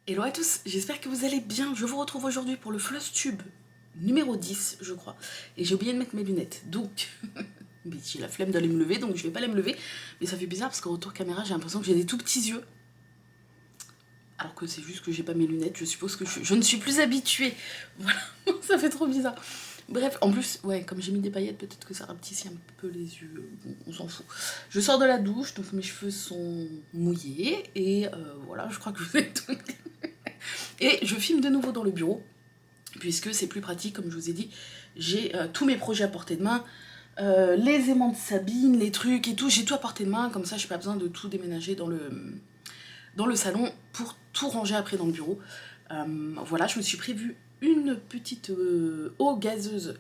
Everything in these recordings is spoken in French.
Hello à tous, j'espère que vous allez bien. Je vous retrouve aujourd'hui pour le Flosstube numéro 10, je crois. Et j'ai oublié de mettre mes lunettes, donc mais j'ai la flemme d'aller me lever, donc je vais pas aller me lever. Mais ça fait bizarre parce qu'en retour caméra, j'ai l'impression que j'ai des tout petits yeux. Alors que c'est juste que j'ai pas mes lunettes, je suppose que je ne suis plus habituée. Voilà, ça fait trop bizarre. Bref, en plus, ouais, comme j'ai mis des paillettes, peut-être que ça rapetissit un peu les yeux. Bon, on s'en fout. Je sors de la douche, donc mes cheveux sont mouillés. Et voilà, je crois que je vous ai tout. Et je filme de nouveau dans le bureau, puisque c'est plus pratique, comme je vous ai dit. J'ai tous mes projets à portée de main, les aimants de Sabine, les trucs et tout, j'ai tout à portée de main, comme ça j'ai pas besoin de tout déménager dans le salon pour tout ranger après dans le bureau. Voilà, je me suis prévu une petite eau gazeuse,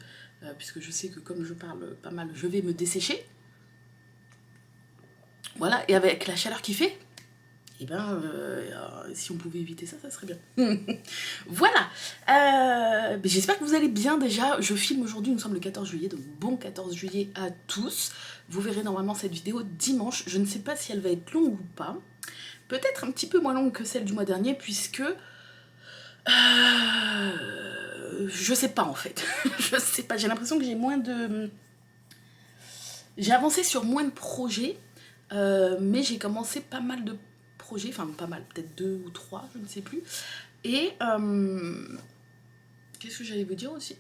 puisque je sais que comme je parle pas mal, je vais me dessécher. Voilà, et avec la chaleur qu'il fait, eh ben, si on pouvait éviter ça, ça serait bien. Voilà, j'espère que vous allez bien déjà. Je filme aujourd'hui, nous sommes le 14 juillet, donc bon 14 juillet à tous. Vous verrez normalement cette vidéo dimanche. Je ne sais pas si elle va être longue ou pas. Peut-être un petit peu moins longue que celle du mois dernier, puisque... je sais pas en fait. Je sais pas, j'ai l'impression que j'ai moins de... J'ai avancé sur moins de projets, mais j'ai commencé pas mal de projets, enfin pas mal, peut-être 2 ou 3, je ne sais plus. Et qu'est-ce que j'allais vous dire aussi?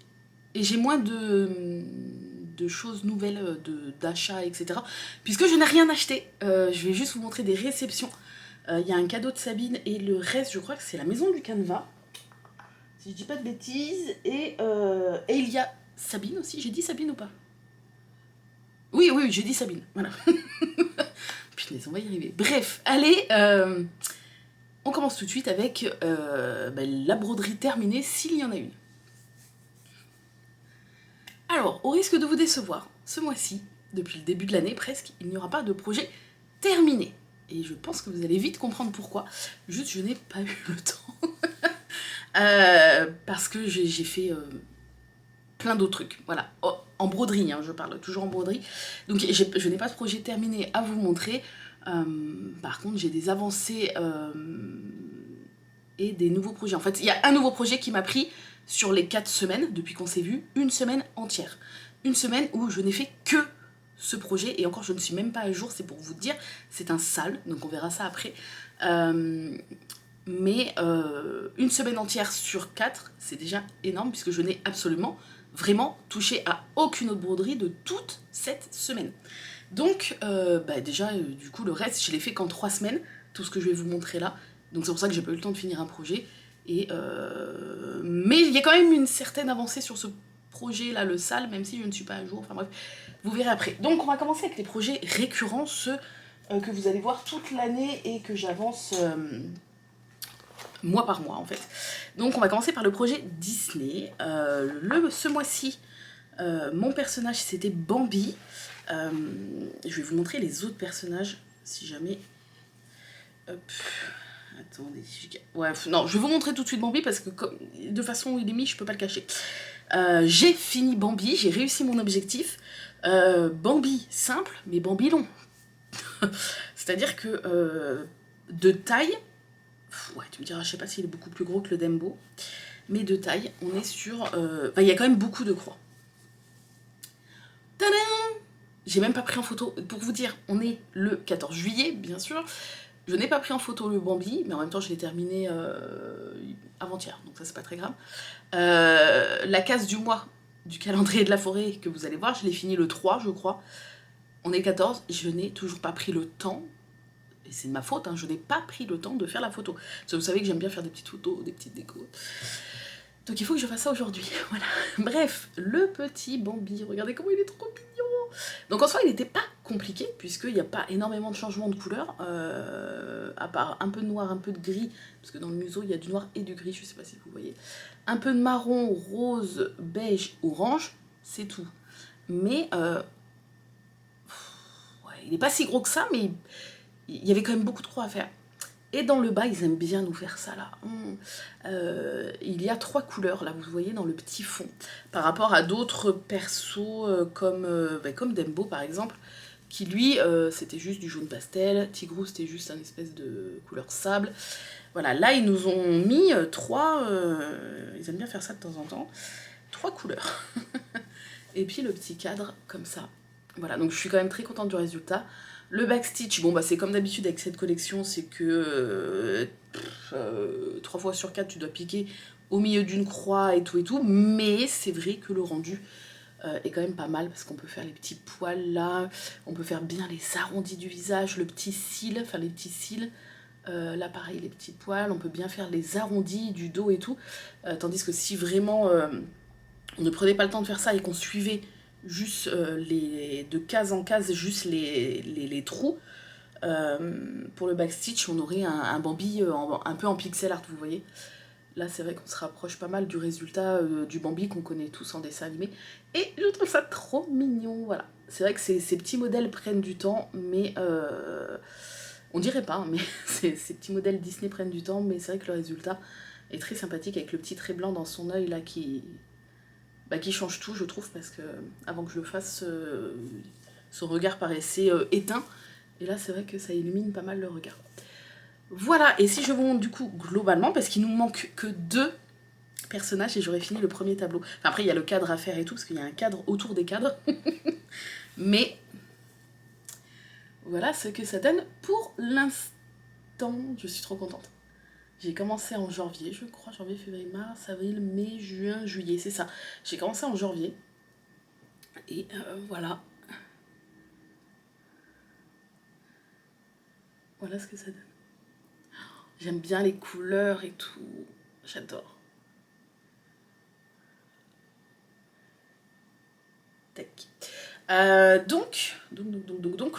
Et j'ai moins de choses nouvelles, d'achats, etc. Puisque je n'ai rien acheté. Je vais juste vous montrer des réceptions. Il y a un cadeau de Sabine et le reste, je crois que c'est la maison du canevas. Si je dis pas de bêtises. Et il y a Sabine aussi. J'ai dit Sabine ou pas? Oui, oui, j'ai dit Sabine. Voilà. Putain, on va y arriver. Bref, allez, on commence tout de suite avec la broderie terminée, s'il y en a une. Alors, au risque de vous décevoir, ce mois-ci, depuis le début de l'année presque, il n'y aura pas de projet terminé. Et je pense que vous allez vite comprendre pourquoi. Juste, je n'ai pas eu le temps. Parce que j'ai fait plein d'autres trucs. Voilà. Oh, en broderie, hein, je parle toujours en broderie. Donc, je n'ai pas de projet terminé à vous montrer. Par contre, j'ai des avancées et des nouveaux projets. En fait, il y a un nouveau projet qui m'a pris sur les 4 semaines, depuis qu'on s'est vu, une semaine entière. Une semaine où je n'ai fait que ce projet, et encore je ne suis même pas à jour, c'est pour vous dire, c'est un sale, donc on verra ça après. Mais une semaine entière sur 4, c'est déjà énorme, puisque je n'ai absolument, vraiment touché à aucune autre broderie de toute cette semaine. Donc déjà, du coup, le reste, je l'ai fait qu'en 3 semaines, tout ce que je vais vous montrer là. Donc c'est pour ça que j'ai pas eu le temps de finir un projet. Mais il y a quand même une certaine avancée sur ce projet là, le sale, même si je ne suis pas à jour. Enfin bref, vous verrez après. Donc on va commencer avec les projets récurrents, ceux que vous allez voir toute l'année et que j'avance mois par mois en fait. Donc on va commencer par le projet Disney. Ce mois-ci, mon personnage c'était Bambi. Je vais vous montrer les autres personnages si jamais. Hop. Attendez, ouais, non, je vais vous montrer tout de suite Bambi parce que de façon où il est mis, je peux pas le cacher. J'ai fini Bambi, j'ai réussi mon objectif. Bambi simple, mais Bambi long. C'est-à-dire que de taille, ouais, tu me diras, je sais pas s'il est beaucoup plus gros que le Dembo, mais de taille, on est sur... il y a quand même beaucoup de croix. Tadam! J'ai même pas pris en photo, pour vous dire, on est le 14 juillet, bien sûr. Je n'ai pas pris en photo le Bambi, mais en même temps je l'ai terminé avant-hier, donc ça c'est pas très grave. La case du mois du calendrier de la forêt que vous allez voir, je l'ai fini le 3 je crois. On est le 14, je n'ai toujours pas pris le temps, et c'est de ma faute, hein, je n'ai pas pris le temps de faire la photo. Parce que vous savez que j'aime bien faire des petites photos, des petites décos. Donc il faut que je fasse ça aujourd'hui, voilà. Bref, le petit Bambi, regardez comment il est trop mignon. Donc en soi, il n'était pas compliqué, puisqu'il n'y a pas énormément de changements de couleurs, à part un peu de noir, un peu de gris, parce que dans le museau, il y a du noir et du gris, je ne sais pas si vous voyez. Un peu de marron, rose, beige, orange, c'est tout. Mais, ouais, il n'est pas si gros que ça, mais il y avait quand même beaucoup de croix à faire. Et dans le bas, ils aiment bien nous faire ça là. Il y a 3 couleurs là, vous voyez dans le petit fond. Par rapport à d'autres persos comme Dembo par exemple, qui lui c'était juste du jaune pastel. Tigrou c'était juste un espèce de couleur sable. Voilà, là ils nous ont mis ils aiment bien faire ça de temps en temps, 3 couleurs. Et puis le petit cadre comme ça. Voilà, donc je suis quand même très contente du résultat. Le backstitch, bon bah c'est comme d'habitude avec cette collection, c'est que 3 fois sur 4 tu dois piquer au milieu d'une croix et tout, mais c'est vrai que le rendu est quand même pas mal parce qu'on peut faire les petits poils là, on peut faire bien les arrondis du visage, le petit cil, enfin les petits cils, là pareil les petits poils, on peut bien faire les arrondis du dos et tout, tandis que si vraiment on ne prenait pas le temps de faire ça et qu'on suivait juste de case en case, juste les trous, pour le backstitch, on aurait un Bambi un peu en pixel art, vous voyez. Là, c'est vrai qu'on se rapproche pas mal du résultat du Bambi qu'on connaît tous en dessin animé. Et je trouve ça trop mignon, voilà. C'est vrai que ces petits modèles prennent du temps, mais... on dirait pas, mais ces petits modèles Disney prennent du temps, mais c'est vrai que le résultat est très sympathique avec le petit trait blanc dans son œil là qui change tout, je trouve, parce que avant que je le fasse, son regard paraissait éteint. Et là, c'est vrai que ça illumine pas mal le regard. Voilà, et si je vous montre du coup globalement, parce qu'il nous manque que 2 personnages et j'aurais fini le premier tableau. Enfin, après, il y a le cadre à faire et tout, parce qu'il y a un cadre autour des cadres. Mais voilà ce que ça donne pour l'instant. Je suis trop contente. J'ai commencé en janvier, je crois, janvier, février, mars, avril, mai, juin, juillet, c'est ça. J'ai commencé en janvier. Et voilà. Voilà ce que ça donne. J'aime bien les couleurs et tout. J'adore. Tac. Donc,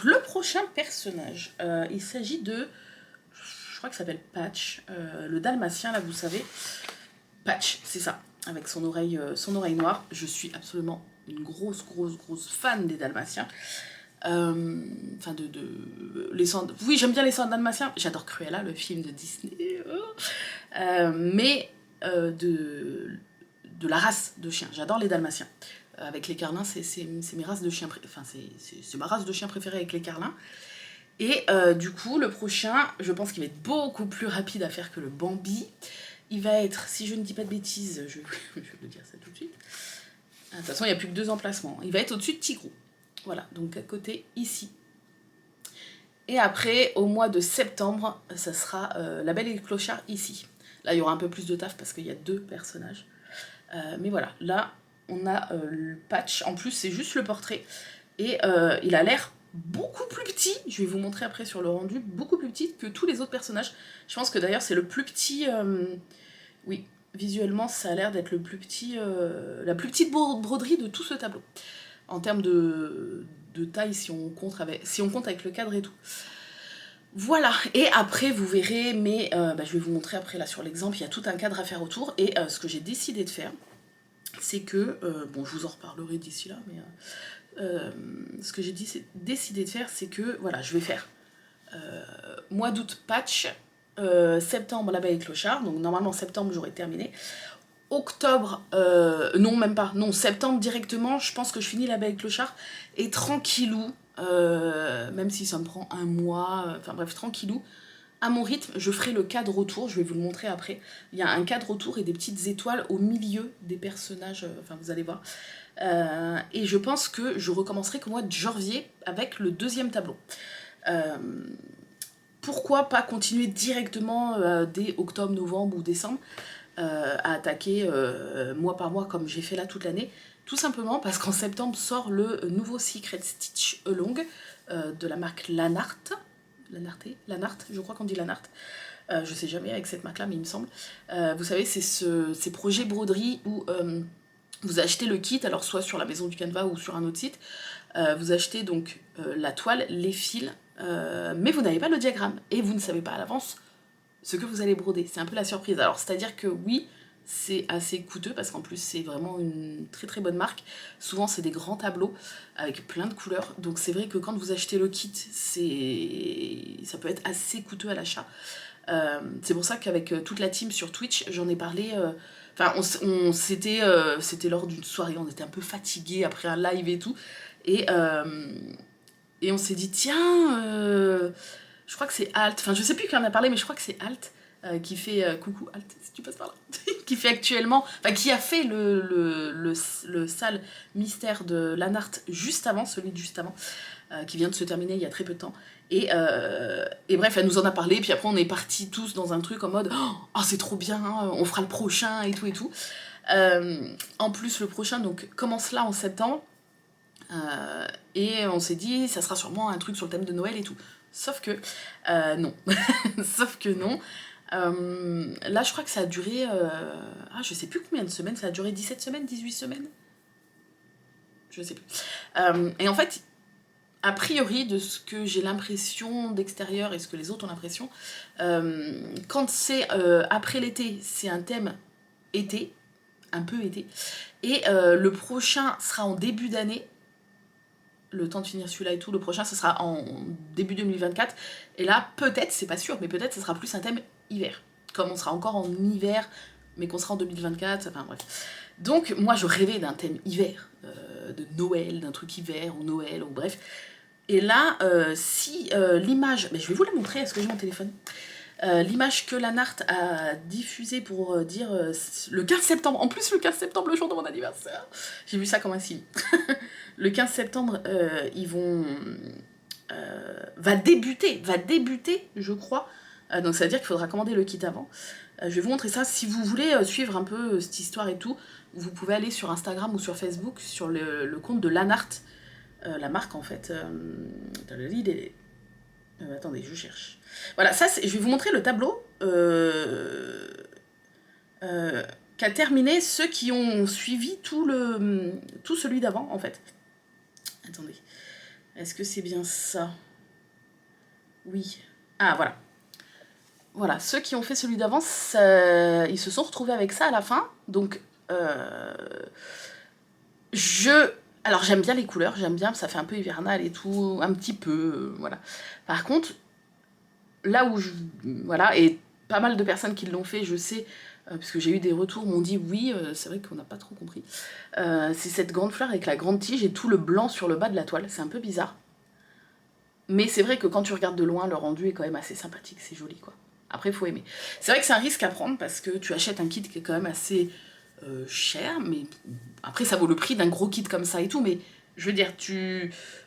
le prochain personnage, il s'agit de... Je crois que ça s'appelle Patch. Le dalmatien, là, vous savez. Patch, c'est ça. Avec son oreille noire. Je suis absolument une grosse fan des dalmatiens. Enfin oui, j'aime bien les sangs dalmatiens, j'adore Cruella, le film de Disney, mais de la race de chiens, j'adore les dalmatiens. Avec les carlins, c'est mes races de chiens, enfin c'est ma race de chiens préférée avec les carlins. Et du coup, le prochain, je pense qu'il va être beaucoup plus rapide à faire que le Bambi. Il va être, si je ne dis pas de bêtises, je vais vous dire ça tout de suite. De toute façon, il n'y a plus que 2 emplacements. Il va être au-dessus de Tigrou. Voilà, donc à côté, ici. Et après, au mois de septembre, ça sera La Belle et le Clochard, ici. Là, il y aura un peu plus de taf parce qu'il y a 2 personnages. Mais voilà, là, on a le Patch. En plus, c'est juste le portrait. Et il a l'air beaucoup plus petit. Je vais vous montrer après sur le rendu. Beaucoup plus petit que tous les autres personnages. Je pense que d'ailleurs, c'est le plus petit... oui, visuellement, ça a l'air d'être le plus petit... la plus petite broderie de tout ce tableau. En termes de taille, si on compte avec le cadre et tout. Voilà, et après vous verrez, mais je vais vous montrer après là sur l'exemple, il y a tout un cadre à faire autour, et ce que j'ai décidé de faire, c'est que, bon je vous en reparlerai d'ici là, mais ce que j'ai décidé de faire, c'est que, voilà, je vais faire mois d'août Patch, septembre La Belle et le Clochard, donc normalement septembre j'aurai terminé. Octobre, non même pas, non, septembre directement, je pense que je finis La Belle et le Clochard, et tranquillou, même si ça me prend un mois, enfin bref, tranquillou, à mon rythme, je ferai le cadre autour, je vais vous le montrer après. Il y a un cadre autour et des petites étoiles au milieu des personnages, enfin vous allez voir. Et je pense que je recommencerai qu'au mois de janvier avec le 2e tableau. Pourquoi pas continuer directement dès octobre, novembre ou décembre à attaquer mois par mois comme j'ai fait là toute l'année, tout simplement parce qu'en septembre sort le nouveau Secret Stitch Along de la marque Lanart, je crois qu'on dit Lanart, je sais jamais avec cette marque là mais il me semble, vous savez c'est ces projets broderie où vous achetez le kit, alors soit sur la maison du Canva ou sur un autre site, vous achetez donc la toile, les fils, mais vous n'avez pas le diagramme et vous ne savez pas à l'avance ce que vous allez broder, c'est un peu la surprise. Alors c'est à dire que oui, c'est assez coûteux parce qu'en plus c'est vraiment une très bonne marque, souvent c'est des grands tableaux avec plein de couleurs, donc c'est vrai que quand vous achetez le kit, ça peut être assez coûteux à l'achat. C'est pour ça qu'avec toute la team sur Twitch, j'en ai parlé, enfin c'était lors d'une soirée, on était un peu fatigués après un live et tout, et on s'est dit tiens, je crois que c'est Alt, enfin je sais plus qui en a parlé, mais je crois que c'est Alt, qui fait coucou Alt si tu passes par là, qui fait actuellement, enfin qui a fait le sale mystère de Lanart juste avant, celui de juste avant, qui vient de se terminer il y a très peu de temps. Et bref, elle nous en a parlé, puis après on est partis tous dans un truc en mode oh c'est trop bien, on fera le prochain et tout et tout. En plus le prochain donc commence là en septembre, et on s'est dit ça sera sûrement un truc sur le thème de Noël et tout. Sauf que non. Sauf que non. Là je crois que ça a duré je sais plus combien de semaines, ça a duré 17 semaines, 18 semaines, je sais plus. Et en fait a priori, de ce que j'ai l'impression d'extérieur et ce que les autres ont l'impression, quand c'est après l'été, c'est un thème été, un peu été, et le prochain sera en début d'année, le temps de finir celui-là et tout, le prochain ce sera en début 2024, et là peut-être, c'est pas sûr, mais peut-être ce sera plus un thème hiver, comme on sera encore en hiver, mais qu'on sera en 2024, enfin bref. Donc moi je rêvais d'un thème hiver, de Noël, d'un truc hiver, ou Noël, ou bref. Et là, si l'image, je vais vous la montrer, est-ce que j'ai mon téléphone, l'image que Lanart a diffusée pour dire le 15 septembre, en plus le 15 septembre, le jour de mon anniversaire, j'ai vu ça comme un signe. Le 15 septembre, ils vont... va débuter, je crois. Donc ça veut dire qu'il faudra commander le kit avant. Je vais vous montrer ça. Si vous voulez suivre un peu cette histoire et tout, vous pouvez aller sur Instagram ou sur Facebook, sur le compte de Lanart, la marque en fait. Attendez, je cherche. Voilà, ça, je vais vous montrer le tableau qu'a terminé ceux qui ont suivi tout celui d'avant en fait. Attendez, est-ce que c'est bien ça? Oui. Ah, voilà. Voilà, ceux qui ont fait celui d'avant, ils se sont retrouvés avec ça à la fin. Donc, alors j'aime bien les couleurs, j'aime bien, ça fait un peu hivernal et tout, un petit peu, voilà. Par contre, là où voilà, et pas mal de personnes qui l'ont fait, je sais, parce que j'ai eu des retours, m'ont dit oui, c'est vrai qu'on n'a pas trop compris. C'est cette grande fleur avec la grande tige et tout le blanc sur le bas de la toile, c'est un peu bizarre. Mais c'est vrai que quand tu regardes de loin, le rendu est quand même assez sympathique, c'est joli quoi. Après, il faut aimer. C'est vrai que c'est un risque à prendre parce que tu achètes un kit qui est quand même assez cher, mais après ça vaut le prix d'un gros kit comme ça et tout, mais je veux dire,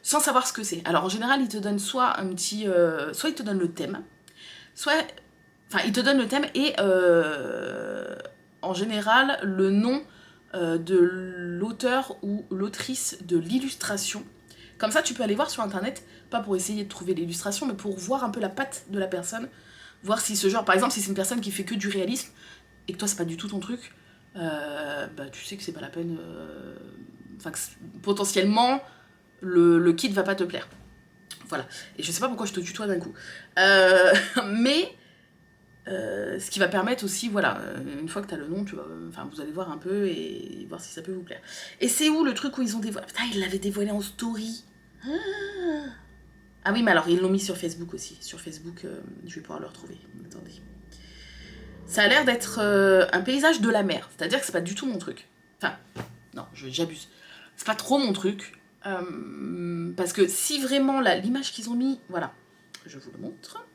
sans savoir ce que c'est. Alors en général, ils te donnent soit un petit... soit ils te donnent le thème, soit... Enfin, ils te donnent le thème et en général, le nom de l'auteur ou l'autrice de l'illustration. Comme ça, tu peux aller voir sur internet, pas pour essayer de trouver l'illustration, mais pour voir un peu la patte de la personne, voir si ce genre, par exemple, si c'est une personne qui fait que du réalisme, et que toi, c'est pas du tout ton truc, tu sais que c'est pas la peine... Enfin, potentiellement, le kit va pas te plaire. Voilà. Et je sais pas pourquoi je te tutoie d'un coup. Mais... ce qui va permettre aussi, voilà, une fois que tu as le nom, vous allez voir un peu et voir si ça peut vous plaire. Et c'est où le truc où ils ont dévoilé... Putain, ils l'avaient dévoilé en story. Ah oui, mais alors ils l'ont mis sur Facebook aussi. Sur Facebook, je vais pouvoir le retrouver. Attendez. Ça a l'air d'être un paysage de la mer. C'est-à-dire que c'est pas du tout mon truc. Enfin, non, j'abuse. C'est pas trop mon truc. Parce que si vraiment, l'image qu'ils ont mis... Voilà, je vous le montre.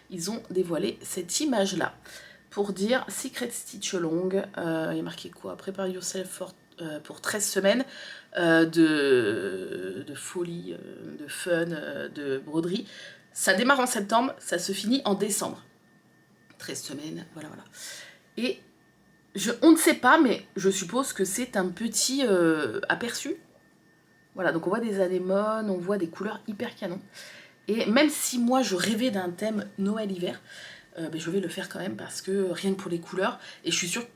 Ils ont dévoilé cette image-là pour dire Secret Stitch Along. Il y a marqué quoi? Prepare yourself pour 13 semaines de folie, de fun, de broderie. Ça démarre en septembre, ça se finit en décembre. 13 semaines, voilà. Et on ne sait pas, mais je suppose que c'est un petit aperçu. Voilà, donc on voit des anémones, on voit des couleurs hyper canon. Et même si moi je rêvais d'un thème Noël-hiver, je vais le faire quand même parce que rien que pour les couleurs, et je suis sûre...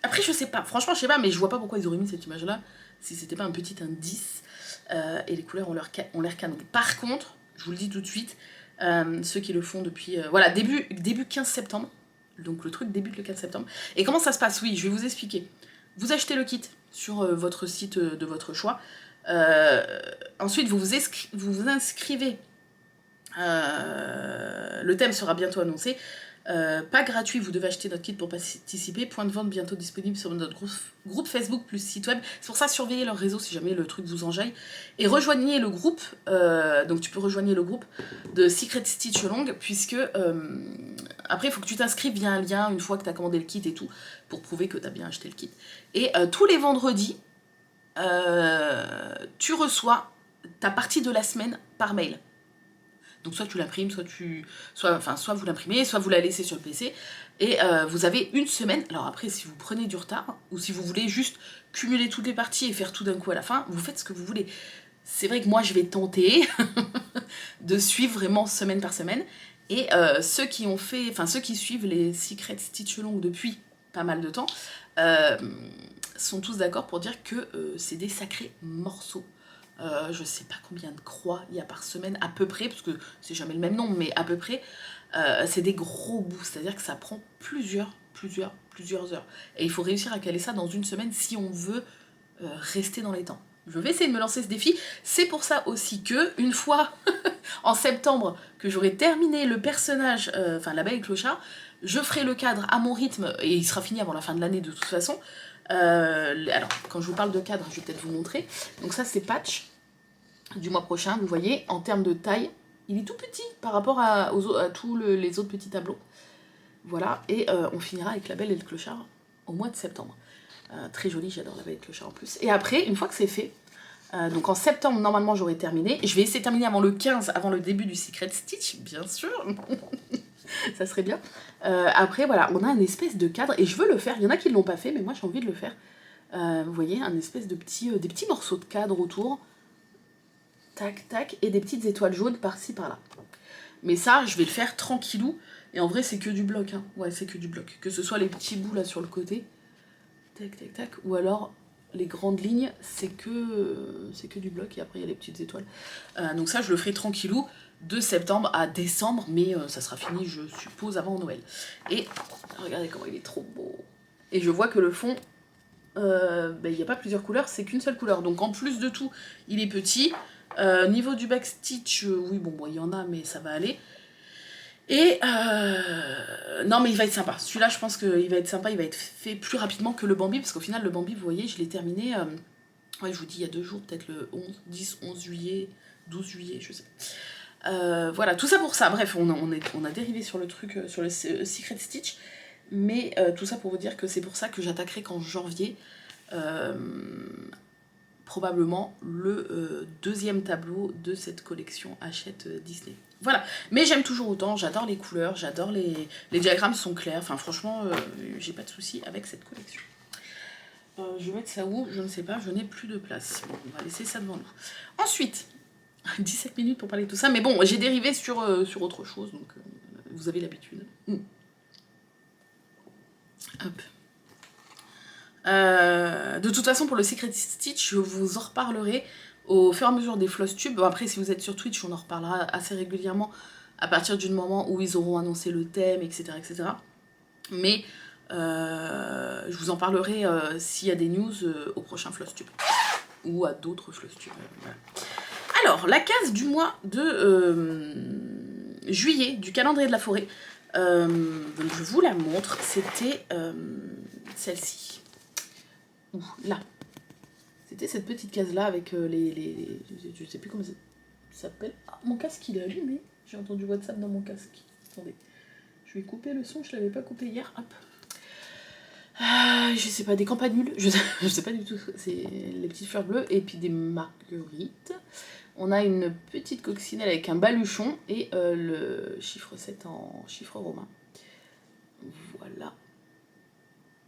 Après je sais pas, franchement je sais pas, mais je vois pas pourquoi ils auraient mis cette image là, si c'était pas un petit indice, et les couleurs ont l'air canon. Par contre, je vous le dis tout de suite, ceux qui le font depuis... voilà, début 15 septembre, donc le truc débute le 15 septembre. Et comment ça se passe? Oui, je vais vous expliquer. Vous achetez le kit sur votre site de votre choix, ensuite vous vous inscrivez. Le thème sera bientôt annoncé. Pas gratuit, vous devez acheter notre kit pour participer. Point de vente bientôt disponible sur notre groupe Facebook plus site web. C'est pour ça, surveillez leur réseau si jamais le truc vous enjaille. Et rejoignez le groupe, donc tu peux rejoindre le groupe de Secret Stitch Long, puisque après il faut que tu t'inscrives via un lien une fois que tu as commandé le kit et tout, pour prouver que tu as bien acheté le kit. Et tous les vendredis, tu reçois ta partie de la semaine par mail. Donc soit tu l'imprimes, soit vous l'imprimez, soit vous la laissez sur le PC. Et vous avez une semaine. Alors après, si vous prenez du retard, ou si vous voulez juste cumuler toutes les parties et faire tout d'un coup à la fin, vous faites ce que vous voulez. C'est vrai que moi, je vais tenter de suivre vraiment semaine par semaine. Et ceux qui suivent les Secret Stitch Long depuis pas mal de temps, sont tous d'accord pour dire que c'est des sacrés morceaux. Je sais pas combien de croix il y a par semaine, à peu près, parce que c'est jamais le même nombre, mais à peu près, c'est des gros bouts, c'est-à-dire que ça prend plusieurs heures. Et il faut réussir à caler ça dans une semaine si on veut rester dans les temps. Je vais essayer de me lancer ce défi, c'est pour ça aussi que, une fois en septembre, que j'aurai terminé le personnage, la Belle et le Clochard, je ferai le cadre à mon rythme, et il sera fini avant la fin de l'année de toute façon. Alors, quand je vous parle de cadre, je vais peut-être vous montrer. Donc ça, c'est Patch du mois prochain. Vous voyez, en termes de taille, il est tout petit par rapport à tous les autres petits tableaux. Voilà, et on finira avec La Belle et le Clochard au mois de septembre. Très joli, j'adore La Belle et le Clochard en plus. Et après, une fois que c'est fait, donc en septembre, normalement, j'aurai terminé. Je vais essayer de terminer avant le 15, avant le début du Secret Stitch, bien sûr. Ça serait bien. Après, voilà, on a un espèce de cadre, et je veux le faire. Il y en a qui ne l'ont pas fait, mais moi, j'ai envie de le faire. Vous voyez, un espèce de des petits morceaux de cadre autour. Tac, tac, et des petites étoiles jaunes par-ci, par-là. Mais ça, je vais le faire tranquillou. Et en vrai, c'est que du bloc. Hein. Ouais, c'est que du bloc. Que ce soit les petits bouts là sur le côté. Tac, tac, tac. Ou alors, les grandes lignes, c'est que du bloc. Et après, il y a les petites étoiles. Donc ça, je le ferai tranquillou de septembre à décembre. Mais ça sera fini, je suppose, avant Noël. Et regardez comment il est trop beau. Et je vois que le fond, il n'y a pas plusieurs couleurs, c'est qu'une seule couleur. Donc en plus de tout, il est petit. Niveau du backstitch, oui, bon, il y en a, mais ça va aller. Et non, mais il va être sympa. Celui-là, je pense qu'il va être sympa, il va être fait plus rapidement que le Bambi, parce qu'au final, le Bambi, vous voyez, je l'ai terminé, ouais, je vous dis, il y a 2 jours, peut-être le 11 juillet, 12 juillet, je sais pas. Voilà, tout ça pour ça. Bref, on a dérivé sur le truc, sur le Secret Stitch, mais tout ça pour vous dire que c'est pour ça que j'attaquerai qu'en janvier, probablement le deuxième tableau de cette collection Hachette Disney. Voilà, mais j'aime toujours autant, j'adore les couleurs, j'adore les diagrammes sont clairs, enfin franchement, j'ai pas de soucis avec cette collection. Je vais mettre ça où? Je ne sais pas, je n'ai plus de place. Bon, on va laisser ça devant nous. Ensuite, 17 minutes pour parler de tout ça, mais bon, j'ai dérivé sur autre chose, donc vous avez l'habitude. Hop. De toute façon, pour le Secret Stitch, je vous en reparlerai au fur et à mesure des floss tubes. Bon, après, si vous êtes sur Twitch, on en reparlera assez régulièrement à partir du moment où ils auront annoncé le thème, etc. etc. Mais je vous en parlerai s'il y a des news au prochain floss tube ou à d'autres floss tubes. Voilà. Alors, la case du mois de juillet du calendrier de la forêt. Donc je vous la montre. C'était celle-ci. Ouh, là. C'était cette petite case-là avec je sais plus comment ça s'appelle. Ah, mon casque, il est allumé. J'ai entendu WhatsApp dans mon casque. Attendez. Je vais couper le son, je l'avais pas coupé hier. Hop. Je sais pas, des campanules. Je sais pas du tout. C'est les petites fleurs bleues et puis des marguerites. On a une petite coccinelle avec un baluchon et le chiffre 7 en chiffre romain. Voilà.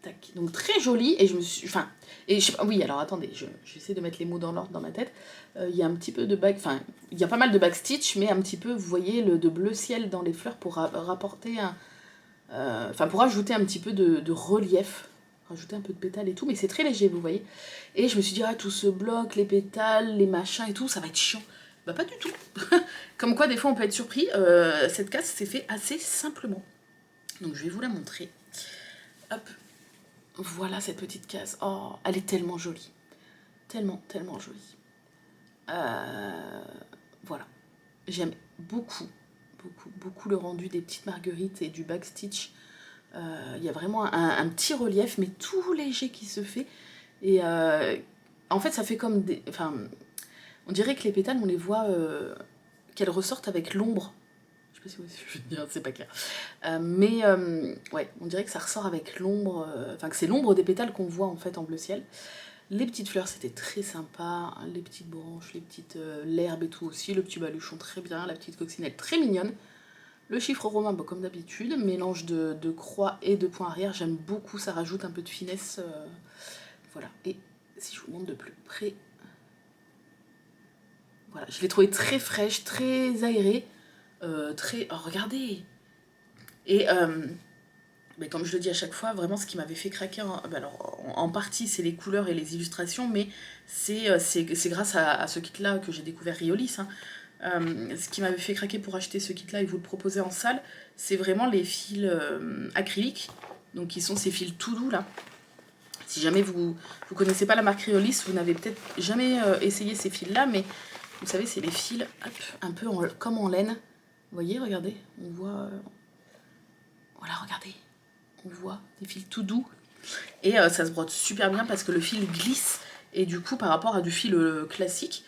Tac. Donc très joli et je me suis... Enfin, et je sais pas, oui, alors attendez, j'essaie de mettre les mots dans l'ordre dans ma tête. Il y a un petit peu de il y a pas mal de backstitch, mais un petit peu, vous voyez, de bleu ciel dans les fleurs pour rapporter un... pour ajouter un petit peu de relief, rajouter un peu de pétales et tout, mais c'est très léger, vous voyez. Et je me suis dit, tout ce bloc, les pétales, les machins et tout, ça va être chiant. Bah pas du tout. Comme quoi, des fois, on peut être surpris. Cette case s'est fait assez simplement. Donc je vais vous la montrer. Hop. Voilà cette petite case. Oh, elle est tellement jolie. Tellement, tellement jolie. Voilà. J'aime beaucoup. beaucoup le rendu des petites marguerites et du backstitch. Il y a vraiment un petit relief, mais tout léger qui se fait. Et en fait, ça fait comme des... Enfin, on dirait que les pétales, on les voit qu'elles ressortent avec l'ombre. Je sais pas si vous voyez ce que je veux dire, c'est pas clair. Ouais, on dirait que ça ressort avec l'ombre, enfin que c'est l'ombre des pétales qu'on voit en fait en bleu ciel. Les petites fleurs, c'était très sympa, les petites branches, les petites l'herbe et tout aussi, le petit baluchon très bien, la petite coccinelle très mignonne. Le chiffre romain, bon, comme d'habitude, mélange de croix et de points arrière, j'aime beaucoup, ça rajoute un peu de finesse. Voilà, et si je vous montre de plus près, voilà, je l'ai trouvée très fraîche, très aérée, très... Oh, regardez. Et mais comme je le dis à chaque fois, vraiment ce qui m'avait fait craquer, alors, en partie c'est les couleurs et les illustrations, mais c'est grâce à ce kit-là que j'ai découvert Riolis. Hein. Ce qui m'avait fait craquer pour acheter ce kit-là et vous le proposer en salle, c'est vraiment les fils acryliques, donc qui sont ces fils tout doux là. Si jamais vous connaissez pas la marque Riolis, vous n'avez peut-être jamais essayé ces fils-là, mais vous savez, c'est les fils hop, un peu comme en laine. Vous voyez, regardez, on voit... Voilà, regardez. On voit des fils tout doux. Et ça se brode super bien parce que le fil glisse. Et du coup, par rapport à du fil classique,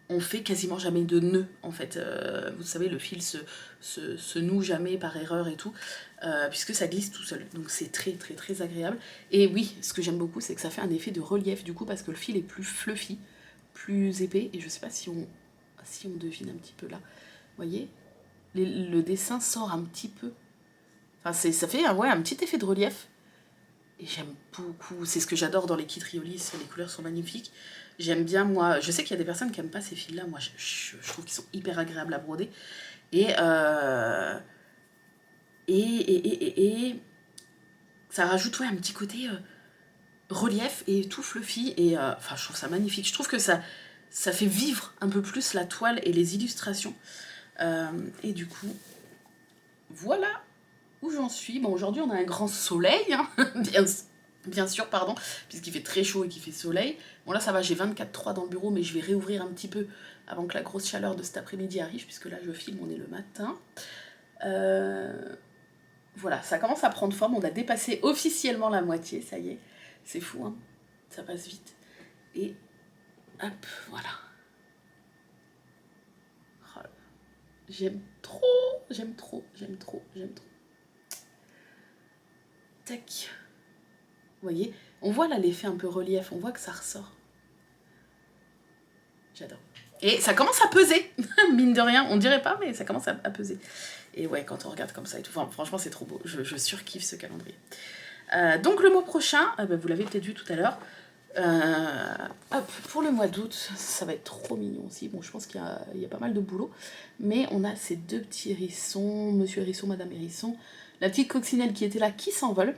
on fait quasiment jamais de nœuds en fait. Vous savez, le fil se noue jamais par erreur et tout, puisque ça glisse tout seul. Donc c'est très très très agréable. Et oui, ce que j'aime beaucoup, c'est que ça fait un effet de relief du coup, parce que le fil est plus fluffy, plus épais. Et je sais pas si on devine un petit peu là. Vous voyez, le dessin sort un petit peu. Enfin, ça fait ouais, un petit effet de relief. Et j'aime beaucoup, c'est ce que j'adore dans les kits Riolis, les couleurs sont magnifiques. J'aime bien, moi, je sais qu'il y a des personnes qui n'aiment pas ces fils-là, moi je trouve qu'ils sont hyper agréables à broder. Et, ça rajoute ouais, un petit côté relief et tout fluffy. Et enfin, je trouve ça magnifique. Je trouve que ça fait vivre un peu plus la toile et les illustrations. Et du coup, voilà où j'en suis. Bon, aujourd'hui, on a un grand soleil, hein, bien sûr, pardon, puisqu'il fait très chaud et qu'il fait soleil. Bon, là, ça va, j'ai 24,3 dans le bureau, mais je vais réouvrir un petit peu avant que la grosse chaleur de cet après-midi arrive, puisque là, je filme, on est le matin. Voilà, ça commence à prendre forme. On a dépassé officiellement la moitié, ça y est. C'est fou, hein, ça passe vite. Et hop, voilà. Oh, j'aime trop, j'aime trop, j'aime trop, j'aime trop. Tac. Vous voyez, on voit là l'effet un peu relief, on voit que ça ressort. J'adore. Et ça commence à peser, mine de rien, on dirait pas, mais ça commence à peser. Et ouais, quand on regarde comme ça et tout, enfin, franchement c'est trop beau, je surkiffe ce calendrier. Donc le mois prochain, vous l'avez peut-être vu tout à l'heure, pour le mois d'août, ça va être trop mignon aussi. Bon, je pense qu'il y a pas mal de boulot, mais on a ces deux petits hérissons, monsieur hérisson, madame hérisson, la petite coccinelle qui était là qui s'envole.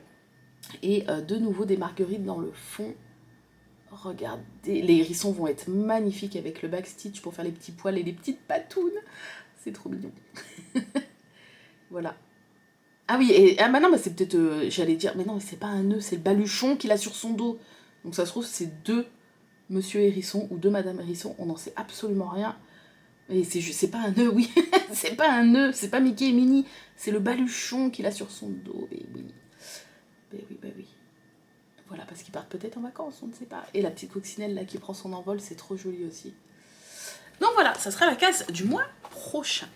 Et de nouveau des marguerites dans le fond. Regardez, les hérissons vont être magnifiques avec le backstitch pour faire les petits poils et les petites patounes. C'est trop mignon. Voilà. Ah oui, et non, mais c'est peut-être, j'allais dire, mais non, c'est pas un nœud, c'est le baluchon qu'il a sur son dos. Donc ça se trouve, c'est deux monsieur hérisson ou deux madame hérisson, on n'en sait absolument rien. Mais c'est pas un nœud, oui. C'est pas un nœud, c'est pas Mickey et Minnie, c'est le baluchon qu'il a sur son dos. Et oui. Oui. Voilà, parce qu'ils partent peut-être en vacances, on ne sait pas. Et la petite coccinelle là qui prend son envol, c'est trop joli aussi. Donc voilà, ça sera la case du mois prochain.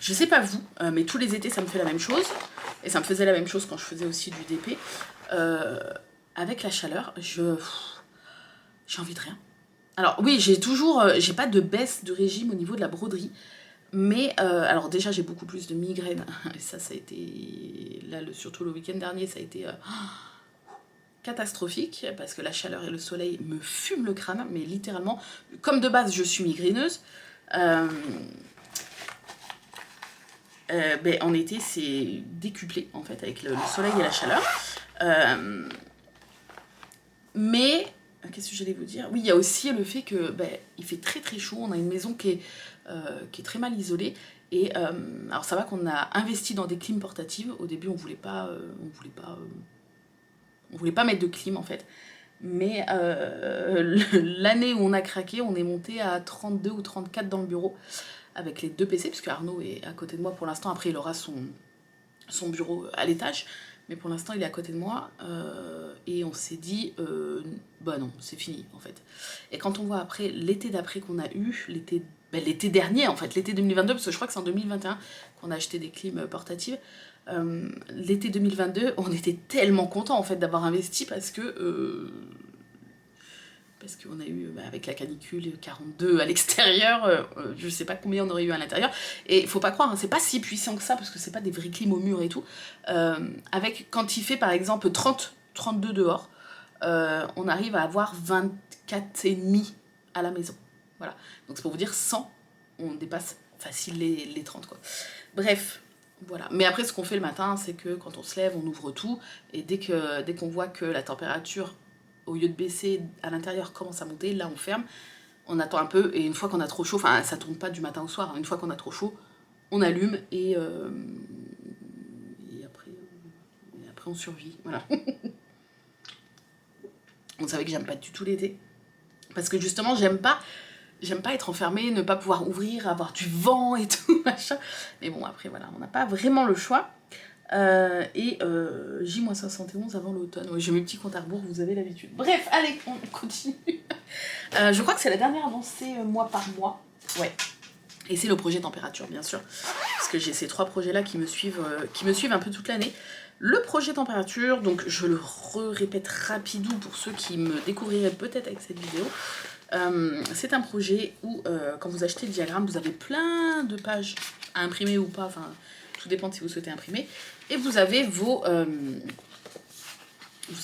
Je sais pas vous, mais tous les étés ça me fait la même chose. Et ça me faisait la même chose quand je faisais aussi du DP. Avec la chaleur, j'ai envie de rien. Alors oui, j'ai pas de baisse de régime au niveau de la broderie. Mais, alors déjà j'ai beaucoup plus de migraines. Et ça a été, là surtout le week-end dernier, ça a été catastrophique. Parce que la chaleur et le soleil me fument le crâne. Mais littéralement, comme de base je suis migraineuse. En été c'est décuplé en fait avec le soleil et la chaleur. Mais qu'est-ce que j'allais vous dire? Oui, il y a aussi le fait que il fait très très chaud. On a une maison qui est très mal isolée. Et alors ça va qu'on a investi dans des clims portatives. Au début on voulait pas mettre de clim en fait. Mais l'année où on a craqué, on est monté à 32 ou 34 dans le bureau avec les 2 PC, puisque Arnaud est à côté de moi pour l'instant. Après, il aura son bureau à l'étage, mais pour l'instant, il est à côté de moi. Et on s'est dit, bah non, c'est fini en fait. Et quand on voit après l'été d'après qu'on a eu, l'été dernier en fait, l'été 2022, parce que je crois que c'est en 2021 qu'on a acheté des clims portatives. L'été 2022, on était tellement contents en fait d'avoir investi parce qu'on a eu, avec la canicule, 42 à l'extérieur, je sais pas combien on aurait eu à l'intérieur. Et faut pas croire, hein, c'est pas si puissant que ça, parce que c'est pas des vrais clim au mur et tout. Quand il fait par exemple 30, 32 dehors, on arrive à avoir 24,5 à la maison. Voilà. Donc c'est pour vous dire, 100, on dépasse facile les 30 quoi. Bref. Voilà. Mais après, ce qu'on fait le matin, c'est que quand on se lève, on ouvre tout, et dès qu'on voit que la température, au lieu de baisser à l'intérieur, commence à monter, là on ferme, on attend un peu, et une fois qu'on a trop chaud, enfin ça tourne pas du matin au soir, hein, une fois qu'on a trop chaud, on allume, et après on survit, voilà. Vous savez que j'aime pas du tout l'été, parce que justement j'aime pas être enfermée, ne pas pouvoir ouvrir, avoir du vent et tout, machin. Mais bon, après, voilà, on n'a pas vraiment le choix. J-71 avant l'automne. Oui, j'ai mes petits comptes à rebours, vous avez l'habitude. Bref, allez, on continue. Je crois que c'est la dernière avancée mois par mois. Ouais. Et c'est le projet température, bien sûr. Parce que j'ai ces 3 projets-là qui me suivent un peu toute l'année. Le projet température, donc je le répète rapidou pour ceux qui me découvriraient peut-être avec cette vidéo. C'est un projet où, quand vous achetez le diagramme, vous avez plein de pages à imprimer ou pas, enfin, tout dépend si vous souhaitez imprimer. Et vous avez vous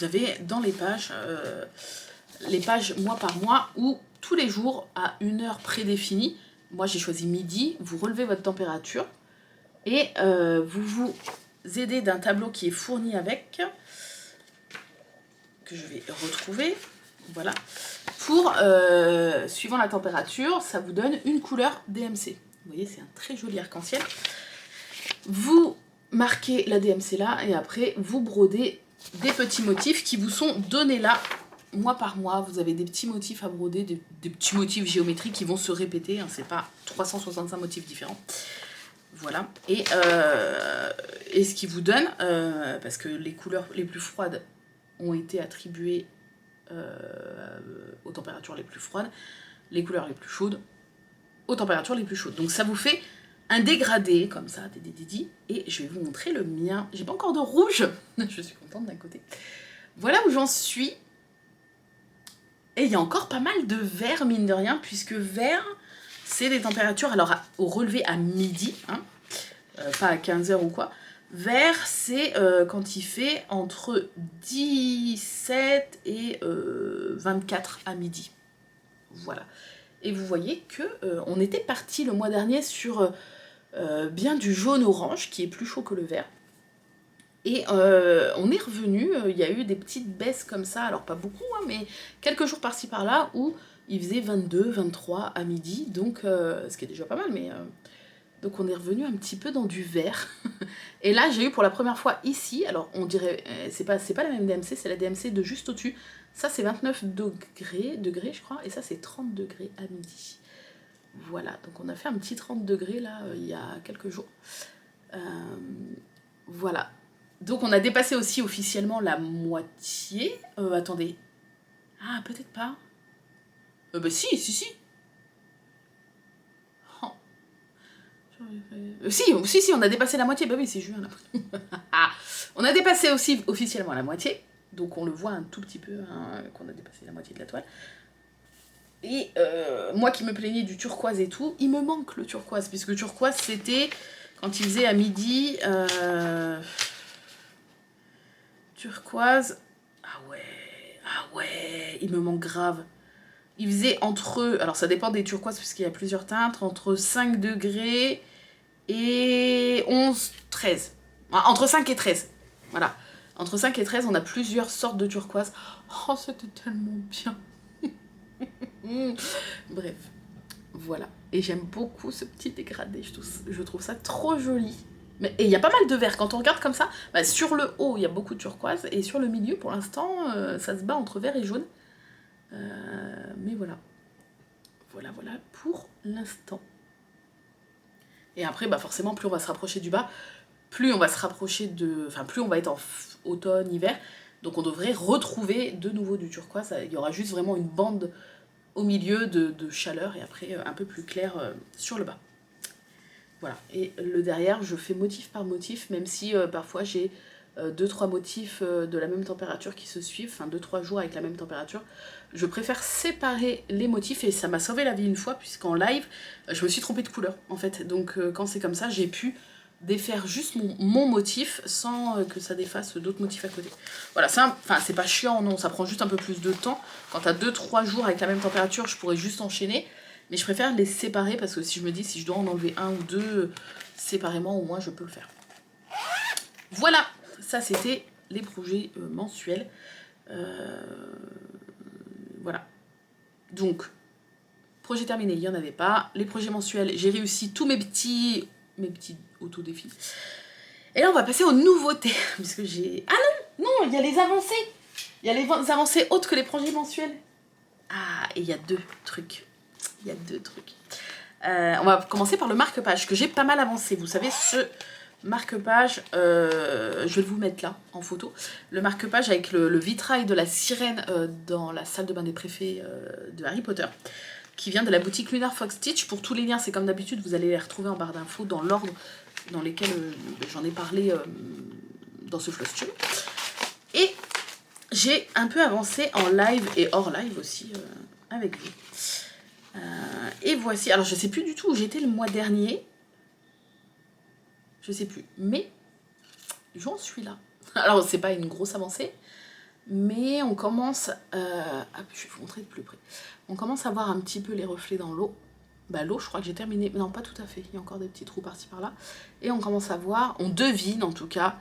avez dans les pages mois par mois, où tous les jours, à une heure prédéfinie, moi j'ai choisi midi, vous relevez votre température, et vous vous aidez d'un tableau qui est fourni avec, que je vais retrouver, voilà. Pour, suivant la température, ça vous donne une couleur DMC. Vous voyez, c'est un très joli arc-en-ciel. Vous marquez la DMC là, et après, vous brodez des petits motifs qui vous sont donnés là, mois par mois. Vous avez des petits motifs à broder, des petits motifs géométriques qui vont se répéter, hein, c'est pas 365 motifs différents. Voilà. Et ce qui vous donne, parce que les couleurs les plus froides ont été attribuées aux températures les plus froides, les couleurs les plus chaudes aux températures les plus chaudes. Donc ça vous fait un dégradé comme ça, et je vais vous montrer le mien. J'ai pas encore de rouge, je suis contente d'un côté. Voilà où j'en suis. Et il y a encore pas mal de vert, mine de rien, puisque vert, c'est des températures, alors au relevé à midi, hein, pas à 15h ou quoi. Vert, c'est quand il fait entre 17 et 24 à midi. Voilà. Et vous voyez que on était parti le mois dernier sur bien du jaune-orange, qui est plus chaud que le vert. Et on est revenu, il y a eu des petites baisses comme ça, alors pas beaucoup, hein, mais quelques jours par-ci par-là, où il faisait 22, 23 à midi, donc ce qui est déjà pas mal, mais... donc on est revenu un petit peu dans du vert. Et là j'ai eu pour la première fois ici, alors on dirait, c'est pas la même DMC, c'est la DMC de juste au-dessus. Ça c'est 29 degrés je crois, et ça c'est 30 degrés à midi. Voilà, donc on a fait un petit 30 degrés là, il y a quelques jours. Voilà. Donc on a dépassé aussi officiellement la moitié. Attendez. Ah, peut-être pas. Bah si. Oh. Si, on a dépassé la moitié. Bah oui, c'est juin là. Ah, on a dépassé aussi officiellement la moitié. Donc on le voit un tout petit peu, hein, qu'on a dépassé la moitié de la toile. Et moi qui me plaignais du turquoise et tout, il me manque le turquoise, puisque le turquoise c'était quand il faisait à midi... turquoise... Ah ouais, il me manque grave. Il faisait entre... Alors ça dépend des turquoises, puisqu'il y a plusieurs teintes, entre 5 degrés et 11, 13. Entre 5 et 13, voilà. Entre 5 et 13, on a plusieurs sortes de turquoise. Oh, c'était tellement bien. Bref, voilà. Et j'aime beaucoup ce petit dégradé, je trouve ça trop joli. Et il y a pas mal de vert. Quand on regarde comme ça, bah, sur le haut, il y a beaucoup de turquoise. Et sur le milieu, pour l'instant, ça se bat entre vert et jaune. Mais voilà. Voilà pour l'instant. Et après, bah forcément, plus on va se rapprocher du bas, plus on va se rapprocher de... Enfin, plus on va être en automne, hiver. Donc on devrait retrouver de nouveau du turquoise. Il y aura juste vraiment une bande au milieu de chaleur et après un peu plus clair sur le bas. Voilà, et le derrière, je fais motif par motif, même si parfois j'ai 2-3 motifs de la même température qui se suivent, enfin 2-3 jours avec la même température. Je préfère séparer les motifs et ça m'a sauvé la vie une fois, puisqu'en live, je me suis trompée de couleur en fait. Donc quand c'est comme ça, j'ai pu défaire juste mon motif sans que ça défasse d'autres motifs à côté. Voilà, c'est pas chiant, non, ça prend juste un peu plus de temps. Quand t'as 2-3 jours avec la même température, je pourrais juste enchaîner. Mais je préfère les séparer parce que si je me dis si je dois en enlever un ou deux séparément, au moins je peux le faire. Voilà, ça c'était les projets mensuels. Voilà. Donc, projet terminé, il n'y en avait pas. Les projets mensuels, j'ai réussi tous mes petits auto-défis. Et là, on va passer aux nouveautés. Puisque j'ai... Ah non, il y a les avancées. Il y a les avancées autres que les projets mensuels. Ah, et il y a deux trucs. On va commencer par le marque-page, que j'ai pas mal avancé. Vous savez, ce marque-page, je vais vous mettre là, en photo. Le marque-page avec le vitrail de la sirène dans la salle de bain des préfets de Harry Potter, qui vient de la boutique Lunar Fox Stitch. Pour tous les liens, c'est comme d'habitude, vous allez les retrouver en barre d'infos dans l'ordre dans lesquels j'en ai parlé dans ce FlossTube. Et j'ai un peu avancé en live et hors live aussi avec vous. Et voici, alors je sais plus du tout où j'étais le mois dernier, je sais plus, mais j'en suis là. Alors c'est pas une grosse avancée, mais on commence, je vais vous montrer de plus près, on commence à voir un petit peu les reflets dans l'eau. Bah l'eau, je crois que j'ai terminé, non pas tout à fait, il y a encore des petits trous par-ci par-là, et on commence à voir, on devine en tout cas,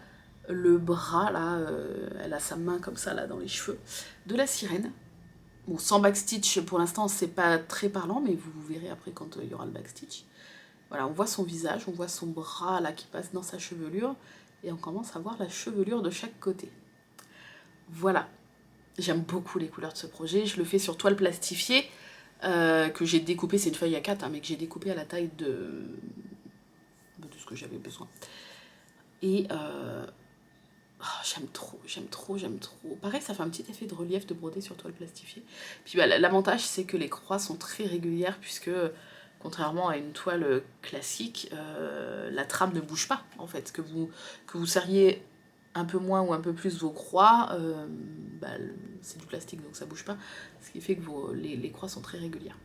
le bras là, elle a sa main comme ça là dans les cheveux, de la sirène. Bon, sans backstitch, pour l'instant, c'est pas très parlant, mais vous verrez après quand il y aura le backstitch. Voilà, on voit son visage, on voit son bras là qui passe dans sa chevelure, et on commence à voir la chevelure de chaque côté. Voilà, j'aime beaucoup les couleurs de ce projet, je le fais sur toile plastifiée, que j'ai découpé, c'est une feuille A4, hein, mais que j'ai découpé à la taille de ce que j'avais besoin. Et oh, j'aime trop. Pareil, ça fait un petit effet de relief de broder sur toile plastifiée. Puis bah, l'avantage, c'est que les croix sont très régulières, puisque contrairement à une toile classique, la trame ne bouge pas, en fait. Que vous serriez un peu moins ou un peu plus vos croix, bah, c'est du plastique, donc ça bouge pas. Ce qui fait que les croix sont très régulières.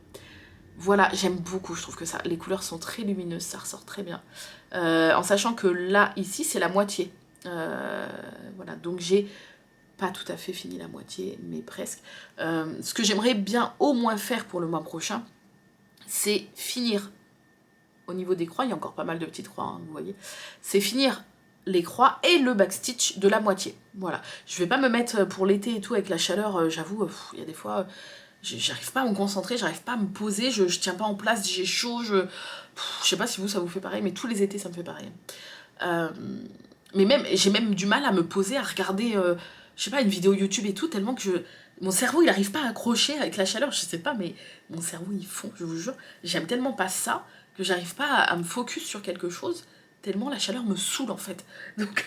Voilà, j'aime beaucoup, je trouve que les couleurs sont très lumineuses, ça ressort très bien. En sachant que là, ici, c'est la moitié. Voilà, donc j'ai pas tout à fait fini la moitié, mais presque. Ce que j'aimerais bien au moins faire pour le mois prochain, c'est finir au niveau des croix, il y a encore pas mal de petites croix, hein, vous voyez, c'est finir les croix et le backstitch de la moitié. Voilà, je vais pas me mettre pour l'été et tout avec la chaleur, j'avoue, il y a des fois, j'arrive pas à me concentrer, j'arrive pas à me poser, je tiens pas en place, j'ai chaud, je sais pas si ça vous fait pareil, mais tous les étés ça me fait pareil. Mais j'ai même du mal à me poser, à regarder, je sais pas, une vidéo YouTube et tout, tellement que mon cerveau il arrive pas à accrocher avec la chaleur, je sais pas, mais mon cerveau il fond, je vous jure. J'aime tellement pas ça que j'arrive pas à me focus sur quelque chose, tellement la chaleur me saoule en fait. Donc,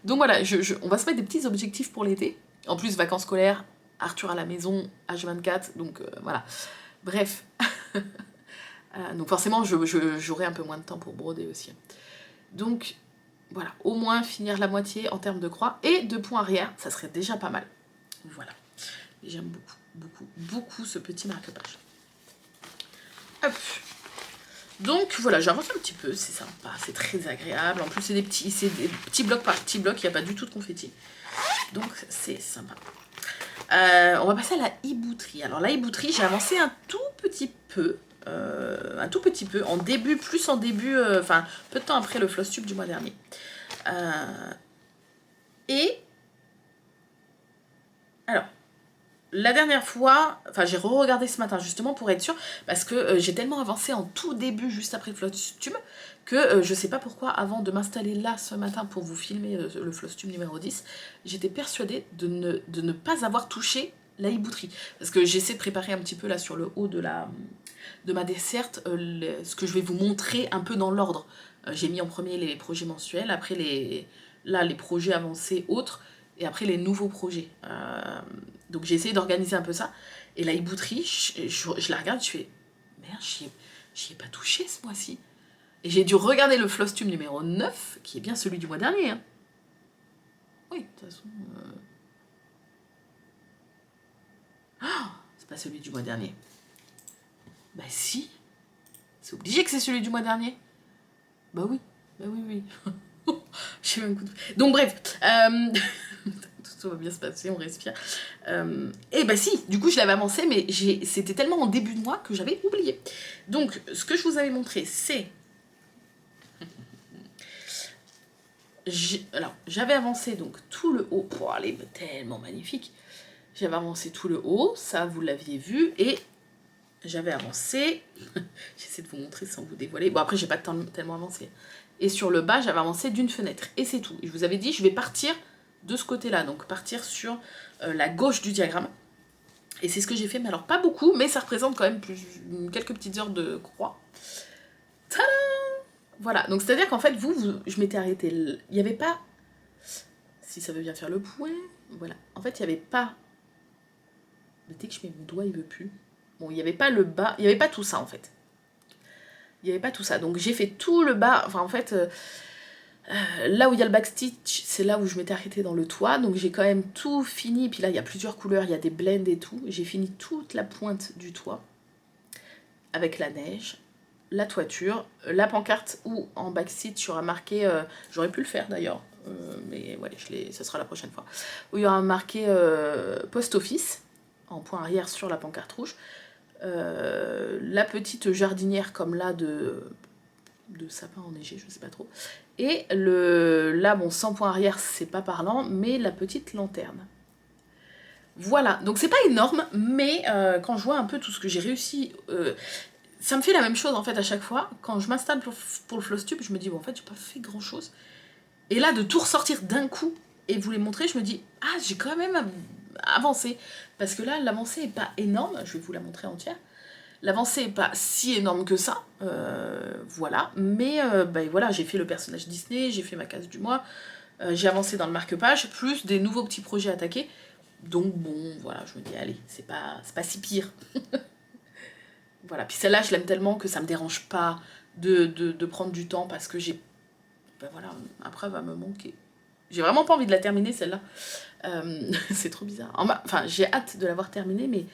donc voilà, on va se mettre des petits objectifs pour l'été. En plus, vacances scolaires, Arthur à la maison, H24, donc voilà. Bref. Donc forcément, j'aurai un peu moins de temps pour broder aussi. Donc voilà, au moins finir la moitié en termes de croix et de points arrière, ça serait déjà pas mal. Voilà, j'aime beaucoup ce petit marque-page. Hop. Donc voilà, j'avance un petit peu, c'est sympa, c'est très agréable. En plus, c'est des petits blocs par petits blocs, il n'y a pas du tout de confetti. Donc c'est sympa. On va passer à la hibouterie. Alors la hibouterie, j'ai avancé un tout petit peu. En début, enfin peu de temps après le FlossTube du mois dernier. Et alors, la dernière fois, enfin j'ai re-regardé ce matin justement pour être sûre, parce que j'ai tellement avancé en tout début, juste après le Flostube, que je sais pas pourquoi, avant de m'installer là ce matin pour vous filmer le Flostube numéro 10, j'étais persuadée de ne pas avoir touché la hibouterie. Parce que j'essaie de préparer un petit peu là sur le haut de ma desserte, ce que je vais vous montrer un peu dans l'ordre. J'ai mis en premier les projets mensuels, après les projets avancés autres, et après les nouveaux projets. Donc j'ai essayé d'organiser un peu ça. Et la hibouterie, je la regarde, je fais merde, j'y ai pas touché ce mois-ci. Et j'ai dû regarder le Flostube numéro 9, qui est bien celui du mois dernier. Hein. Oui, de toute façon. C'est pas celui du mois dernier. Bah si, c'est obligé que c'est celui du mois dernier. Bah oui, oui. J'ai même coup de... Donc bref, tout va bien se passer, on respire. Et bah si, du coup je l'avais avancé, mais c'était tellement en début de mois que j'avais oublié. Donc ce que je vous avais montré, c'est... Alors, j'avais avancé donc tout le haut, pour aller tellement magnifique. J'avais avancé tout le haut, ça vous l'aviez vu, et j'avais avancé, j'essaie de vous montrer sans vous dévoiler, bon après j'ai pas tellement avancé, et sur le bas j'avais avancé d'une fenêtre, et c'est tout. Je vous avais dit je vais partir de ce côté-là, donc partir sur la gauche du diagramme, et c'est ce que j'ai fait, mais alors pas beaucoup, mais ça représente quand même quelques petites heures de croix. Tadam! Voilà, donc c'est-à-dire qu'en fait, je m'étais arrêtée, il n'y avait pas, si ça veut bien faire le point, voilà, en fait il n'y avait pas, dès que je mets mon doigt il veut plus, bon il n'y avait pas le bas, il n'y avait pas tout ça en fait. Il n'y avait pas tout ça, donc j'ai fait tout le bas, enfin en fait, là où il y a le backstitch, c'est là où je m'étais arrêtée dans le toit, donc j'ai quand même tout fini, puis là il y a plusieurs couleurs, il y a des blends et tout, j'ai fini toute la pointe du toit, avec la neige, la toiture, la pancarte où en backstitch il y aura marqué, j'aurais pu le faire d'ailleurs, mais ouais, ça sera la prochaine fois, où il y aura marqué post office, en point arrière sur la pancarte rouge, la petite jardinière comme là de sapin enneigé, je sais pas trop, et là bon sans point arrière c'est pas parlant, mais la petite lanterne. Voilà, donc c'est pas énorme, mais quand je vois un peu tout ce que j'ai réussi, ça me fait la même chose en fait à chaque fois. Quand je m'installe pour le Flostube, je me dis bon en fait j'ai pas fait grand chose. Et là de tout ressortir d'un coup et vous les montrer, je me dis ah j'ai quand même avancé. Parce que là l'avancée est pas énorme, je vais vous la montrer entière. L'avancée est pas si énorme que ça, voilà. Mais voilà, j'ai fait le personnage Disney, j'ai fait ma case du mois, j'ai avancé dans le marque-page, plus des nouveaux petits projets attaqués. Donc bon, voilà, je me dis allez, c'est pas si pire. Voilà, puis celle-là, je l'aime tellement que ça me dérange pas de prendre du temps parce que j'ai... Ben voilà, après, elle va me manquer. J'ai vraiment pas envie de la terminer, celle-là. C'est trop bizarre. Enfin, j'ai hâte de l'avoir terminée, mais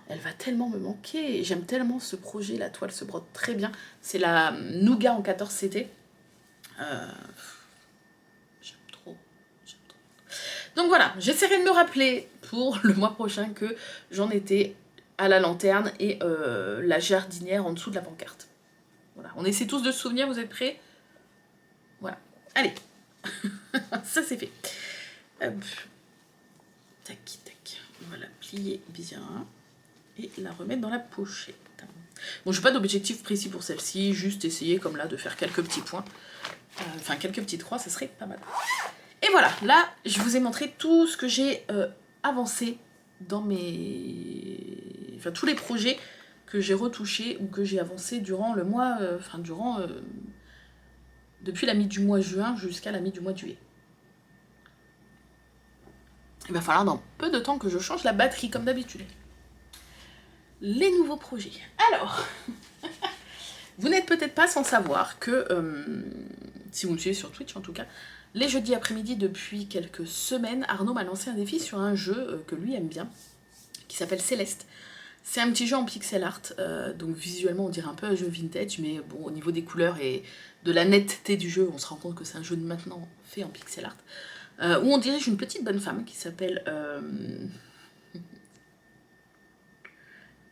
elle va tellement me manquer. J'aime tellement ce projet, la toile se brode très bien. C'est la Nougat en 14 CT. J'aime trop. Donc voilà, j'essaierai de me rappeler pour le mois prochain que j'en étais à la lanterne et la jardinière en dessous de la pancarte. Voilà, on essaie tous de se souvenir, vous êtes prêts? Voilà, allez, ça c'est fait. Hop. Tac, tac, on va la plier bien et la remettre dans la pochette. Bon, je n'ai pas d'objectif précis pour celle-ci, juste essayer comme là de faire quelques petits points. Enfin, quelques petites croix, ça serait pas mal. Et voilà, là, je vous ai montré tout ce que j'ai avancé dans enfin, tous les projets que j'ai retouchés ou que j'ai avancé durant le mois, depuis la mi du mois juin jusqu'à la mi du mois de juillet. Il va falloir dans peu de temps que je change la batterie, comme d'habitude. Les nouveaux projets. Alors, vous n'êtes peut-être pas sans savoir que, si vous me suivez sur Twitch en tout cas, les jeudis après-midi, depuis quelques semaines, Arnaud m'a lancé un défi sur un jeu que lui aime bien, qui s'appelle Céleste. C'est un petit jeu en pixel art, donc visuellement on dirait un peu un jeu vintage, mais bon, au niveau des couleurs et de la netteté du jeu, on se rend compte que c'est un jeu de maintenant fait en pixel art, où on dirige une petite bonne femme qui s'appelle...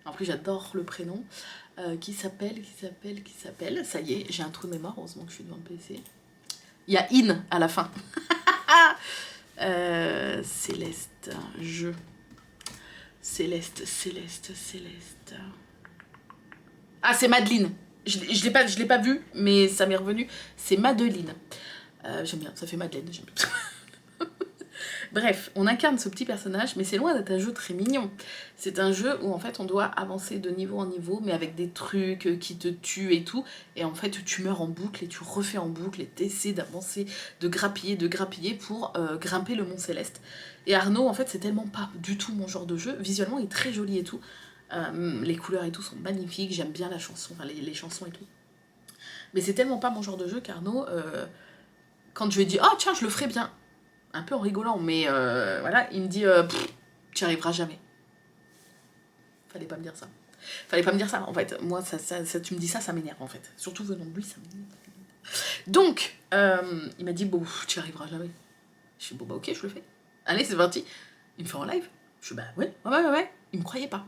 En plus j'adore le prénom, qui s'appelle, ça y est, j'ai un trou de mémoire, heureusement que je suis devant le PC. Il y a In à la fin. Céleste, jeu. Céleste, Céleste, Céleste. Ah, c'est Madeline. Je l'ai pas vu, mais ça m'est revenu. C'est Madeline. J'aime bien, ça fait Madeleine, j'aime bien. Bref, on incarne ce petit personnage, mais c'est loin d'être un jeu très mignon. C'est un jeu où en fait on doit avancer de niveau en niveau, mais avec des trucs qui te tuent et tout. Et en fait tu meurs en boucle et tu refais en boucle et t'essaies d'avancer, de grappiller pour grimper le Mont Céleste. Et Arnaud, en fait, c'est tellement pas du tout mon genre de jeu. Visuellement, il est très joli et tout. Les couleurs et tout sont magnifiques, j'aime bien la chanson, enfin les chansons et tout. Mais c'est tellement pas mon genre de jeu qu'Arnaud, quand je lui ai dit « Oh tiens, je le ferai bien », un peu en rigolant, mais voilà, il me dit « Tu n'y arriveras jamais ». Fallait pas me dire ça. Fallait pas me dire ça, en fait. Moi, ça tu me dis ça, ça m'énerve, en fait. Surtout venant de lui, ça m'énerve. Donc, il m'a dit « Bon, tu n'y arriveras jamais ». Je suis « Bon, bah ok, je le fais. Allez, c'est parti ». Il me fait en live. Je suis « Bah ouais. ». Il me croyait pas.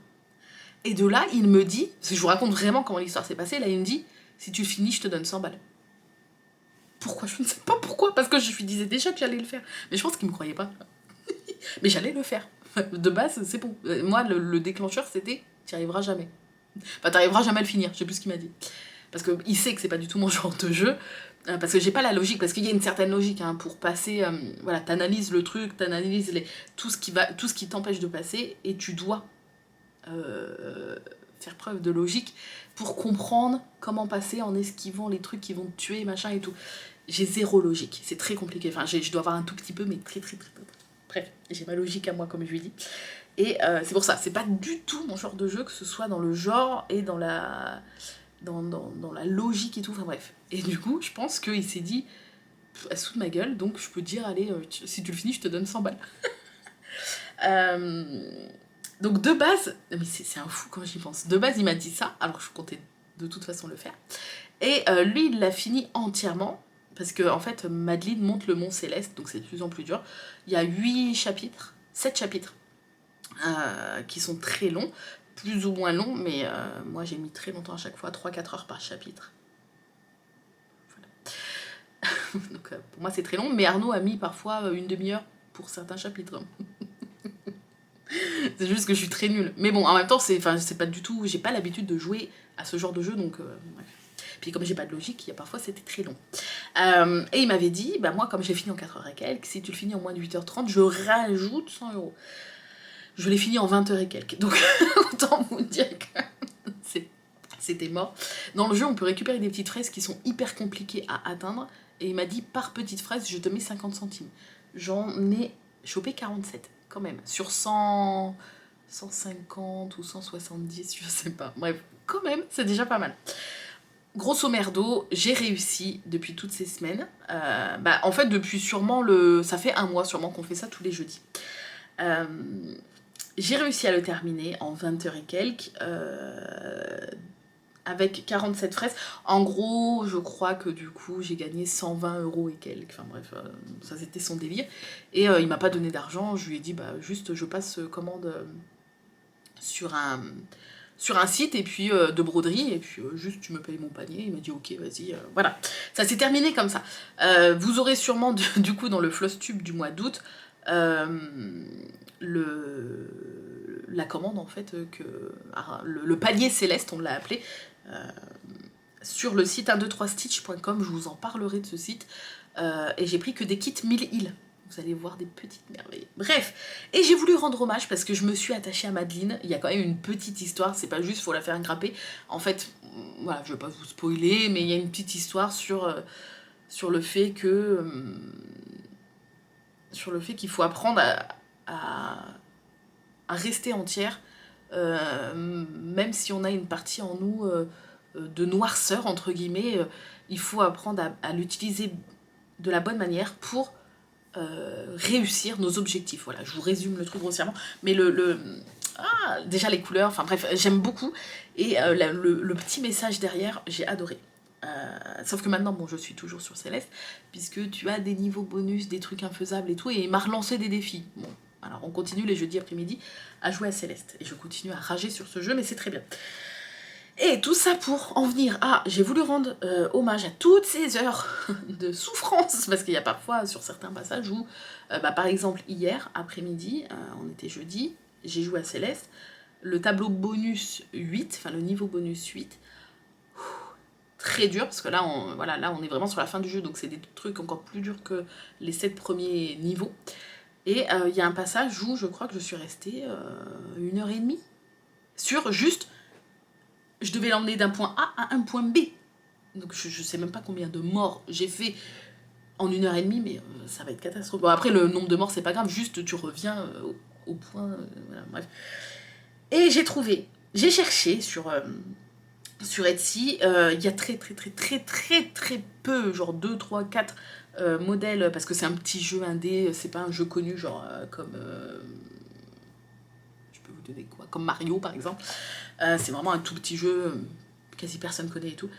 Et de là, il me dit, parce que je vous raconte vraiment comment l'histoire s'est passée, là, il me dit « Si tu le finis, je te donne 100 balles ». Pourquoi? Je ne sais pas pourquoi, parce que je lui disais déjà que j'allais le faire. Mais je pense qu'il me croyait pas. Mais j'allais le faire. De base, c'est bon. Moi, le déclencheur, c'était « Tu n'y arriveras jamais ». Enfin, tu n'arriveras jamais à le finir, je sais plus ce qu'il m'a dit. Parce qu'il sait que c'est pas du tout mon genre de jeu. Parce que j'ai pas la logique, parce qu'il y a une certaine logique hein, pour passer, voilà, t'analyses le truc, t'analyses tout ce qui t'empêche de passer, et tu dois faire preuve de logique pour comprendre comment passer en esquivant les trucs qui vont te tuer, machin et tout. J'ai zéro logique, c'est très compliqué, enfin je dois avoir un tout petit peu, mais très. Bref, j'ai ma logique à moi, comme je lui dis. Et c'est pour ça, c'est pas du tout mon genre de jeu, que ce soit dans le genre et dans la logique et tout, enfin bref. Et du coup, je pense qu'il s'est dit, elle se fout de ma gueule, donc je peux dire, allez, si tu le finis, je te donne 100 balles. Donc de base, mais c'est un fou quand j'y pense, de base il m'a dit ça, alors je comptais de toute façon le faire. Et lui, il l'a fini entièrement, parce que en fait, Madeline monte le Mont Céleste, donc c'est de plus en plus dur. Il y a 7 chapitres, qui sont très longs, plus ou moins longs, mais moi j'ai mis très longtemps à chaque fois, 3-4 heures par chapitre. Voilà. Donc pour moi c'est très long, mais Arnaud a mis parfois une demi-heure pour certains chapitres. C'est juste que je suis très nulle. Mais bon, en même temps, c'est pas du tout... J'ai pas l'habitude de jouer à ce genre de jeu, donc... bref. Puis comme j'ai pas de logique, il y a parfois c'était très long. Et il m'avait dit, bah moi, comme j'ai fini en 4 heures et quelques, si tu le finis en moins de 8h30, je rajoute 100 €. Je l'ai fini en 20 heures et quelques. Donc, autant vous dire que c'était mort. Dans le jeu, on peut récupérer des petites fraises qui sont hyper compliquées à atteindre. Et il m'a dit, par petite fraise, je te mets 50 centimes. J'en ai chopé 47. Quand même, sur 150 ou 170, je sais pas. Bref, quand même, c'est déjà pas mal. Grosso merdo, j'ai réussi depuis toutes ces semaines. En fait, depuis sûrement ça fait un mois sûrement qu'on fait ça tous les jeudis. J'ai réussi à le terminer en 20 heures et quelques. Avec 47 fraises. En gros, je crois que du coup, j'ai gagné 120 € et quelques. Enfin bref, ça c'était son délire. Et il m'a pas donné d'argent. Je lui ai dit, bah juste, je passe commande sur un site et puis de broderie. Et puis juste, tu me payes mon panier. Il m'a dit, ok, vas-y. Voilà. Ça s'est terminé comme ça. Vous aurez sûrement, du coup, dans le FlossTube du mois d'août, la commande en fait, le palier céleste, on l'a appelé, sur le site 123stitch.com, je vous en parlerai de ce site, et j'ai pris que des kits 1000 îles, vous allez voir des petites merveilles. Bref, et j'ai voulu rendre hommage parce que je me suis attachée à Madeline, il y a quand même une petite histoire, c'est pas juste faut la faire grimper, en fait, voilà, je vais pas vous spoiler, mais il y a une petite histoire sur le fait que... sur le fait qu'il faut apprendre à rester entière, même si on a une partie en nous de noirceur, entre guillemets, il faut apprendre à l'utiliser de la bonne manière pour réussir nos objectifs. Voilà, je vous résume le truc grossièrement, mais déjà les couleurs, enfin bref, j'aime beaucoup, et le petit message derrière, j'ai adoré. Sauf que maintenant, bon, je suis toujours sur Céleste, puisque tu as des niveaux bonus, des trucs infaisables et tout, et il m'a relancé des défis. Bon, alors on continue les jeudis après-midi à jouer à Céleste, et je continue à rager sur ce jeu, mais c'est très bien. Et tout ça pour en venir à... J'ai voulu rendre hommage à toutes ces heures de souffrance, parce qu'il y a parfois sur certains passages où, par exemple hier après-midi, on était jeudi, j'ai joué à Céleste. Le tableau bonus 8, enfin le niveau bonus 8, très dur, parce que là on est vraiment sur la fin du jeu, donc c'est des trucs encore plus durs que les 7 premiers niveaux. Et il y a un passage où je crois que je suis restée 1h30 sur juste, je devais l'emmener d'un point A à un point B. Donc je sais même pas combien de morts j'ai fait en 1h30, mais ça va être catastrophique. Bon, après le nombre de morts c'est pas grave, juste tu reviens au point, voilà, bref. Et j'ai cherché sur Etsy, il y a très peu, genre 2, 3, 4 modèles, parce que c'est un petit jeu indé, c'est pas un jeu connu, genre comme... je peux vous donner quoi, comme Mario par exemple. C'est vraiment un tout petit jeu, quasi personne connaît et tout.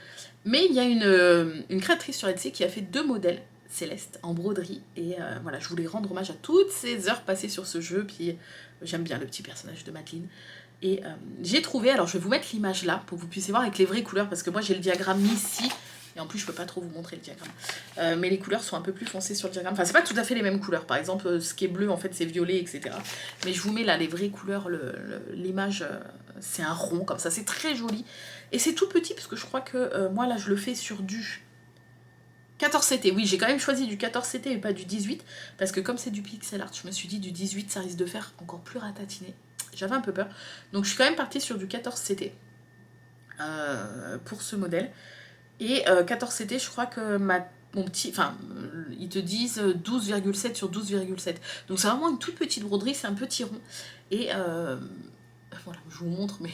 Mais il y a une créatrice sur Etsy qui a fait 2 modèles Céleste en broderie, et voilà, je voulais rendre hommage à toutes ces heures passées sur ce jeu, puis j'aime bien le petit personnage de Madeline. Et j'ai trouvé, alors je vais vous mettre l'image là pour que vous puissiez voir avec les vraies couleurs, parce que moi j'ai le diagramme ici, et en plus je peux pas trop vous montrer le diagramme. Mais les couleurs sont un peu plus foncées sur le diagramme, enfin c'est pas tout à fait les mêmes couleurs, par exemple ce qui est bleu en fait c'est violet, etc. Mais je vous mets là les vraies couleurs, l'image c'est un rond comme ça, c'est très joli. Et c'est tout petit parce que je crois que moi là je le fais sur du 14CT, oui j'ai quand même choisi du 14CT et pas du 18, parce que comme c'est du pixel art, je me suis dit du 18 ça risque de faire encore plus ratatiné. J'avais un peu peur. Donc je suis quand même partie sur du 14CT pour ce modèle. Et 14CT, je crois que mon petit... Enfin, ils te disent 12,7 sur 12,7. Donc c'est vraiment une toute petite broderie, c'est un petit rond. Et voilà, je vous montre, mais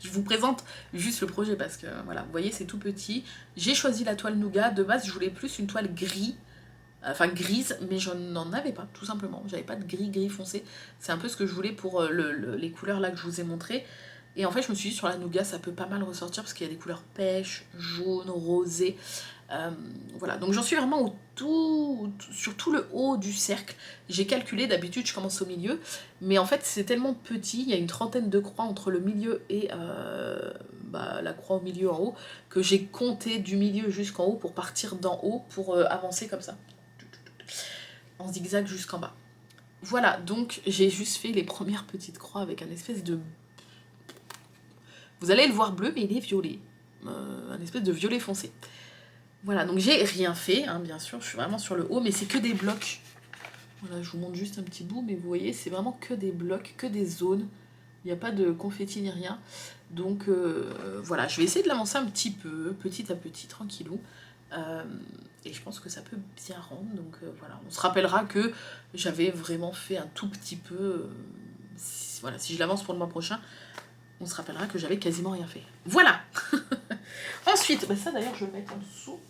je vous présente juste le projet parce que voilà, vous voyez, c'est tout petit. J'ai choisi la toile Nougat. De base, je voulais plus une toile grise, mais je n'en avais pas, tout simplement. J'avais pas de gris foncé. C'est un peu ce que je voulais pour les couleurs là que je vous ai montrées. Et en fait, je me suis dit, sur la Nougat, ça peut pas mal ressortir parce qu'il y a des couleurs pêche, jaune, rosé. Voilà, donc j'en suis vraiment sur tout le haut du cercle. J'ai calculé, d'habitude je commence au milieu, mais en fait c'est tellement petit, il y a une trentaine de croix entre le milieu et la croix au milieu en haut, que j'ai compté du milieu jusqu'en haut pour partir d'en haut pour avancer comme ça, en zigzag jusqu'en bas. Voilà, donc j'ai juste fait les premières petites croix avec un espèce de... Vous allez le voir bleu, mais il est violet. Un espèce de violet foncé. Voilà, donc j'ai rien fait, hein, bien sûr, je suis vraiment sur le haut, mais c'est que des blocs. Voilà, je vous montre juste un petit bout, mais vous voyez, c'est vraiment que des blocs, que des zones. Il n'y a pas de confetti ni rien. Donc voilà, je vais essayer de l'avancer un petit peu, petit à petit, tranquillou. Et je pense que ça peut bien rendre, donc voilà. On se rappellera que j'avais vraiment fait un tout petit peu... voilà, si je l'avance pour le mois prochain, on se rappellera que j'avais quasiment rien fait. Voilà. Ensuite, ça d'ailleurs je vais le mettre en dessous.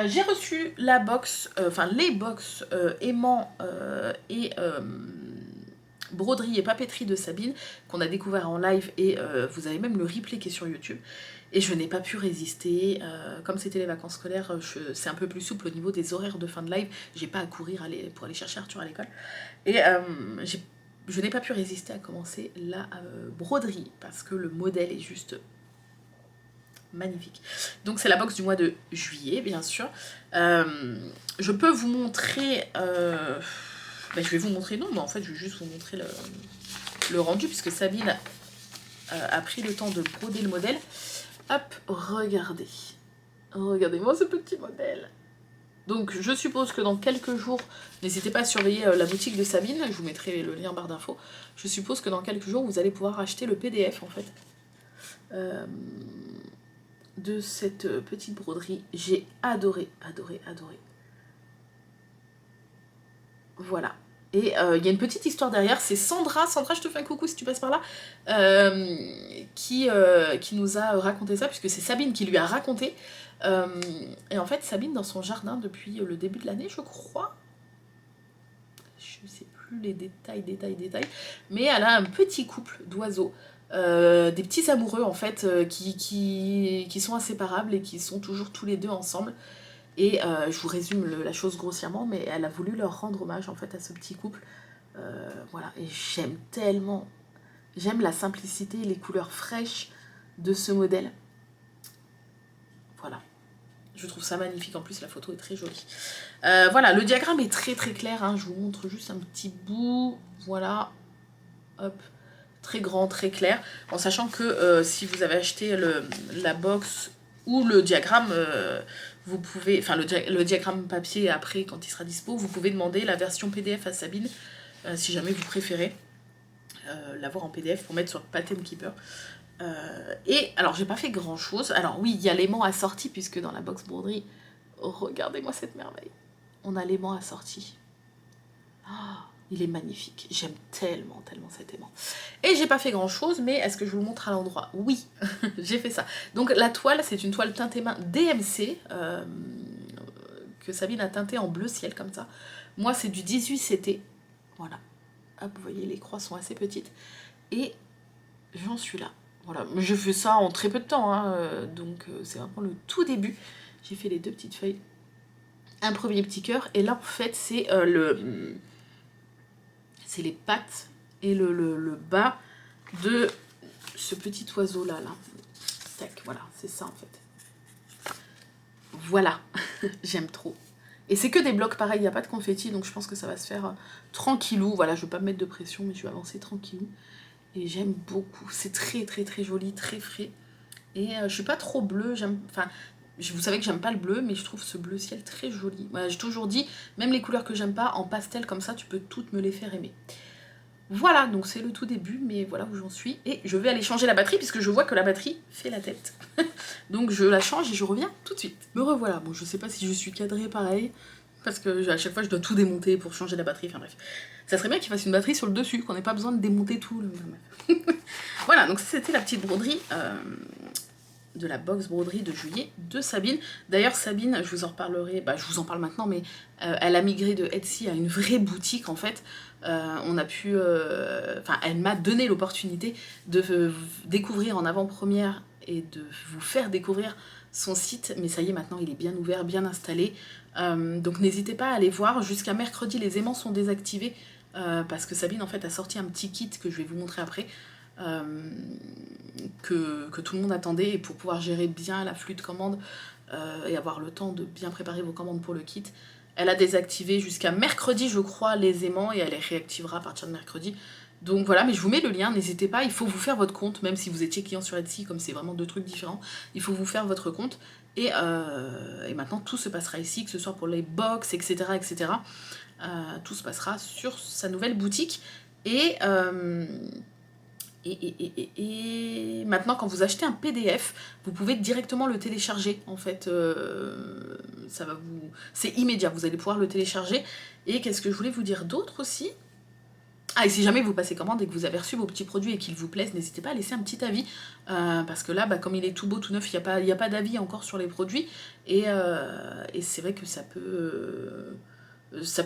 J'ai reçu la box, les box aimant et broderie et papeterie de Sabine, qu'on a découvert en live, et vous avez même le replay qui est sur YouTube. Et je n'ai pas pu résister, comme c'était les vacances scolaires, c'est un peu plus souple au niveau des horaires de fin de live, j'ai pas à courir pour aller chercher Arthur à l'école. Et je n'ai pas pu résister à commencer la broderie, parce que le modèle est juste magnifique. Donc c'est la box du mois de juillet, bien sûr. Je peux vous montrer... je vais vous montrer, non, mais en fait je vais juste vous montrer le rendu, puisque Sabine a pris le temps de broder le modèle. Hop, regardez. Regardez-moi ce petit modèle. Donc je suppose que dans quelques jours, n'hésitez pas à surveiller la boutique de Sabine, je vous mettrai le lien en barre d'infos. Je suppose que dans quelques jours, vous allez pouvoir acheter le PDF en fait de cette petite broderie. J'ai adoré. Voilà. Et il y a une petite histoire derrière, c'est Sandra, je te fais un coucou si tu passes par là, qui nous a raconté ça, puisque c'est Sabine qui lui a raconté. Et en fait, Sabine, dans son jardin, depuis le début de l'année, je crois, je sais plus les détails, mais elle a un petit couple d'oiseaux, des petits amoureux en fait, qui sont inséparables et qui sont toujours tous les deux ensemble. Et je vous résume la chose grossièrement, mais elle a voulu leur rendre hommage en fait à ce petit couple. Voilà, et j'aime tellement, j'aime la simplicité et les couleurs fraîches de ce modèle. Voilà, Je trouve ça magnifique, en plus la photo est très jolie. Voilà, le diagramme est très très clair, hein. Je vous montre juste un petit bout, voilà, hop, très grand, très clair, en sachant que si vous avez acheté la box ou le diagramme, vous pouvez, enfin le diagramme papier après quand il sera dispo, vous pouvez demander la version PDF à Sabine, si jamais vous préférez l'avoir en PDF pour mettre sur Pattern Keeper. Et alors j'ai pas fait grand chose, alors oui il y a l'aimant assorti puisque dans la box broderie, oh, regardez-moi cette merveille, on a l'aimant assorti. Oh, il est magnifique, j'aime tellement cet aimant. Et j'ai pas fait grand chose, mais est-ce que je vous le montre à l'endroit? Oui, j'ai fait ça. Donc la toile, c'est une toile teintée main DMC, que Sabine a teintée en bleu ciel comme ça. Moi c'est du 18CT, voilà. Hop, vous voyez les croix sont assez petites. Et j'en suis là. Voilà, je fais ça en très peu de temps, hein, donc c'est vraiment le tout début. J'ai fait les 2 petites feuilles, un premier petit cœur, et là en fait c'est c'est les pattes et le bas de ce petit oiseau là. Tac, voilà, c'est ça en fait. Voilà, j'aime trop. Et c'est que des blocs pareils, il n'y a pas de confetti, donc je pense que ça va se faire tranquillou. Voilà, je ne vais pas me mettre de pression, mais je vais avancer tranquillou. Et j'aime beaucoup, c'est très très très joli, très frais. Et je suis pas trop bleue, enfin, vous savez que j'aime pas le bleu, mais je trouve ce bleu ciel très joli. Voilà, j'ai toujours dit, même les couleurs que j'aime pas, en pastel comme ça, tu peux toutes me les faire aimer. Voilà, donc c'est le tout début, mais voilà où j'en suis. Et je vais aller changer la batterie, puisque je vois que la batterie fait la tête. Donc je la change et je reviens tout de suite. Me revoilà, bon je sais pas si je suis cadrée pareil, parce que à chaque fois je dois tout démonter pour changer la batterie, enfin bref. Ça serait bien qu'il fasse une batterie sur le dessus, qu'on n'ait pas besoin de démonter tout. Voilà, donc c'était la petite broderie de la box broderie de juillet de Sabine. D'ailleurs Sabine, je vous en reparlerai, je vous en parle maintenant, mais elle a migré de Etsy à une vraie boutique en fait. On a pu, elle m'a donné l'opportunité de découvrir en avant-première et de vous faire découvrir son site, mais ça y est maintenant il est bien ouvert, bien installé, donc n'hésitez pas à aller voir. Jusqu'à mercredi les aimants sont désactivés parce que Sabine en fait a sorti un petit kit que je vais vous montrer après, que tout le monde attendait, et pour pouvoir gérer bien l'afflux de commandes et avoir le temps de bien préparer vos commandes pour le kit, elle a désactivé jusqu'à mercredi je crois les aimants, et elle les réactivera à partir de mercredi. Donc voilà, mais je vous mets le lien, n'hésitez pas, il faut vous faire votre compte, même si vous étiez client sur Etsy, comme c'est vraiment 2 trucs différents, il faut vous faire votre compte, et maintenant tout se passera ici, que ce soit pour les box, etc. etc. Tout se passera sur sa nouvelle boutique, et maintenant quand vous achetez un PDF, vous pouvez directement le télécharger en fait, ça va vous... c'est immédiat, vous allez pouvoir le télécharger. Et qu'est-ce que je voulais vous dire d'autre aussi? Ah, et si jamais vous passez commande et que vous avez reçu vos petits produits et qu'ils vous plaisent, n'hésitez pas à laisser un petit avis, parce que là, comme il est tout beau, tout neuf, il n'y a pas d'avis encore sur les produits, et c'est vrai que ça peut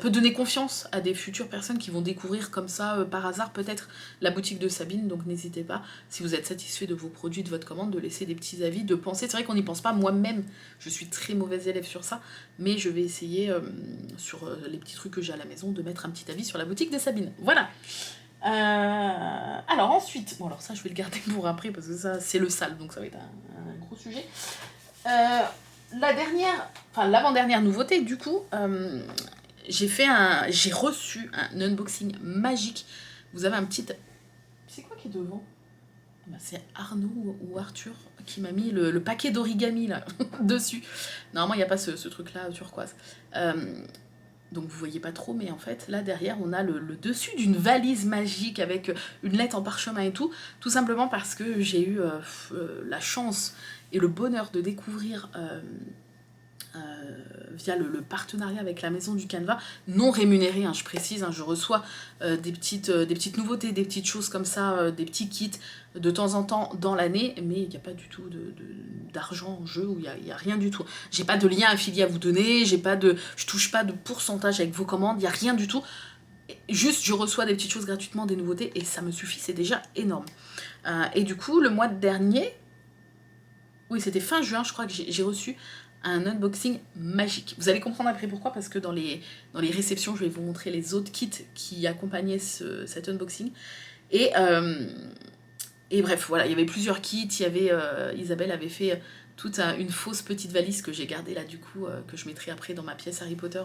donner confiance à des futures personnes qui vont découvrir comme ça, par hasard peut-être, la boutique de Sabine. Donc n'hésitez pas, si vous êtes satisfait de vos produits, de votre commande, de laisser des petits avis, de penser. C'est vrai qu'on n'y pense pas, moi-même, je suis très mauvaise élève sur ça, mais je vais essayer, sur les petits trucs que j'ai à la maison, de mettre un petit avis sur la boutique de Sabine. Voilà. Alors ensuite, bon alors ça je vais le garder pour après, parce que ça c'est le sale, donc ça va être un gros sujet. L'avant-dernière nouveauté, du coup, j'ai reçu un unboxing magique. Vous avez un petit... C'est quoi qui est devant? C'est Arnaud ou Arthur qui m'a mis le paquet d'origami là dessus. Normalement il n'y a pas ce truc là turquoise. Donc vous voyez pas trop, mais en fait là derrière on a le dessus d'une valise magique avec une lettre en parchemin et tout simplement parce que j'ai eu la chance et le bonheur de découvrir via le partenariat avec la maison du canevas, non rémunéré, hein, je précise, hein, je reçois des petites nouveautés, des petites choses comme ça, des petits kits de temps en temps dans l'année, mais il n'y a pas du tout d'argent en jeu, ou il n'y a rien du tout. J'ai pas de lien affilié à vous donner, je touche pas de pourcentage avec vos commandes, il n'y a rien du tout. Juste, je reçois des petites choses gratuitement, des nouveautés, et ça me suffit, c'est déjà énorme. Et du coup, le mois dernier, oui, c'était fin juin, je crois que j'ai reçu un unboxing magique. Vous allez comprendre après pourquoi, parce que dans les réceptions, je vais vous montrer les autres kits qui accompagnaient cet unboxing. Et bref, voilà, il y avait plusieurs kits. Isabelle avait fait une fausse petite valise que j'ai gardée là du coup, que je mettrai après dans ma pièce Harry Potter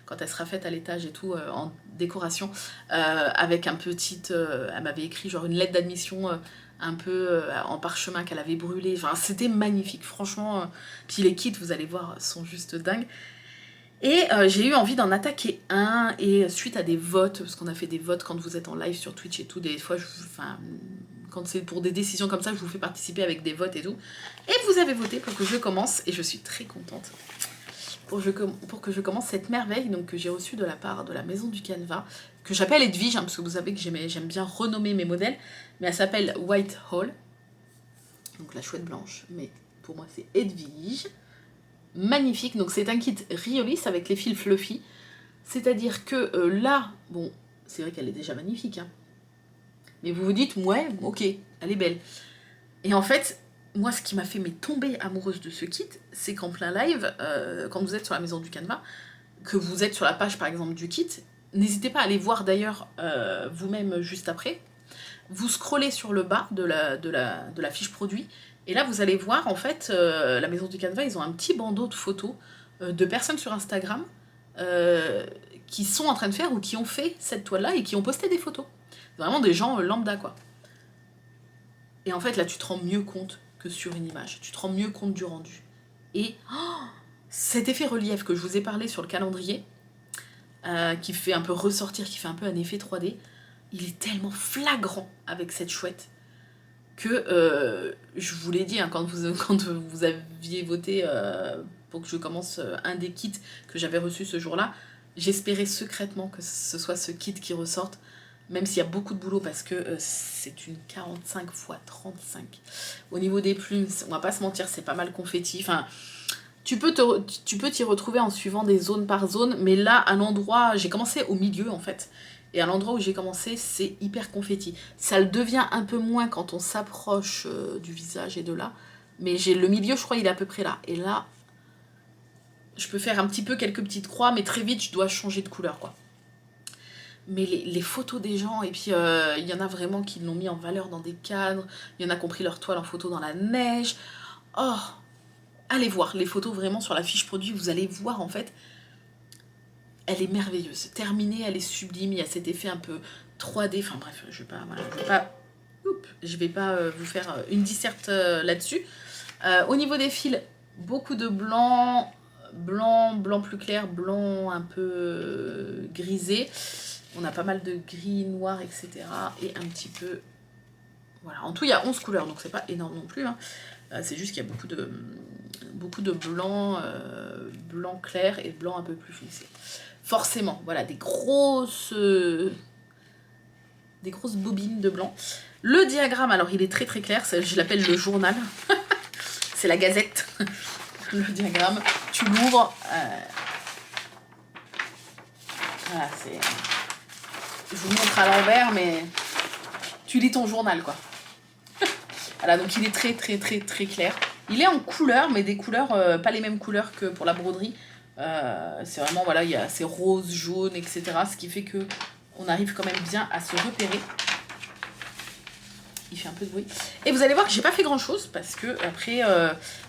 quand elle sera faite à l'étage et tout, en décoration, avec un petit... elle m'avait écrit genre une lettre d'admission un peu en parchemin qu'elle avait brûlé, enfin c'était magnifique, franchement. Puis les kits, vous allez voir, sont juste dingues. Et j'ai eu envie d'en attaquer un, et suite à des votes, parce qu'on a fait des votes quand vous êtes en live sur Twitch et tout, des fois, quand c'est pour des décisions comme ça, je vous fais participer avec des votes et tout. Et vous avez voté pour que je commence, et je suis très contente pour que je commence cette merveille donc, que j'ai reçue de la part de la Maison du Canevas, que j'appelle Edwige, hein, parce que vous savez que j'aime bien renommer mes modèles, mais elle s'appelle White Hall, donc la chouette blanche, mais pour moi c'est Edwige. Magnifique, donc c'est un kit Riolis avec les fils fluffy, c'est-à-dire que là, bon, c'est vrai qu'elle est déjà magnifique, hein, mais vous vous dites, ouais, ok, elle est belle. Et en fait, moi ce qui m'a fait tomber amoureuse de ce kit, c'est qu'en plein live, quand vous êtes sur la Maison du Canevas, que vous êtes sur la page par exemple du kit, n'hésitez pas à aller voir d'ailleurs vous-même juste après, vous scrollez sur le bas de la fiche produit, et là, vous allez voir, en fait, la Maison du Canevas, ils ont un petit bandeau de photos de personnes sur Instagram qui sont en train de faire ou qui ont fait cette toile-là et qui ont posté des photos. Vraiment des gens lambda, quoi. Et en fait, là, tu te rends mieux compte que sur une image. Tu te rends mieux compte du rendu. Et cet effet relief que je vous ai parlé sur le calendrier, qui fait un peu ressortir, qui fait un peu un effet 3D, il est tellement flagrant avec cette chouette que je vous l'ai dit, hein, quand vous aviez voté pour que je commence un des kits que j'avais reçu ce jour-là, j'espérais secrètement que ce soit ce kit qui ressorte, même s'il y a beaucoup de boulot parce que c'est une 45 x 35. Au niveau des plumes, on va pas se mentir, c'est pas mal confetti. Enfin, tu peux t'y retrouver en suivant des zones par zone, mais là, à l'endroit, j'ai commencé au milieu en fait. Et à l'endroit où j'ai commencé, c'est hyper confetti. Ça le devient un peu moins quand on s'approche du visage et de là. Mais le milieu, je crois, il est à peu près là. Et là, je peux faire un petit peu quelques petites croix, mais très vite, je dois changer de couleur, quoi. Mais les photos des gens, et puis il y en a vraiment qui l'ont mis en valeur dans des cadres, il y en a qui ont pris leur toile en photo dans la neige. Oh, allez voir les photos vraiment sur la fiche produit, vous allez voir en fait, elle est merveilleuse. Terminée, elle est sublime, il y a cet effet un peu 3D, enfin bref, je vais pas vous faire une disserte là-dessus. Au niveau des fils, beaucoup de blanc, blanc plus clair, blanc un peu grisé. On a pas mal de gris, noir, etc. Et un petit peu... Voilà, en tout il y a 11 couleurs, donc c'est pas énorme non plus, hein. C'est juste qu'il y a beaucoup de blanc, blanc clair et blanc un peu plus foncé. Forcément, voilà, des grosses bobines de blanc. Le diagramme, alors il est très très clair, je l'appelle le journal. C'est la gazette. Le diagramme, tu l'ouvres. Voilà, c'est... Je vous montre à l'envers, mais tu lis ton journal, quoi. Voilà, donc il est très très très très clair. Il est en couleurs, mais des couleurs, pas les mêmes couleurs que pour la broderie. C'est vraiment, voilà, c'est rose, jaune, etc. Ce qui fait que on arrive quand même bien à se repérer. Il fait un peu de bruit. Et vous allez voir que j'ai pas fait grand chose parce que après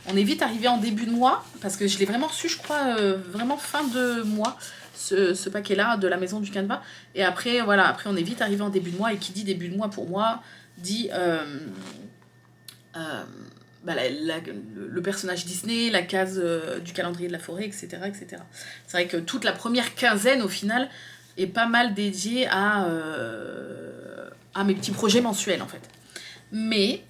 on est vite arrivé en début de mois, parce que je l'ai vraiment su, je crois, vraiment fin de mois, ce paquet-là de la Maison du Canevas. Et après, voilà, après on est vite arrivé en début de mois, et qui dit début de mois pour moi dit le personnage Disney, la case du calendrier de la forêt, etc. etc. C'est vrai que toute la première quinzaine, au final, est pas mal dédiée à mes petits projets mensuels, en fait. Mais,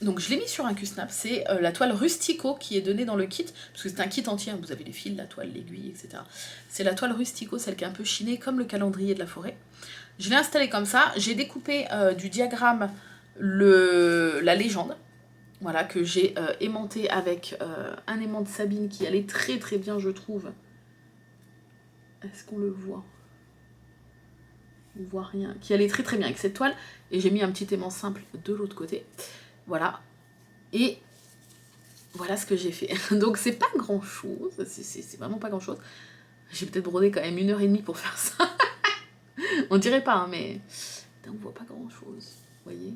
donc je l'ai mis sur un Q-Snap, c'est la toile Rustico qui est donnée dans le kit, parce que c'est un kit entier, vous avez les fils, la toile, l'aiguille, etc. C'est la toile Rustico, celle qui est un peu chinée, comme le calendrier de la forêt. Je l'ai installée comme ça, j'ai découpé du diagramme la légende, voilà, que j'ai aimanté avec un aimant de Sabine qui allait très très bien, je trouve. Est-ce qu'on le voit? On voit rien. Qui allait très très bien avec cette toile. Et j'ai mis un petit aimant simple de l'autre côté. Voilà. Et voilà ce que j'ai fait. Donc c'est pas grand chose. C'est vraiment pas grand chose. J'ai peut-être brodé quand même 1h30 pour faire ça. On dirait pas, hein, mais... Putain, on voit pas grand chose. Vous voyez?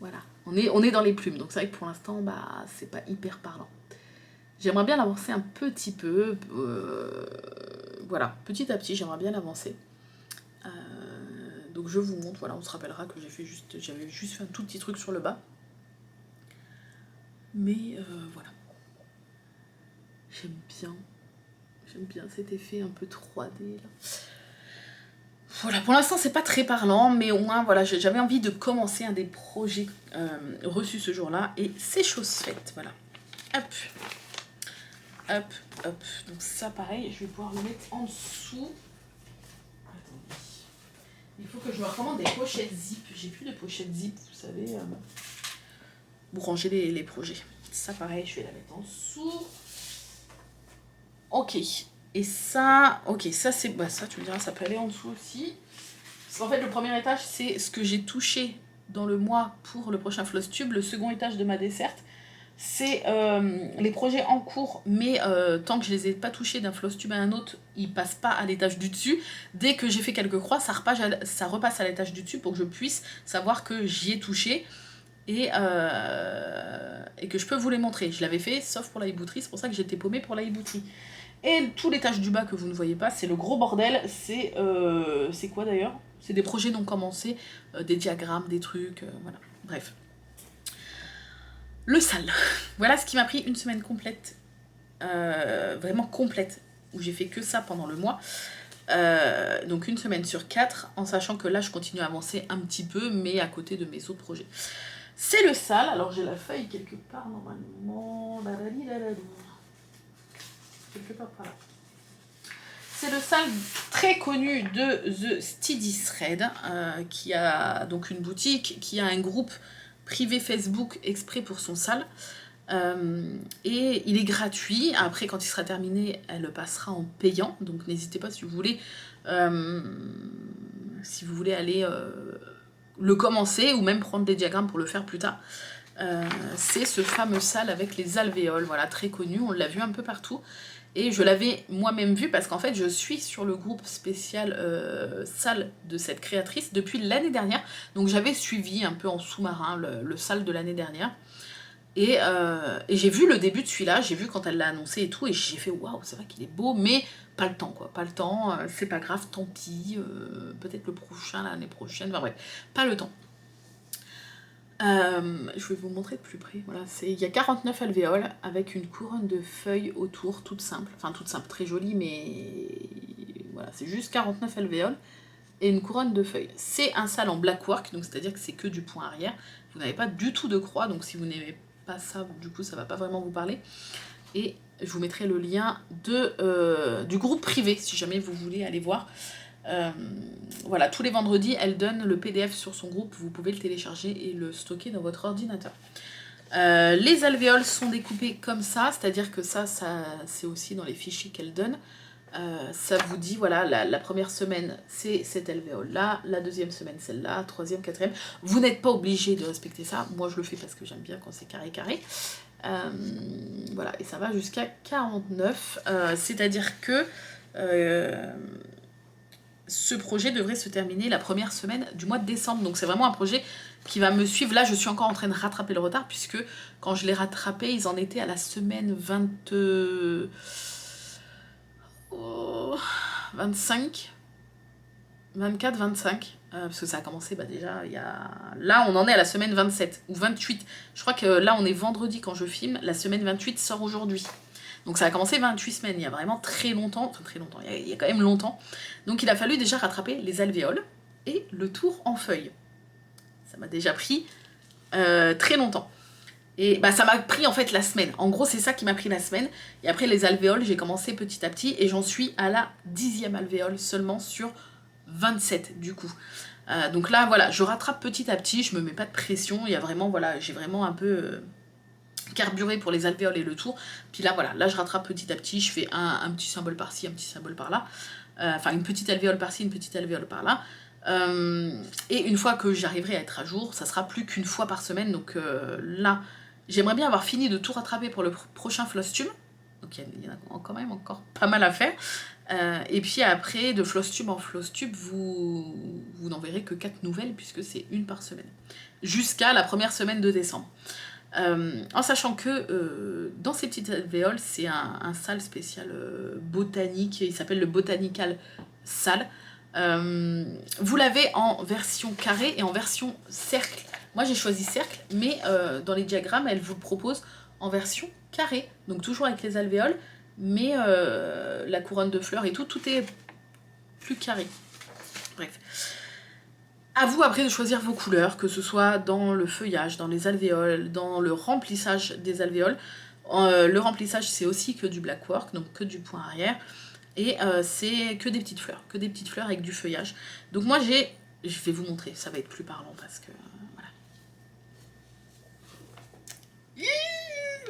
Voilà, on est dans les plumes, donc c'est vrai que pour l'instant, bah, c'est pas hyper parlant. J'aimerais bien l'avancer un petit peu, voilà, petit à petit, j'aimerais bien l'avancer. Donc je vous montre, voilà, on se rappellera que j'avais juste fait un tout petit truc sur le bas. Mais voilà, j'aime bien cet effet un peu 3D là. Voilà, pour l'instant c'est pas très parlant, mais au moins voilà, j'avais envie de commencer un des projets reçus ce jour-là, et c'est chose faite, voilà. Hop, hop, hop. Donc ça pareil, je vais pouvoir le mettre en dessous. Attendez. Il faut que je me recommande des pochettes zip. J'ai plus de pochettes zip, vous savez, pour ranger les projets. Ça pareil, je vais la mettre en dessous. Ok. Et ça, ok, ça c'est, bah ça tu me diras, ça peut aller en dessous aussi. Parce qu'en fait le premier étage c'est ce que j'ai touché dans le mois pour le prochain floss tube. Le second étage de ma desserte, c'est les projets en cours, mais tant que je les ai pas touchés d'un floss tube à un autre, ils passent pas à l'étage du dessus. Dès que j'ai fait quelques croix, ça repasse à l'étage du dessus pour que je puisse savoir que j'y ai touché. Et que je peux vous les montrer. Je l'avais fait, sauf pour la hibouterie, c'est pour ça que j'étais paumée pour la hibouterie. Et tout l'étage du bas que vous ne voyez pas, c'est le gros bordel. C'est quoi d'ailleurs? C'est des projets non commencés, des diagrammes, des trucs, voilà. Bref. Le sale. Voilà ce qui m'a pris une semaine complète, vraiment complète, où j'ai fait que ça pendant le mois. Donc une semaine sur 4, en sachant que là je continue à avancer un petit peu, mais à côté de mes autres projets. C'est le sale. Alors j'ai la feuille quelque part normalement. Quelque part par là. C'est le sale très connu de The Steady Thread, qui a donc une boutique, qui a un groupe privé Facebook exprès pour son sale. Et il est gratuit. Après, quand il sera terminé, elle passera en payant. Donc n'hésitez pas si vous voulez aller le commencer, ou même prendre des diagrammes pour le faire plus tard. C'est ce fameux sale avec les alvéoles, voilà, très connu, on l'a vu un peu partout. Et je l'avais moi-même vu parce qu'en fait je suis sur le groupe spécial salle de cette créatrice depuis l'année dernière. Donc j'avais suivi un peu en sous-marin le salle de l'année dernière. Et j'ai vu le début de celui-là, j'ai vu quand elle l'a annoncé et tout, et j'ai fait waouh, c'est vrai qu'il est beau, mais pas le temps quoi, pas le temps, c'est pas grave, tant pis, peut-être le prochain, l'année prochaine, enfin bref, pas le temps. Je vais vous montrer de plus près, voilà, il y a 49 alvéoles avec une couronne de feuilles autour, toute simple, très jolie, mais voilà, c'est juste 49 alvéoles et une couronne de feuilles. C'est un sale en blackwork, donc c'est-à-dire que c'est que du point arrière, vous n'avez pas du tout de croix, donc si vous n'aimez pas ça, du coup ça va pas vraiment vous parler. Et je vous mettrai le lien du groupe privé si jamais vous voulez aller voir. Voilà, tous les vendredis elle donne le PDF sur son groupe, vous pouvez le télécharger et le stocker dans votre ordinateur. Les alvéoles sont découpées comme ça, c'est-à-dire que ça c'est aussi dans les fichiers qu'elle donne. Ça vous dit, voilà, la première semaine c'est cette alvéole là, la deuxième semaine celle-là, troisième, quatrième. Vous n'êtes pas obligé de respecter ça, moi je le fais parce que j'aime bien quand c'est carré carré. Voilà, et ça va jusqu'à 49, c'est-à-dire que ce projet devrait se terminer la première semaine du mois de décembre, donc c'est vraiment un projet qui va me suivre. Là je suis encore en train de rattraper le retard, puisque quand je l'ai rattrapé, ils en étaient à la semaine 25, 24, 25, parce que ça a commencé déjà il y a... Là on en est à la semaine 27 ou 28, je crois que là on est vendredi quand je filme, la semaine 28 sort aujourd'hui. Donc ça a commencé 28 semaines, il y a vraiment très longtemps, il y a quand même longtemps. Donc il a fallu déjà rattraper les alvéoles et le tour en feuilles. Ça m'a déjà pris très longtemps. Et bah ça m'a pris en fait la semaine. En gros c'est ça qui m'a pris la semaine. Et après les alvéoles, j'ai commencé petit à petit et j'en suis à la 10e alvéole seulement sur 27 du coup. Donc là voilà, je rattrape petit à petit, je me mets pas de pression. Il y a vraiment, voilà, j'ai vraiment un peu... carburé pour les alvéoles et le tour, puis là voilà, là je rattrape petit à petit, je fais un petit symbole par-ci, un petit symbole par-là, enfin une petite alvéole par-ci, une petite alvéole par-là, et une fois que j'arriverai à être à jour, ça sera plus qu'une fois par semaine, donc là, j'aimerais bien avoir fini de tout rattraper pour le prochain floss tube, donc il y en a quand même encore pas mal à faire, Et puis après, de floss tube en floss tube, vous n'en verrez que 4 nouvelles, puisque c'est une par semaine. Jusqu'à la première semaine de décembre. En sachant que dans ces petites alvéoles, c'est un sal spécial botanique, il s'appelle le Botanical Sal. Vous l'avez en version carré et en version cercle. Moi j'ai choisi cercle, mais dans les diagrammes, elle vous propose en version carré. Donc toujours avec les alvéoles, mais la couronne de fleurs et tout est plus carré. Bref. À vous après de choisir vos couleurs, que ce soit dans le feuillage, dans les alvéoles, dans le remplissage des alvéoles. Le remplissage, c'est aussi que du black work, donc que du point arrière. Et c'est que des petites fleurs avec du feuillage. Donc moi je vais vous montrer, ça va être plus parlant parce que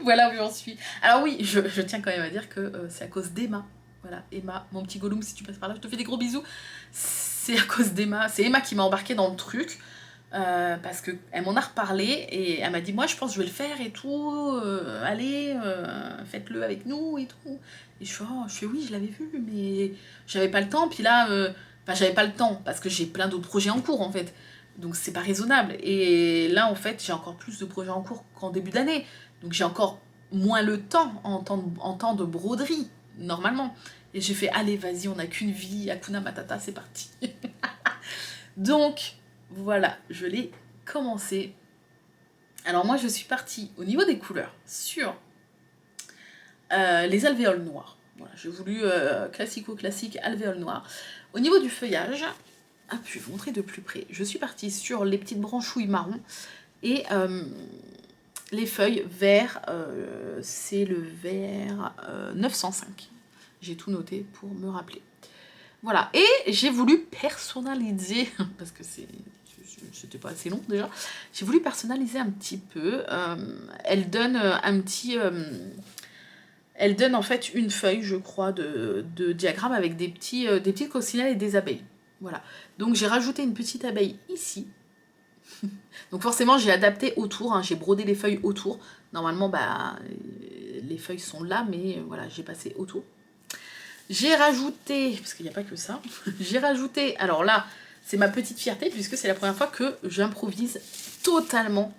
voilà où j'en suis. Alors oui, je tiens quand même à dire que c'est à cause d'Emma. Voilà, Emma, mon petit Gollum, si tu passes par là, je te fais des gros bisous. C'est à cause d'Emma. C'est Emma qui m'a embarquée dans le truc. Parce qu'elle m'en a reparlé et elle m'a dit moi je pense que je vais le faire et tout, allez, faites-le avec nous et tout. Et je fais oui, je l'avais vu, mais j'avais pas le temps. Puis là, j'avais pas le temps parce que j'ai plein d'autres projets en cours en fait. Donc c'est pas raisonnable. Et là en fait, j'ai encore plus de projets en cours qu'en début d'année. Donc j'ai encore moins le temps en temps de broderie, normalement. Et j'ai fait allez, vas-y, on n'a qu'une vie, Hakuna Matata, c'est parti. Donc voilà, je l'ai commencé. Alors moi je suis partie au niveau des couleurs sur les alvéoles noires. Voilà, j'ai voulu classico-classique alvéoles noires. Au niveau du feuillage, je vais vous montrer de plus près. Je suis partie sur les petites branchouilles marron et les feuilles vert, c'est le vert 905. J'ai tout noté pour me rappeler. Voilà, et j'ai voulu personnaliser, parce que c'était pas assez long déjà, j'ai voulu personnaliser un petit peu. Elle donne un petit... elle donne en fait une feuille, je crois, de diagramme avec des petites coccinelles et des abeilles. Voilà, donc j'ai rajouté une petite abeille ici. Donc forcément j'ai adapté autour, hein, j'ai brodé les feuilles autour. Normalement, les feuilles sont là, mais voilà, j'ai passé autour. J'ai rajouté, parce qu'il n'y a pas que ça, j'ai rajouté, alors là, c'est ma petite fierté, puisque c'est la première fois que j'improvise totalement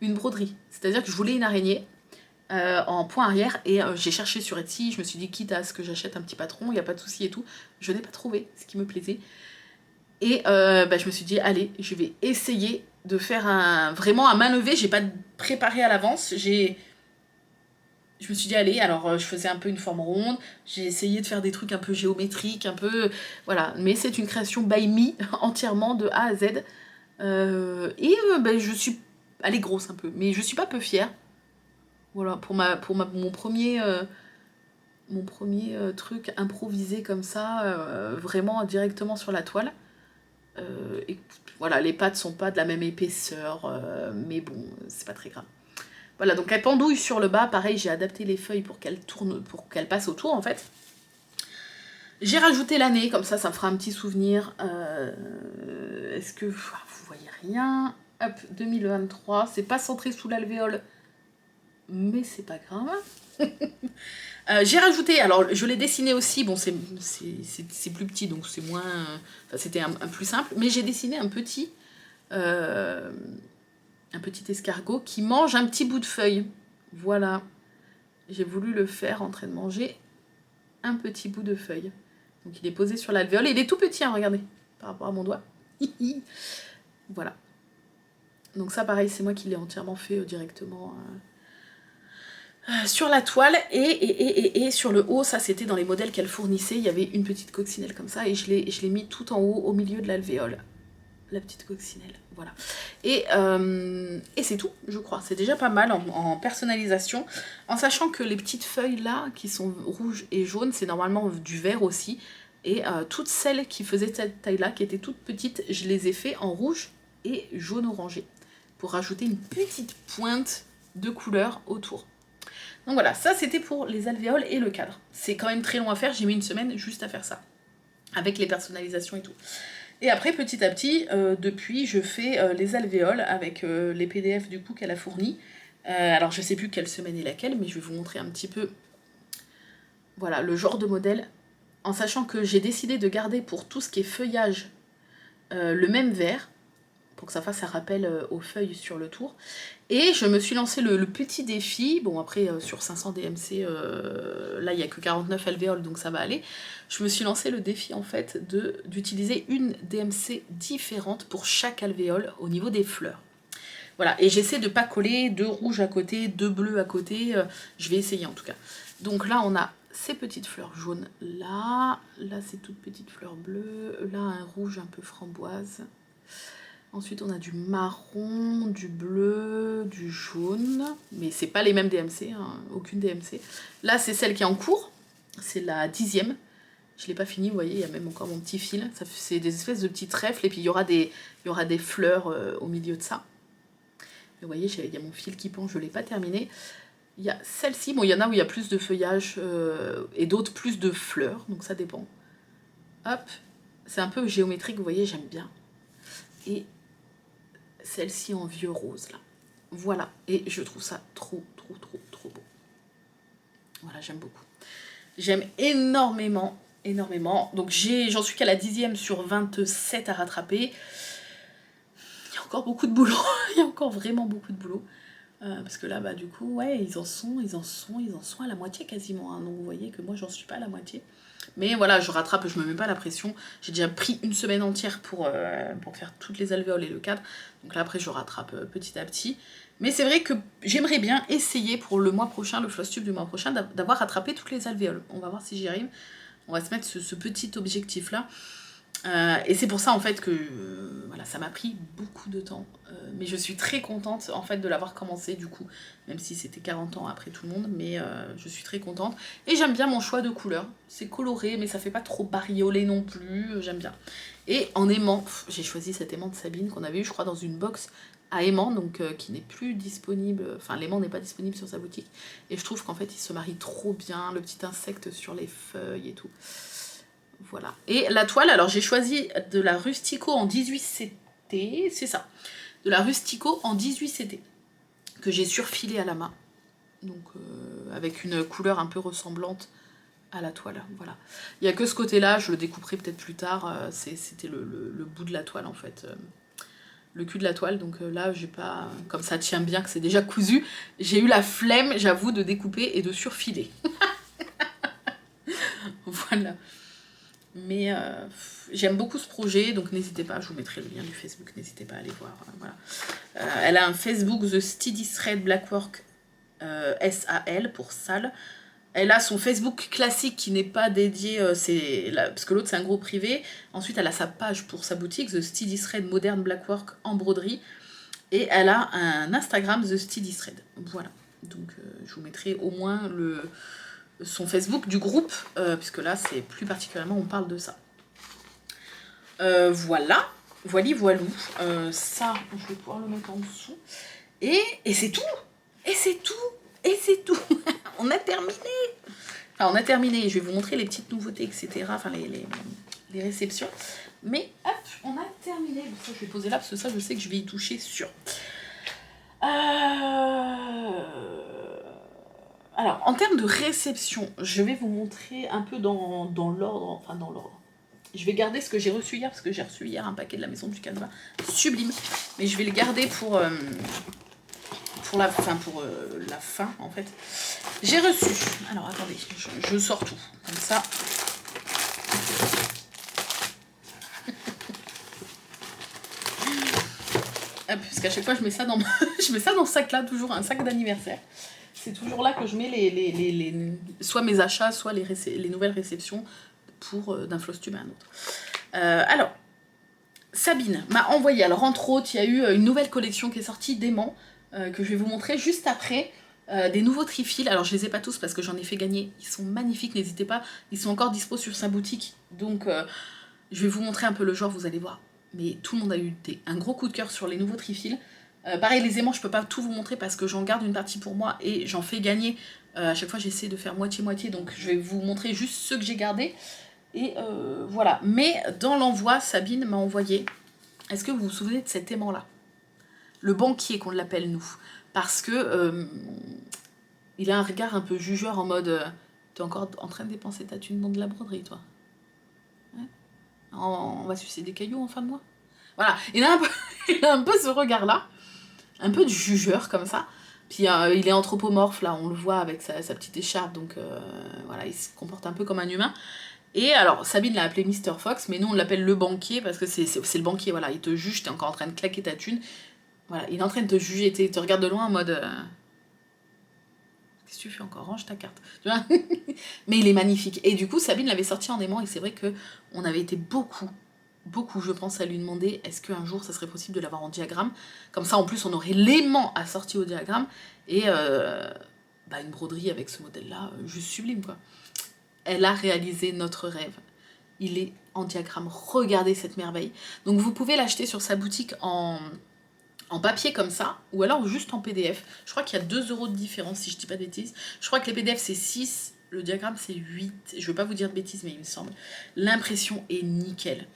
une broderie. C'est-à-dire que je voulais une araignée en point arrière, et j'ai cherché sur Etsy, je me suis dit, quitte à ce que j'achète un petit patron, il n'y a pas de souci et tout, je n'ai pas trouvé ce qui me plaisait. Et je me suis dit, allez, je vais essayer de faire vraiment à main levée, j'ai pas préparé à l'avance, je me suis dit, allez, alors je faisais un peu une forme ronde, j'ai essayé de faire des trucs un peu géométriques, un peu... Voilà, mais c'est une création by me, entièrement de A à Z. Je suis... Elle est grosse un peu, mais je suis pas peu fière. Voilà, mon premier truc improvisé comme ça, vraiment directement sur la toile. Et voilà, les pattes sont pas de la même épaisseur, mais bon, c'est pas très grave. Voilà, donc elle pendouille sur le bas, pareil, j'ai adapté les feuilles pour qu'elle tourne, pour qu'elle passe autour en fait. J'ai rajouté l'année, comme ça me fera un petit souvenir. Est-ce que vous voyez rien? Hop, 2023, c'est pas centré sous l'alvéole, mais c'est pas grave. J'ai rajouté, alors je l'ai dessiné aussi, bon c'est plus petit donc c'est moins, c'était un plus simple, mais j'ai dessiné un petit escargot qui mange un petit bout de feuille. Voilà, j'ai voulu le faire en train de manger un petit bout de feuille. Donc il est posé sur l'alvéole, et il est tout petit, hein, regardez, par rapport à mon doigt. Voilà. Donc ça pareil, c'est moi qui l'ai entièrement fait directement sur la toile, et sur le haut, ça c'était dans les modèles qu'elle fournissait, il y avait une petite coccinelle comme ça, et je l'ai mis tout en haut, au milieu de l'alvéole. La petite coccinelle, voilà. Et c'est tout, je crois. C'est déjà pas mal en personnalisation, en sachant que les petites feuilles là, qui sont rouges et jaunes, c'est normalement du vert aussi. Et toutes celles qui faisaient cette taille-là, qui étaient toutes petites, je les ai fait en rouge et jaune orangé, pour rajouter une petite pointe de couleur autour. Donc voilà, ça c'était pour les alvéoles et le cadre. C'est quand même très long à faire, j'ai mis une semaine juste à faire ça, avec les personnalisations et tout. Et après, petit à petit, depuis, je fais les alvéoles avec les PDF du coup qu'elle a fournis. Alors, je sais plus quelle semaine est laquelle, mais je vais vous montrer un petit peu, voilà, le genre de modèle en sachant que j'ai décidé de garder pour tout ce qui est feuillage le même vert, pour que ça fasse un rappel aux feuilles sur le tour. Et je me suis lancé le petit défi, bon après sur 500 DMC, là il n'y a que 49 alvéoles donc ça va aller. Je me suis lancé le défi en fait d'utiliser une DMC différente pour chaque alvéole au niveau des fleurs. Voilà, et j'essaie de ne pas coller 2 rouges à côté, 2 bleus à côté, je vais essayer en tout cas. Donc là on a ces petites fleurs jaunes là ces toutes petites fleurs bleues, là un rouge un peu framboise. Ensuite, on a du marron, du bleu, du jaune. Mais c'est pas les mêmes DMC, hein, aucune DMC. Là, c'est celle qui est en cours. C'est la 10e. Je l'ai pas finie, vous voyez, il y a même encore mon petit fil. C'est des espèces de petits trèfles. Et puis, il y aura des fleurs au milieu de ça. Et vous voyez, il y a mon fil qui pend, je l'ai pas terminé. Il y a celle-ci. Bon, il y en a où il y a plus de feuillage et d'autres plus de fleurs. Donc, ça dépend. Hop. C'est un peu géométrique, vous voyez, j'aime bien. Et celle-ci en vieux rose là. Voilà, et je trouve ça trop beau. Voilà, j'aime beaucoup. J'aime énormément. Donc j'en suis qu'à la 10e sur 27 à rattraper. Il y a encore beaucoup de boulot. Il y a encore vraiment beaucoup de boulot. Parce que là, bah du coup, ouais, ils en sont à la moitié quasiment. Hein. Donc vous voyez que moi, j'en suis pas à la moitié. Mais voilà, je rattrape, je me mets pas la pression. J'ai déjà pris une semaine entière pour faire toutes les alvéoles et le cadre. Donc là, après, je rattrape petit à petit. Mais c'est vrai que j'aimerais bien essayer pour le mois prochain, le floss tube du mois prochain, d'avoir rattrapé toutes les alvéoles. On va voir si j'y arrive. On va se mettre ce petit objectif-là. Et c'est pour ça en fait que voilà, ça m'a pris beaucoup de temps, mais je suis très contente en fait de l'avoir commencé du coup, même si c'était 40 ans après tout le monde, mais je suis très contente et j'aime bien mon choix de couleurs. C'est coloré mais ça fait pas trop bariolé non plus, j'aime bien. Et en aimant, j'ai choisi cet aimant de Sabine qu'on avait eu je crois dans une box à aimant, donc qui n'est plus disponible, enfin l'aimant n'est pas disponible sur sa boutique, et je trouve qu'en fait il se marie trop bien, le petit insecte sur les feuilles et tout. Voilà. Et la toile, alors j'ai choisi de la Rustico en 18CT, c'est ça. De la Rustico en 18CT, que j'ai surfilé à la main. Donc avec une couleur un peu ressemblante à la toile, voilà. Il n'y a que ce côté-là, je le découperai peut-être plus tard, c'était le bout de la toile en fait. Le cul de la toile, donc là j'ai pas... Comme ça tient bien que c'est déjà cousu, j'ai eu la flemme, j'avoue, de découper et de surfiler. Voilà. Mais j'aime beaucoup ce projet, donc n'hésitez pas, je vous mettrai le lien du Facebook, n'hésitez pas à aller voir. Voilà. Elle a un Facebook, The Steady Thread Blackwork SAL pour salle. Elle a son Facebook classique qui n'est pas dédié, parce que l'autre c'est un gros privé. Ensuite elle a sa page pour sa boutique, The Steady Thread Modern Blackwork en broderie. Et elle a un Instagram, The Steady Thread. Voilà, donc je vous mettrai au moins son Facebook du groupe, puisque là, c'est plus particulièrement, on parle de ça. Voilà, voilou. Ça, je vais pouvoir le mettre en dessous. Et c'est tout. Et c'est tout. On a terminé. Enfin, on a terminé. Je vais vous montrer les petites nouveautés, etc. Enfin, les réceptions. Mais hop, on a terminé. Ça, je vais poser là, parce que ça, je sais que je vais y toucher sûr. Alors, en termes de réception, je vais vous montrer un peu dans l'ordre, enfin dans l'ordre. Je vais garder ce que j'ai reçu hier, parce que j'ai reçu hier un paquet de la Maison du Canevas, sublime. Mais je vais le garder pour la fin, en fait. J'ai reçu, alors attendez, je sors tout, comme ça. Hop, parce qu'à chaque fois, je mets ça dans ce sac-là, toujours un sac d'anniversaire. C'est toujours là que je mets soit mes achats, soit les nouvelles réceptions d'un floss tube à un autre. Alors, Sabine m'a envoyé, alors entre autres, il y a eu une nouvelle collection qui est sortie d'aimants, que je vais vous montrer juste après, des nouveaux trifils. Alors je les ai pas tous parce que j'en ai fait gagner, ils sont magnifiques, n'hésitez pas, ils sont encore dispo sur sa boutique, donc je vais vous montrer un peu le genre, vous allez voir. Mais tout le monde a eu un gros coup de cœur sur les nouveaux trifils. Pareil, les aimants, je peux pas tout vous montrer parce que j'en garde une partie pour moi et j'en fais gagner. À chaque fois, j'essaie de faire moitié-moitié, donc je vais vous montrer juste ceux que j'ai gardés. Et voilà. Mais dans l'envoi, Sabine m'a envoyé... Est-ce que vous vous souvenez de cet aimant-là? Le banquier, qu'on l'appelle, nous. Parce que il a un regard un peu jugeur en mode... Tu es encore en train de dépenser ta thune dans de la broderie, toi. Ouais. On va sucer des cailloux en fin de mois. Voilà, il a un peu, il a un peu ce regard-là, un peu de jugeur comme ça. Puis il est anthropomorphe, là, on le voit avec sa petite écharpe, donc voilà, il se comporte un peu comme un humain. Et alors, Sabine l'a appelé Mr. Fox, mais nous on l'appelle le banquier, parce que c'est le banquier, voilà, il te juge, t'es encore en train de claquer ta thune. Voilà, il est en train de te juger, il te regarde de loin en mode... Qu'est-ce que tu fais encore? Range ta carte. Tu vois. Mais il est magnifique. Et du coup, Sabine l'avait sorti en aimant, et c'est vrai qu'on avait été beaucoup, je pense, à lui demander est-ce qu'un jour ça serait possible de l'avoir en diagramme. Comme ça, en plus, on aurait l'aimant assorti au diagramme, et une broderie avec ce modèle-là, juste sublime, quoi. Elle a réalisé notre rêve. Il est en diagramme. Regardez cette merveille. Donc vous pouvez l'acheter sur sa boutique en papier comme ça, ou alors juste en PDF. Je crois qu'il y a 2 € de différence, si je dis pas de bêtises. Je crois que les PDF c'est 6, le diagramme c'est 8. Je veux pas vous dire de bêtises, mais il me semble. L'impression est nickel.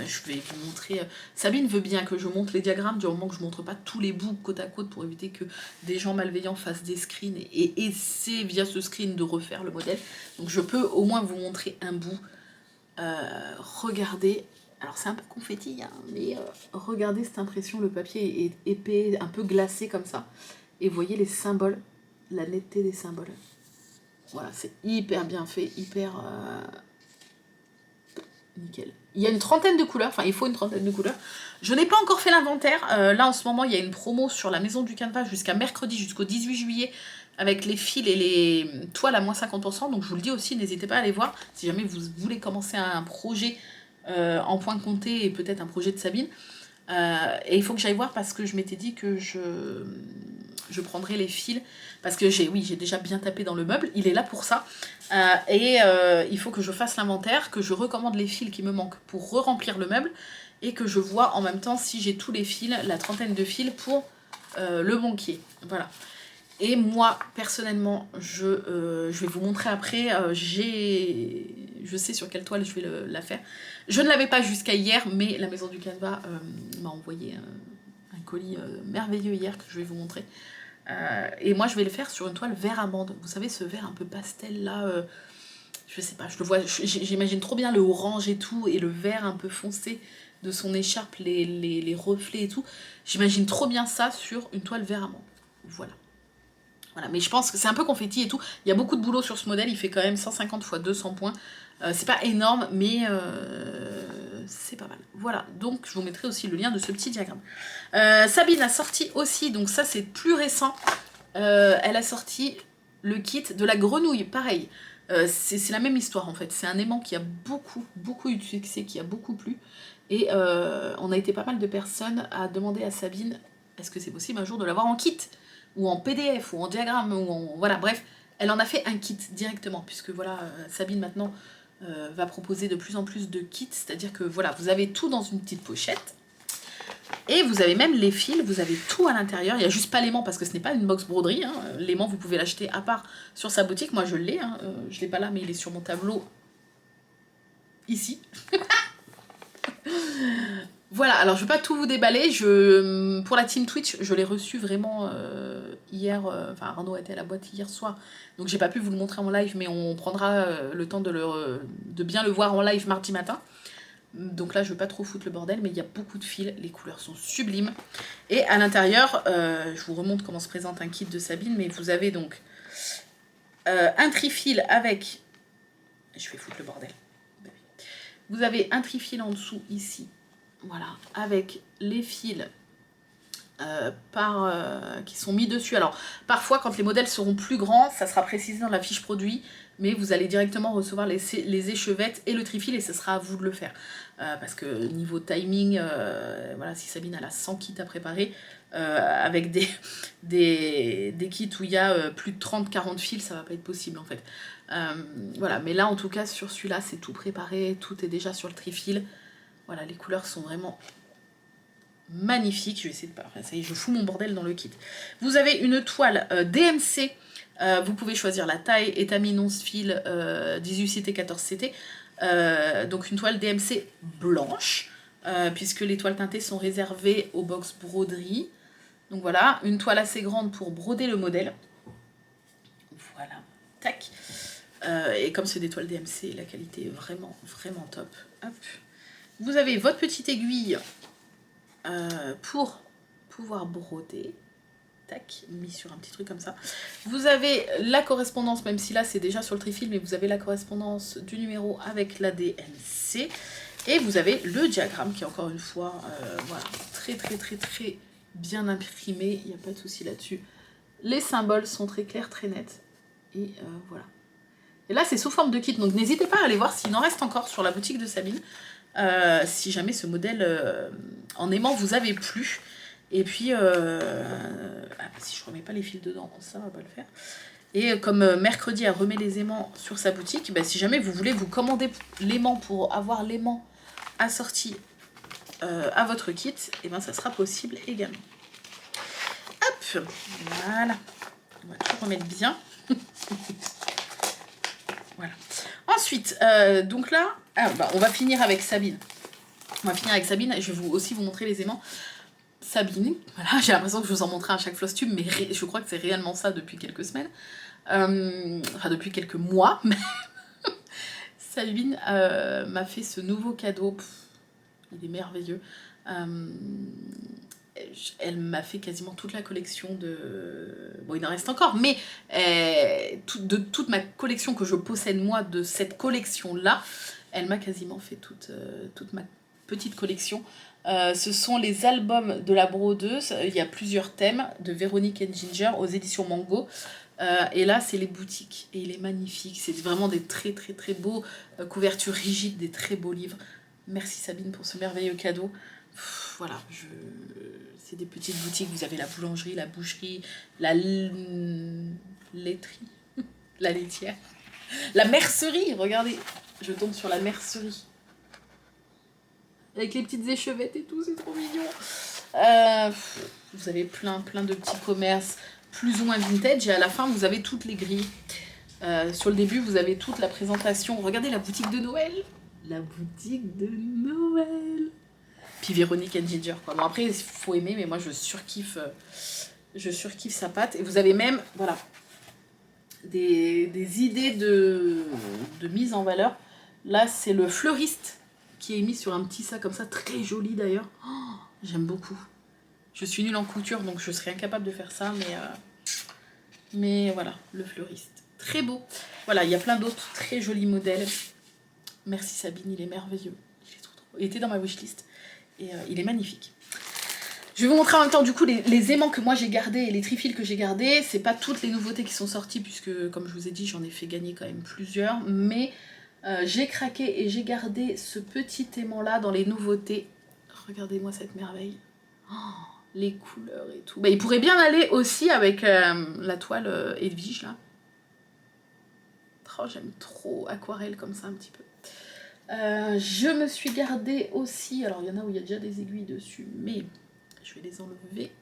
Je vais vous montrer... Sabine veut bien que je montre les diagrammes, du moment que je montre pas tous les bouts côte à côte pour éviter que des gens malveillants fassent des screens et essaient via ce screen de refaire le modèle. Donc je peux au moins vous montrer un bout. Regardez... Alors c'est un peu confetti, hein, mais regardez cette impression, le papier est épais, un peu glacé comme ça. Et vous voyez les symboles, la netteté des symboles. Voilà, c'est hyper bien fait, hyper nickel. Il y a une trentaine de couleurs, enfin il faut une trentaine de couleurs. Je n'ai pas encore fait l'inventaire. Là en ce moment il y a une promo sur la maison du canevas jusqu'à mercredi, jusqu'au 18 juillet. Avec les fils et les toiles à moins 50%. Donc je vous le dis aussi, n'hésitez pas à aller voir. Si jamais vous voulez commencer un projet... en point compté et peut-être un projet de Sabine. Et il faut que j'aille voir parce que je m'étais dit que je prendrais les fils parce que j'ai déjà bien tapé dans le meuble, il est là pour ça. Il faut que je fasse l'inventaire, que je recommande les fils qui me manquent pour re-remplir le meuble et que je vois en même temps si j'ai tous les fils, la trentaine de fils pour le banquier. Voilà. Et moi, personnellement, je vais vous montrer après, je sais sur quelle toile je vais la faire. Je ne l'avais pas jusqu'à hier, mais la maison du canevas m'a envoyé un colis merveilleux hier que je vais vous montrer. Et moi, je vais le faire sur une toile vert amande. Vous savez, ce vert un peu pastel là, je sais pas, je le vois, j'imagine trop bien le orange et tout, et le vert un peu foncé de son écharpe, les reflets et tout. J'imagine trop bien ça sur une toile vert amande. Voilà. Voilà, mais je pense que c'est un peu confetti et tout. Il y a beaucoup de boulot sur ce modèle, il fait quand même 150 x 200 points. C'est pas énorme, mais c'est pas mal. Voilà, donc je vous mettrai aussi le lien de ce petit diagramme. Sabine a sorti aussi, donc ça c'est plus récent, elle a sorti le kit de la grenouille, pareil. C'est la même histoire en fait, c'est un aimant qui a beaucoup eu de succès, qui a beaucoup plu. Et on a été pas mal de personnes à demander à Sabine, est-ce que c'est possible un jour de l'avoir en kit ? Ou en PDF, ou en diagramme, ou en... Voilà, bref, elle en a fait un kit directement, puisque voilà, Sabine maintenant va proposer de plus en plus de kits, c'est-à-dire que voilà, vous avez tout dans une petite pochette, et vous avez même les fils, vous avez tout à l'intérieur, il n'y a juste pas l'aimant, parce que ce n'est pas une box broderie, hein. L'aimant vous pouvez l'acheter à part sur sa boutique, moi je l'ai, hein. Je l'ai pas là, mais il est sur mon tableau, ici. Voilà, alors je vais pas tout vous déballer, pour la team Twitch, je l'ai reçu vraiment hier, enfin Arnaud était à la boîte hier soir, donc j'ai pas pu vous le montrer en live, mais on prendra le temps de bien le voir en live mardi matin. Donc là je veux pas trop foutre le bordel, mais il y a beaucoup de fils, les couleurs sont sublimes. Et à l'intérieur, je vous remontre comment se présente un kit de Sabine, mais vous avez donc un trifil avec... Je vais foutre le bordel. Vous avez un trifil en dessous ici. Voilà, avec les fils qui sont mis dessus. Alors, parfois, quand les modèles seront plus grands, ça sera précisé dans la fiche produit, mais vous allez directement recevoir les échevettes et le trifil, et ce sera à vous de le faire. Parce que niveau timing, voilà, si Sabine elle a 100 kits à préparer, avec des kits où il y a plus de 30-40 fils, ça va pas être possible en fait. Voilà, mais là en tout cas, sur celui-là, c'est tout préparé, tout est déjà sur le trifil. Voilà, les couleurs sont vraiment magnifiques. Je vais essayer de pas... Ça y est, je fous mon bordel dans le kit. Vous avez une toile DMC. Vous pouvez choisir la taille, étamine 11 fils, 18CT, 14CT. Donc une toile DMC blanche, puisque les toiles teintées sont réservées aux box broderie. Donc voilà, une toile assez grande pour broder le modèle. Voilà, tac. Et comme c'est des toiles DMC, la qualité est vraiment, vraiment top. Hop. Vous avez votre petite aiguille pour pouvoir broder. Tac, mis sur un petit truc comme ça. Vous avez la correspondance, même si là c'est déjà sur le trifil, mais vous avez la correspondance du numéro avec la DMC. Et vous avez le diagramme qui est encore une fois voilà, très très très très bien imprimé, il n'y a pas de souci là-dessus. Les symboles sont très clairs, très nets. Et voilà. Et là c'est sous forme de kit, donc n'hésitez pas à aller voir s'il en reste encore sur la boutique de Sabine. Si jamais ce modèle en aimant vous avait plu. Et puis, si je remets pas les fils dedans, ça va pas le faire. Et comme mercredi, elle remet les aimants sur sa boutique, bah, si jamais vous voulez vous commander l'aimant pour avoir l'aimant assorti à votre kit, et ben ça sera possible également. Hop, voilà. On va tout remettre bien. Voilà. Ensuite, donc là, on va finir avec Sabine. On va finir avec Sabine, et je vais aussi vous montrer les aimants. Sabine, voilà, j'ai l'impression que je vous en montrais à chaque floss tube, mais je crois que c'est réellement ça depuis quelques semaines. Enfin, depuis quelques mois. Mais Sabine m'a fait ce nouveau cadeau. Il est merveilleux. Elle m'a fait quasiment toute la collection de... Bon, il en reste encore, mais de toute ma collection que je possède moi, de cette collection-là, elle m'a quasiment fait toute ma petite collection. Ce sont les albums de la brodeuse. Il y a plusieurs thèmes de Véronique and Ginger aux éditions Mango. Et là, c'est les boutiques. Et il est magnifique. C'est vraiment des très très très beaux couvertures rigides, des très beaux livres. Merci Sabine pour ce merveilleux cadeau. Voilà, c'est des petites boutiques. Vous avez la boulangerie, la boucherie, la laiterie, la laitière, la mercerie. Regardez, je tombe sur la mercerie. Avec les petites échevettes et tout, c'est trop mignon. Vous avez plein de petits commerces plus ou moins vintage. Et à la fin, vous avez toutes les grilles. Sur le début, vous avez toute la présentation. Regardez la boutique de Noël. La boutique de Noël. Puis Véronique and Ginger, quoi. Bon, après, il faut aimer, mais moi, je surkiffe sa pâte. Et vous avez même, voilà, des idées de mise en valeur. Là, c'est le fleuriste qui est mis sur un petit sac comme ça, très joli d'ailleurs. Oh, j'aime beaucoup. Je suis nulle en couture, donc je serais incapable de faire ça, mais voilà, le fleuriste. Très beau. Voilà, il y a plein d'autres très jolis modèles. Merci Sabine, il est merveilleux. Il est trop. Il était dans ma wishlist et il est magnifique. Je vais vous montrer en même temps du coup les aimants que moi j'ai gardés et les trifils que j'ai gardés. C'est pas toutes les nouveautés qui sont sorties puisque comme je vous ai dit j'en ai fait gagner quand même plusieurs, mais j'ai craqué et j'ai gardé ce petit aimant là dans les nouveautés. Regardez-moi cette merveille. Oh, les couleurs et tout. Bah, il pourrait bien aller aussi avec la toile Edwige là. Oh, j'aime trop aquarelle comme ça un petit peu. Je me suis gardé aussi, alors il y en a où il y a déjà des aiguilles dessus, mais je vais les enlever.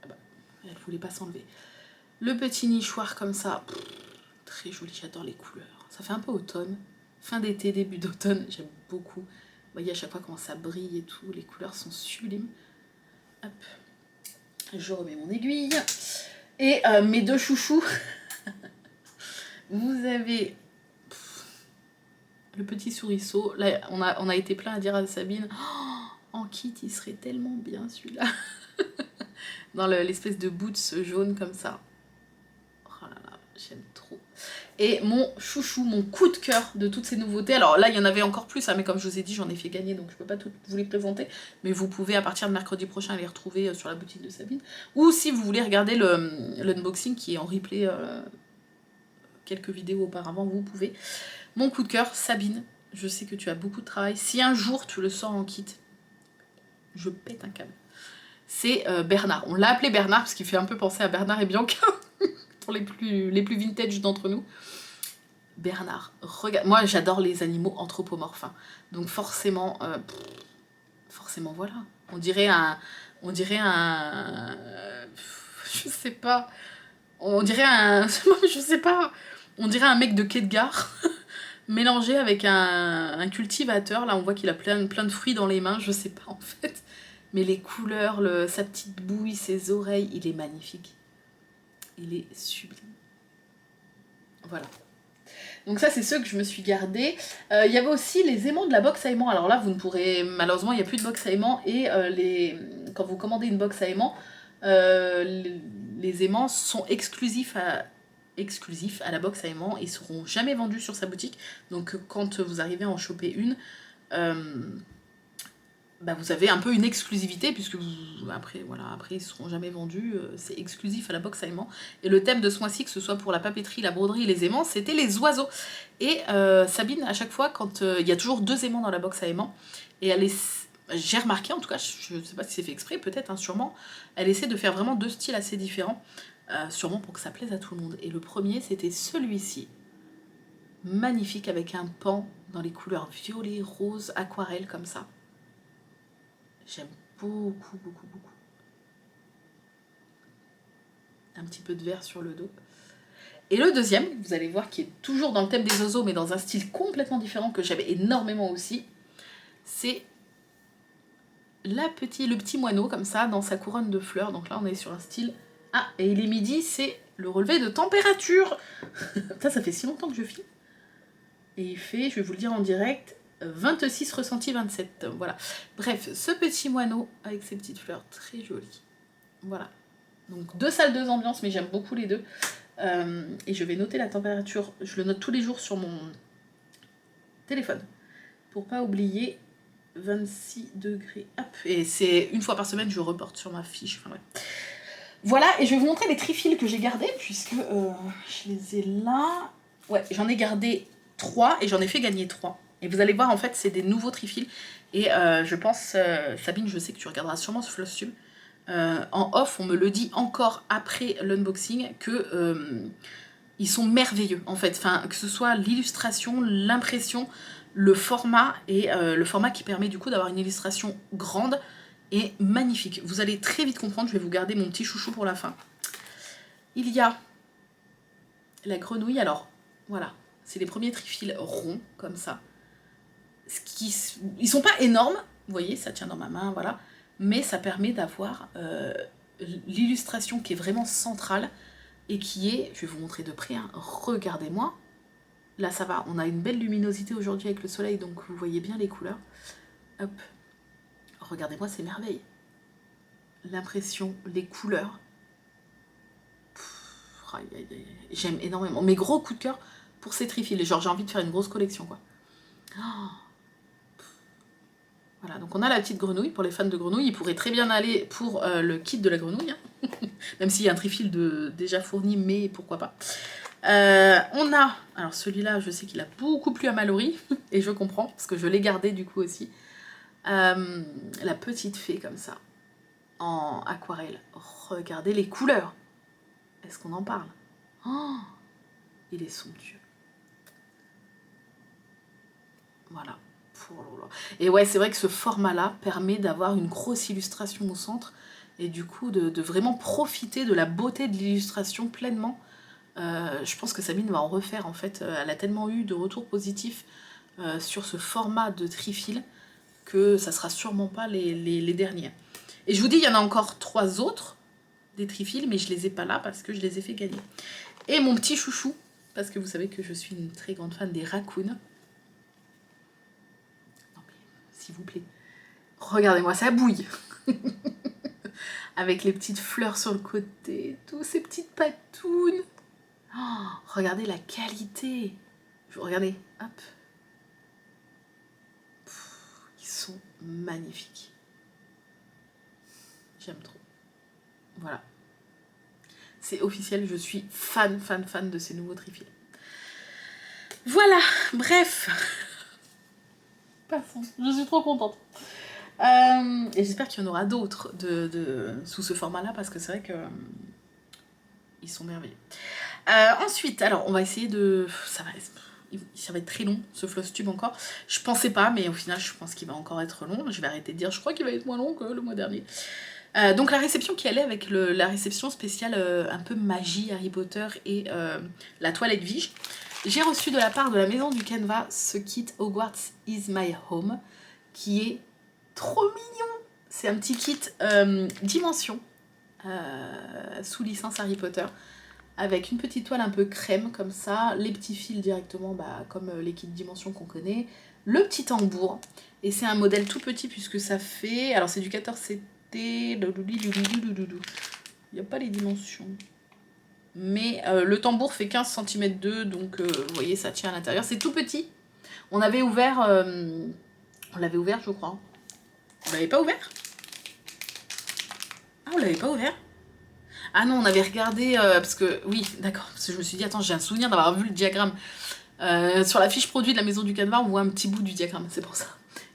Ah bah, elle ne voulait pas s'enlever. Le petit nichoir comme ça, très joli, j'adore les couleurs. Ça fait un peu automne, fin d'été, début d'automne, j'aime beaucoup. Vous voyez à chaque fois comment ça brille et tout, les couleurs sont sublimes. Hop, je remets mon aiguille. Et mes deux chouchous, vous avez le petit souriceau. Là, on a été plein à dire à Sabine, oh, en kit, il serait tellement bien celui-là. Dans l'espèce de boots jaune comme ça. Oh là là, j'aime trop. Et mon chouchou, mon coup de cœur de toutes ces nouveautés. Alors là, il y en avait encore plus, hein, mais comme je vous ai dit, j'en ai fait gagner, donc je peux pas toutes vous les présenter. Mais vous pouvez, à partir de mercredi prochain, les retrouver sur la boutique de Sabine. Ou si vous voulez regarder l'unboxing qui est en replay quelques vidéos auparavant, vous pouvez. Mon coup de cœur, Sabine, je sais que tu as beaucoup de travail. Si un jour tu le sors en kit, je pète un câble. C'est Bernard. On l'a appelé Bernard parce qu'il fait un peu penser à Bernard et Bianca, pour les plus vintage d'entre nous. Bernard, regarde, moi j'adore les animaux anthropomorphes, hein. Donc forcément, voilà. On dirait un, je sais pas. On dirait un, je sais pas. On dirait un mec de quai de gare. Mélangé avec un cultivateur, là on voit qu'il a plein de fruits dans les mains, je sais pas en fait. Mais les couleurs, sa petite bouille, ses oreilles, il est magnifique. Il est sublime. Voilà. Donc ça, c'est ceux que je me suis gardés. Il y avait aussi les aimants de la box à aimants. Alors là, vous ne pourrez... Malheureusement, il n'y a plus de box à aimants. Et quand vous commandez une box à aimants, les aimants sont exclusifs à la box à aimants et seront jamais vendus sur sa boutique. Donc quand vous arrivez à en choper une, bah, vous avez un peu une exclusivité puisque après ils seront jamais vendus, c'est exclusif à la box à aimants. Et le thème de ce mois-ci, que ce soit pour la papeterie, la broderie et les aimants, c'était les oiseaux. Et Sabine, à chaque fois, quand il y a toujours 2 aimants dans la box à aimants, et j'ai remarqué, en tout cas, je ne sais pas si c'est fait exprès, peut-être, hein, sûrement, elle essaie de faire vraiment 2 styles assez différents, sûrement pour que ça plaise à tout le monde. Et le premier, c'était celui-ci, magnifique, avec un pan dans les couleurs violet, rose, aquarelle, comme ça. J'aime beaucoup, beaucoup, beaucoup. Un petit peu de vert sur le dos. Et le deuxième, vous allez voir, qui est toujours dans le thème des oiseaux, mais dans un style complètement différent que j'avais énormément aussi, c'est le petit moineau, comme ça, dans sa couronne de fleurs. Donc là, on est sur un style... Ah, et il est midi, c'est le relevé de température. Ça fait si longtemps que je filme. Et il fait, je vais vous le dire en direct, 26 ressenti 27, voilà. Bref, ce petit moineau avec ses petites fleurs très jolies. Voilà. Donc 2 salles, 2 ambiances, mais j'aime beaucoup les deux. Et je vais noter la température, je le note tous les jours sur mon téléphone. Pour pas oublier, 26 degrés. Hop. Et c'est une fois par semaine, je reporte sur ma fiche. Enfin, ouais. Voilà, et je vais vous montrer les trifils que j'ai gardés, puisque je les ai là. Ouais, j'en ai gardé 3 et j'en ai fait gagner 3. Et vous allez voir, en fait, c'est des nouveaux trifils. Et je pense, Sabine, je sais que tu regarderas sûrement ce Flosstube. En off, on me le dit encore après l'unboxing, que ils sont merveilleux, en fait. Enfin, que ce soit l'illustration, l'impression, le format, et le format qui permet du coup d'avoir une illustration grande et magnifique. Vous allez très vite comprendre, je vais vous garder mon petit chouchou pour la fin. Il y a la grenouille, alors, voilà. C'est les premiers trifils ronds, comme ça. Ils sont pas énormes, vous voyez, ça tient dans ma main, voilà. Mais ça permet d'avoir l'illustration qui est vraiment centrale et qui est, je vais vous montrer de près, hein, regardez-moi. Là, ça va, on a une belle luminosité aujourd'hui avec le soleil, donc vous voyez bien les couleurs. Hop, regardez-moi ces merveilles. L'impression, les couleurs. J'aime énormément. Mes gros coups de cœur pour ces trifils. Genre, j'ai envie de faire une grosse collection, quoi. Oh. Voilà, donc on a la petite grenouille. Pour les fans de grenouille, il pourrait très bien aller pour le kit de la grenouille. Hein. Même s'il y a un trifil déjà fourni, mais pourquoi pas. On a, alors celui-là, je sais qu'il a beaucoup plu à Mallory, et je comprends, parce que je l'ai gardé du coup aussi. La petite fée comme ça, en aquarelle. Regardez les couleurs. Est-ce qu'on en parle? Oh, il est somptueux. Voilà. Et ouais, c'est vrai que ce format-là permet d'avoir une grosse illustration au centre, et du coup de vraiment profiter de la beauté de l'illustration pleinement. Je pense que Sabine va en refaire, en fait. Elle a tellement eu de retours positifs sur ce format de trifil que ça sera sûrement pas les derniers. Et je vous dis, il y en a encore 3 autres des trifils, mais je les ai pas là parce que je les ai fait gagner. Et mon petit chouchou, parce que vous savez que je suis une très grande fan des raccoons. Non mais, s'il vous plaît, regardez-moi, ça bouille. Avec les petites fleurs sur le côté, tous ces petites patounes. Oh, regardez la qualité. Regardez, hop. Ils sont magnifiques. J'aime trop. Voilà. C'est officiel, je suis fan de ces nouveaux trifils. Voilà, bref. Passons, je suis trop contente. Et j'espère qu'il y en aura d'autres sous ce format-là, parce que c'est vrai que ils sont merveilleux. Ensuite, alors on va essayer de... Ça va être très long, ce Flosstube encore. Je pensais pas, mais au final, je pense qu'il va encore être long. Je vais arrêter de dire, je crois qu'il va être moins long que le mois dernier. Donc la réception qui allait avec la réception spéciale un peu magie, Harry Potter et la toilette Vige. J'ai reçu de la part de la maison du Canva ce kit Hogwarts is my home, qui est trop mignon. C'est un petit kit dimension, sous licence Harry Potter. avec une petite toile un peu crème comme ça, les petits fils directement comme les kits dimension qu'on connaît, le petit tambour, et c'est un modèle tout petit puisque ça fait, alors c'est du 14CT, il n'y a pas les dimensions, mais le tambour fait 15 cm 2, donc vous voyez ça tient à l'intérieur, c'est tout petit. On l'avait ouvert je crois. On l'avait pas ouvert? Ah, on l'avait pas ouvert? Ah non, on avait regardé, parce que, oui, d'accord, parce que je me suis dit, attends, j'ai un souvenir d'avoir vu le diagramme. Sur la fiche produit de la maison du canevas, on voit un petit bout du diagramme, c'est pour ça.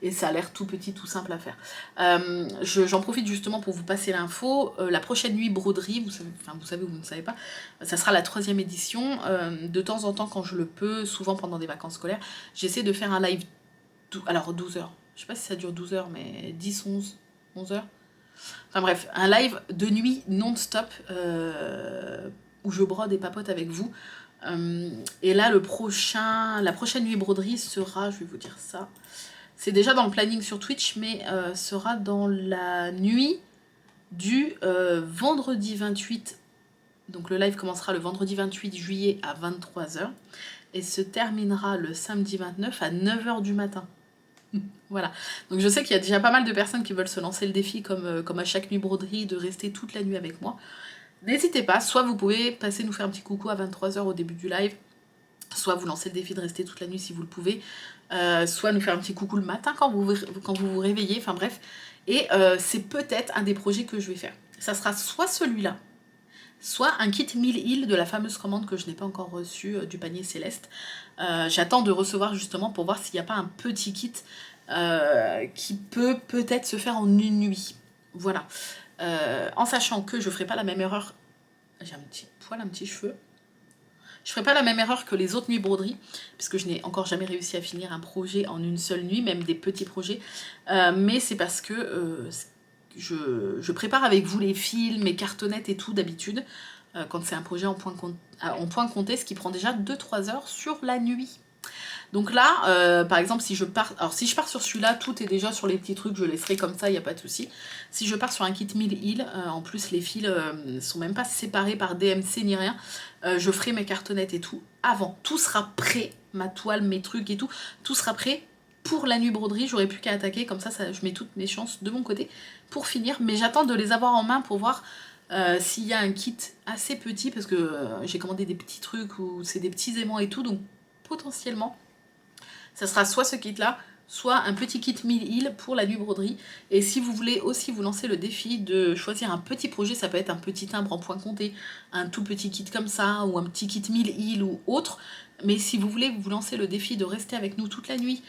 Et ça a l'air tout petit, tout simple à faire. J'en profite justement pour vous passer l'info. La prochaine nuit broderie, vous savez ou vous ne savez pas, ça sera la 3e édition. De temps en temps, quand je le peux, souvent pendant des vacances scolaires, j'essaie de faire un live, alors 12 heures. Je sais pas si ça dure 12 heures, mais 10, 11 heures. Enfin bref, un live de nuit non-stop où je brode et papote avec vous. Et là, la prochaine nuit broderie sera, je vais vous dire ça, c'est déjà dans le planning sur Twitch, mais sera dans la nuit du vendredi 28. Donc le live commencera le vendredi 28 juillet à 23h et se terminera le samedi 29 à 9h du matin. Voilà, donc je sais qu'il y a déjà pas mal de personnes qui veulent se lancer le défi comme à chaque nuit broderie de rester toute la nuit avec moi. N'hésitez pas, soit vous pouvez passer nous faire un petit coucou à 23h au début du live, soit vous lancez le défi de rester toute la nuit si vous le pouvez, soit nous faire un petit coucou le matin quand vous vous réveillez, enfin bref. Et c'est peut-être un des projets que je vais faire. Ça sera soit celui-là, soit un kit 1000 îles de la fameuse commande que je n'ai pas encore reçue du panier céleste. J'attends de recevoir justement pour voir s'il n'y a pas un petit kit qui peut peut-être se faire en une nuit. Voilà. En sachant que je ne ferai pas la même erreur. J'ai un petit poil, un petit cheveu. Je ne ferai pas la même erreur que les autres nuits broderies, puisque je n'ai encore jamais réussi à finir un projet en une seule nuit, même des petits projets. Mais c'est parce que je prépare avec vous les fils, mes cartonnettes et tout d'habitude, quand c'est un projet en point compté, ce qui prend déjà 2-3 heures sur la nuit. Donc là, par exemple, si je pars sur celui-là, tout est déjà sur les petits trucs, je laisserai comme ça, il n'y a pas de souci. Si je pars sur un kit 1000 îles, en plus les fils sont même pas séparés par DMC ni rien, je ferai mes cartonnettes et tout avant. Tout sera prêt, ma toile, mes trucs et tout, tout sera prêt pour la nuit broderie. J'aurai plus qu'à attaquer, comme ça, je mets toutes mes chances de mon côté pour finir. Mais j'attends de les avoir en main pour voir s'il y a un kit assez petit, parce que j'ai commandé des petits trucs où c'est des petits aimants et tout, donc potentiellement ça sera soit ce kit là, soit un petit kit 1000 îles pour la nuit broderie. Et si vous voulez aussi vous lancer le défi de choisir un petit projet, ça peut être un petit timbre en point compté, un tout petit kit comme ça, ou un petit kit 1000 îles ou autre. Mais si vous voulez vous lancer le défi de rester avec nous toute la nuit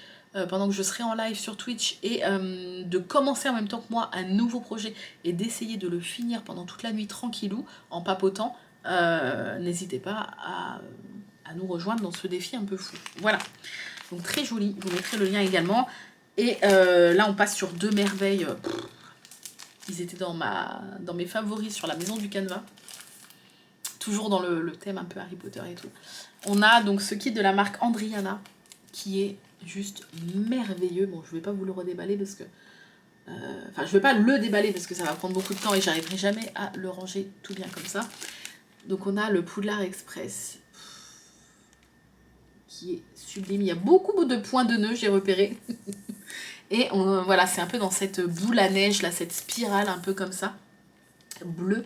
pendant que je serai en live sur Twitch et de commencer en même temps que moi un nouveau projet et d'essayer de le finir pendant toute la nuit tranquillou en papotant, n'hésitez pas à nous rejoindre dans ce défi un peu fou. Voilà. Donc très joli, je vous mettrai le lien également. Et là on passe sur deux merveilles. Ils étaient dans mes favoris sur la maison du canevas. Toujours dans le thème un peu Harry Potter et tout. On a donc ce kit de la marque Andriana qui est juste merveilleux. Bon, je vais pas vous le redéballer parce que... Enfin, je vais pas le déballer parce que ça va prendre beaucoup de temps et j'arriverai jamais à le ranger tout bien comme ça. Donc on a le Poudlard Express qui est sublime. Il y a beaucoup de points de nœuds, j'ai repéré. Et voilà, c'est un peu dans cette boule à neige, là, cette spirale un peu comme ça, bleue.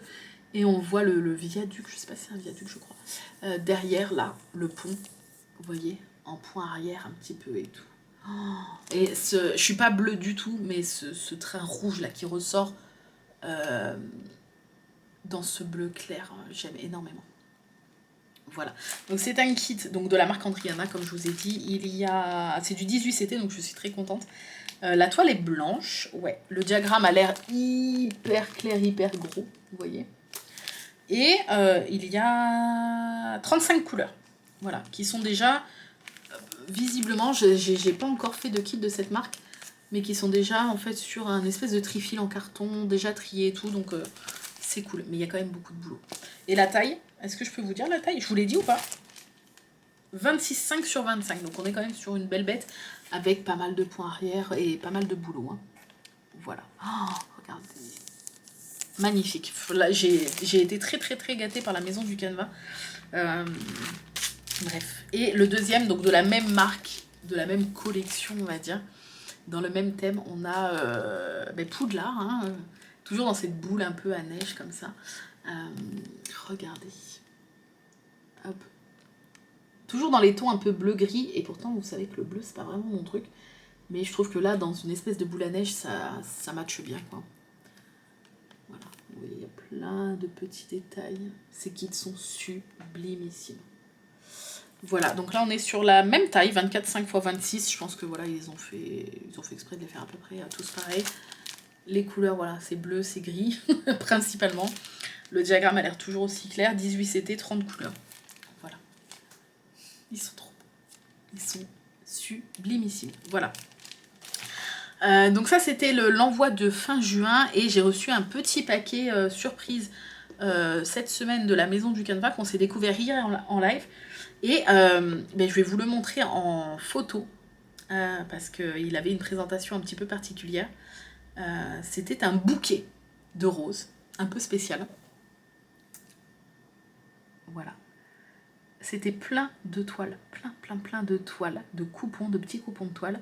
Et on voit le viaduc, je sais pas si c'est un viaduc, je crois. Derrière, là, le pont, vous voyez, en point arrière un petit peu et tout. Oh, et je suis pas bleue du tout, mais ce train rouge, là, qui ressort dans ce bleu clair, j'aime énormément. Voilà, donc c'est un kit donc de la marque Andriana, comme je vous ai dit, c'est du 18CT, donc je suis très contente. La toile est blanche, ouais, le diagramme a l'air hyper clair, hyper gros, vous voyez. Et il y a 35 couleurs, voilà, qui sont déjà, visiblement, j'ai pas encore fait de kit de cette marque, mais qui sont déjà en fait sur un espèce de trifil en carton, déjà trié et tout, donc c'est cool, mais il y a quand même beaucoup de boulot. Et la taille, est-ce que je peux vous dire la taille? Je vous l'ai dit ou pas? 26,5 sur 25, donc on est quand même sur une belle bête avec pas mal de points arrière et pas mal de boulot. Hein. Voilà. Oh, regardez. magnifique. Là, j'ai été très très très gâtée par la maison du canevas. Bref. Et le deuxième, donc de la même marque, de la même collection, on va dire. Dans le même thème, on a Poudlard, hein, toujours dans cette boule un peu à neige comme ça. Regardez. Hop. Toujours dans les tons un peu bleu-gris, et pourtant vous savez que le bleu c'est pas vraiment mon truc. Mais je trouve que là, dans une espèce de boule à neige, ça matche bien, quoi. Voilà, vous voyez, il y a plein de petits détails. Ces kits sont sublimissimes. Voilà, donc là on est sur la même taille, 24 5 x 26. Je pense que voilà, ils ont fait exprès de les faire à peu près tous pareils. Les couleurs, voilà, c'est bleu, c'est gris, principalement. Le diagramme a l'air toujours aussi clair, 18 CT, 30 couleurs. Voilà. Ils sont trop beaux. Ils sont sublimissimes. Voilà. Donc ça c'était l'envoi de fin juin et j'ai reçu un petit paquet surprise cette semaine de la maison du canevas qu'on s'est découvert hier en live et je vais vous le montrer en photo parce qu'il avait une présentation un petit peu particulière. C'était un bouquet de roses un peu spécial. Voilà. C'était plein de toiles, plein de toiles, de coupons, de petits coupons de toiles.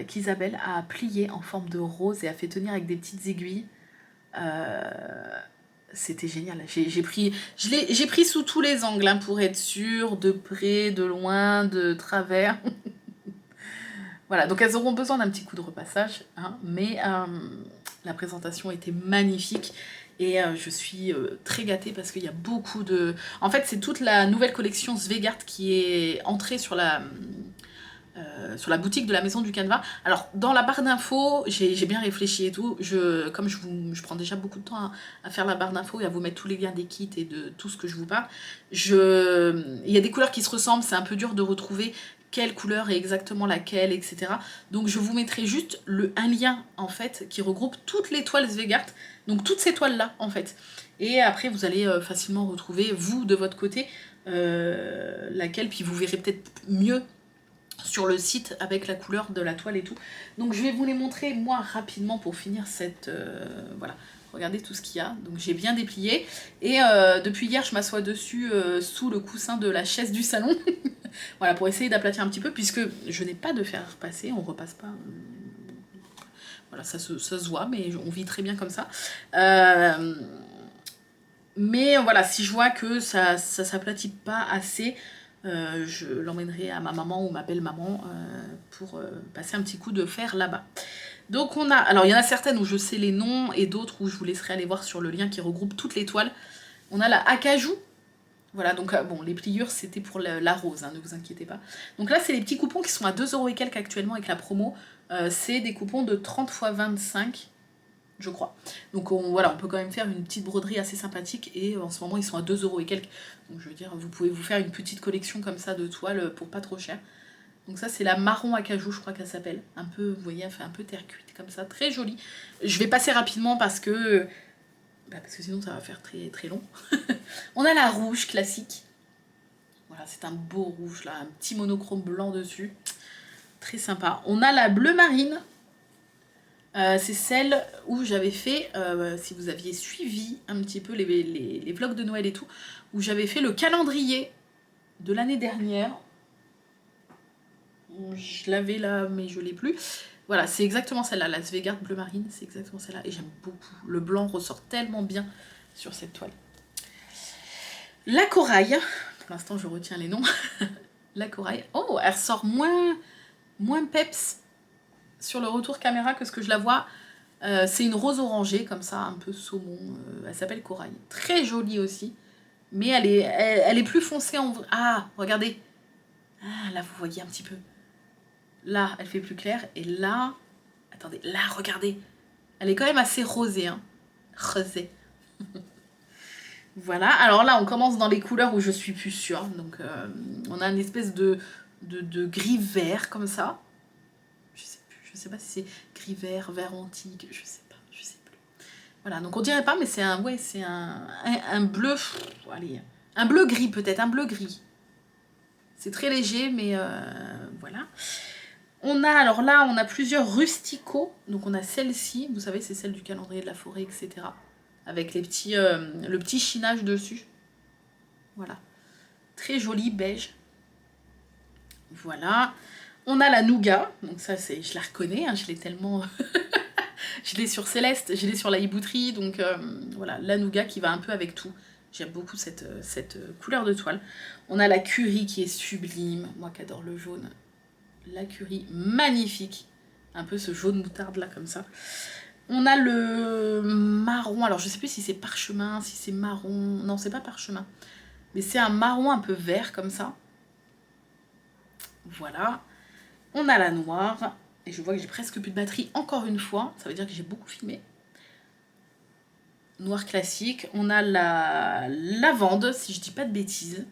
Qu'Isabelle a plié en forme de rose et a fait tenir avec des petites aiguilles. C'était génial. J'ai pris sous tous les angles hein, pour être sûre, de près, de loin, de travers. Voilà, donc elles auront besoin d'un petit coup de repassage, hein, mais la présentation était magnifique. Et je suis très gâtée parce qu'il y a beaucoup de... En fait, c'est toute la nouvelle collection Svegart qui est entrée sur la boutique de la maison du canevas. Alors, dans la barre d'infos, j'ai bien réfléchi et tout. Comme je prends déjà beaucoup de temps à faire la barre d'infos et à vous mettre tous les liens des kits et de tout ce que je vous parle, il y a des couleurs qui se ressemblent, c'est un peu dur de retrouver quelle couleur est exactement laquelle, etc. Donc, je vous mettrai juste un lien, en fait, qui regroupe toutes les toiles Svegart. Donc, toutes ces toiles-là, en fait. Et après, vous allez facilement retrouver, vous, de votre côté, laquelle, puis vous verrez peut-être mieux sur le site avec la couleur de la toile et tout. Donc je vais vous les montrer moi rapidement pour finir cette... voilà, regardez tout ce qu'il y a. Donc j'ai bien déplié. Et depuis hier, je m'assois dessus sous le coussin de la chaise du salon. Voilà, pour essayer d'aplatir un petit peu, puisque je n'ai pas de fer à repasser, on repasse pas... Voilà, ça se voit, mais on vit très bien comme ça. Mais voilà, si je vois que ça s'aplatit pas assez... je l'emmènerai à ma maman ou ma belle-maman pour passer un petit coup de fer là-bas. Donc on a, alors il y en a certaines où je sais les noms et d'autres où je vous laisserai aller voir sur le lien qui regroupe toutes les toiles. On a la acajou, voilà, donc bon, les pliures c'était pour la rose, hein, ne vous inquiétez pas. Donc là c'est les petits coupons qui sont à 2€ et quelques actuellement avec la promo. C'est des coupons de 30 x 25, je crois. Donc voilà, on peut quand même faire une petite broderie assez sympathique et en ce moment ils sont à 2€ et quelques. Donc je veux dire, vous pouvez vous faire une petite collection comme ça de toiles pour pas trop cher. Donc ça c'est la marron acajou, je crois qu'elle s'appelle. Un peu, vous voyez, elle fait un peu terre cuite comme ça, très jolie. Je vais passer rapidement parce que sinon ça va faire très très long. On a la rouge classique. Voilà, c'est un beau rouge là, un petit monochrome blanc dessus. Très sympa. On a la bleu marine. C'est celle où j'avais fait, si vous aviez suivi un petit peu les vlogs de Noël et tout, où j'avais fait le calendrier de l'année dernière. Je l'avais là, mais je l'ai plus. Voilà, c'est exactement celle-là, la Svegart bleu marine, c'est exactement celle-là, et j'aime beaucoup. Le blanc ressort tellement bien sur cette toile. La corail, pour l'instant je retiens les noms. La corail, oh, elle ressort moins peps sur le retour caméra que ce que je la vois. C'est une rose orangée comme ça, un peu saumon. Elle s'appelle Corail. Très jolie aussi. Mais elle est plus foncée en vrai. Ah, regardez. Ah, là, vous voyez un petit peu. Là, elle fait plus clair. Et là... Attendez, là, regardez. Elle est quand même assez rosée. Hein. Rosée. Voilà. Alors là, on commence dans les couleurs où je suis plus sûre. Donc, on a une espèce de gris-vert comme ça. Je sais pas si c'est gris vert, vert antique, je sais pas, je sais plus. Voilà, donc on dirait pas, mais c'est un bleu, allez, un bleu gris peut-être, un bleu gris. C'est très léger, mais voilà. On a, alors là, on a plusieurs rusticots. Donc on a celle-ci, vous savez, c'est celle du calendrier de la forêt, etc. Avec les petits, le petit chinage dessus. Voilà. Très joli, beige. Voilà. On a la nougat. Donc ça, je la reconnais, hein, je l'ai tellement... je l'ai sur Céleste, je l'ai sur la hibouterie. Donc voilà, la nougat qui va un peu avec tout. J'aime beaucoup cette couleur de toile. On a la curry qui est sublime. Moi qui adore le jaune. La curry, magnifique. Un peu ce jaune moutarde là comme ça. On a le marron. Alors je sais plus si c'est parchemin, si c'est marron. Non, c'est pas parchemin. Mais c'est un marron un peu vert comme ça. Voilà. On a la noire. Et je vois que j'ai presque plus de batterie encore une fois. Ça veut dire que j'ai beaucoup filmé. Noir classique. On a la lavande, si je dis pas de bêtises.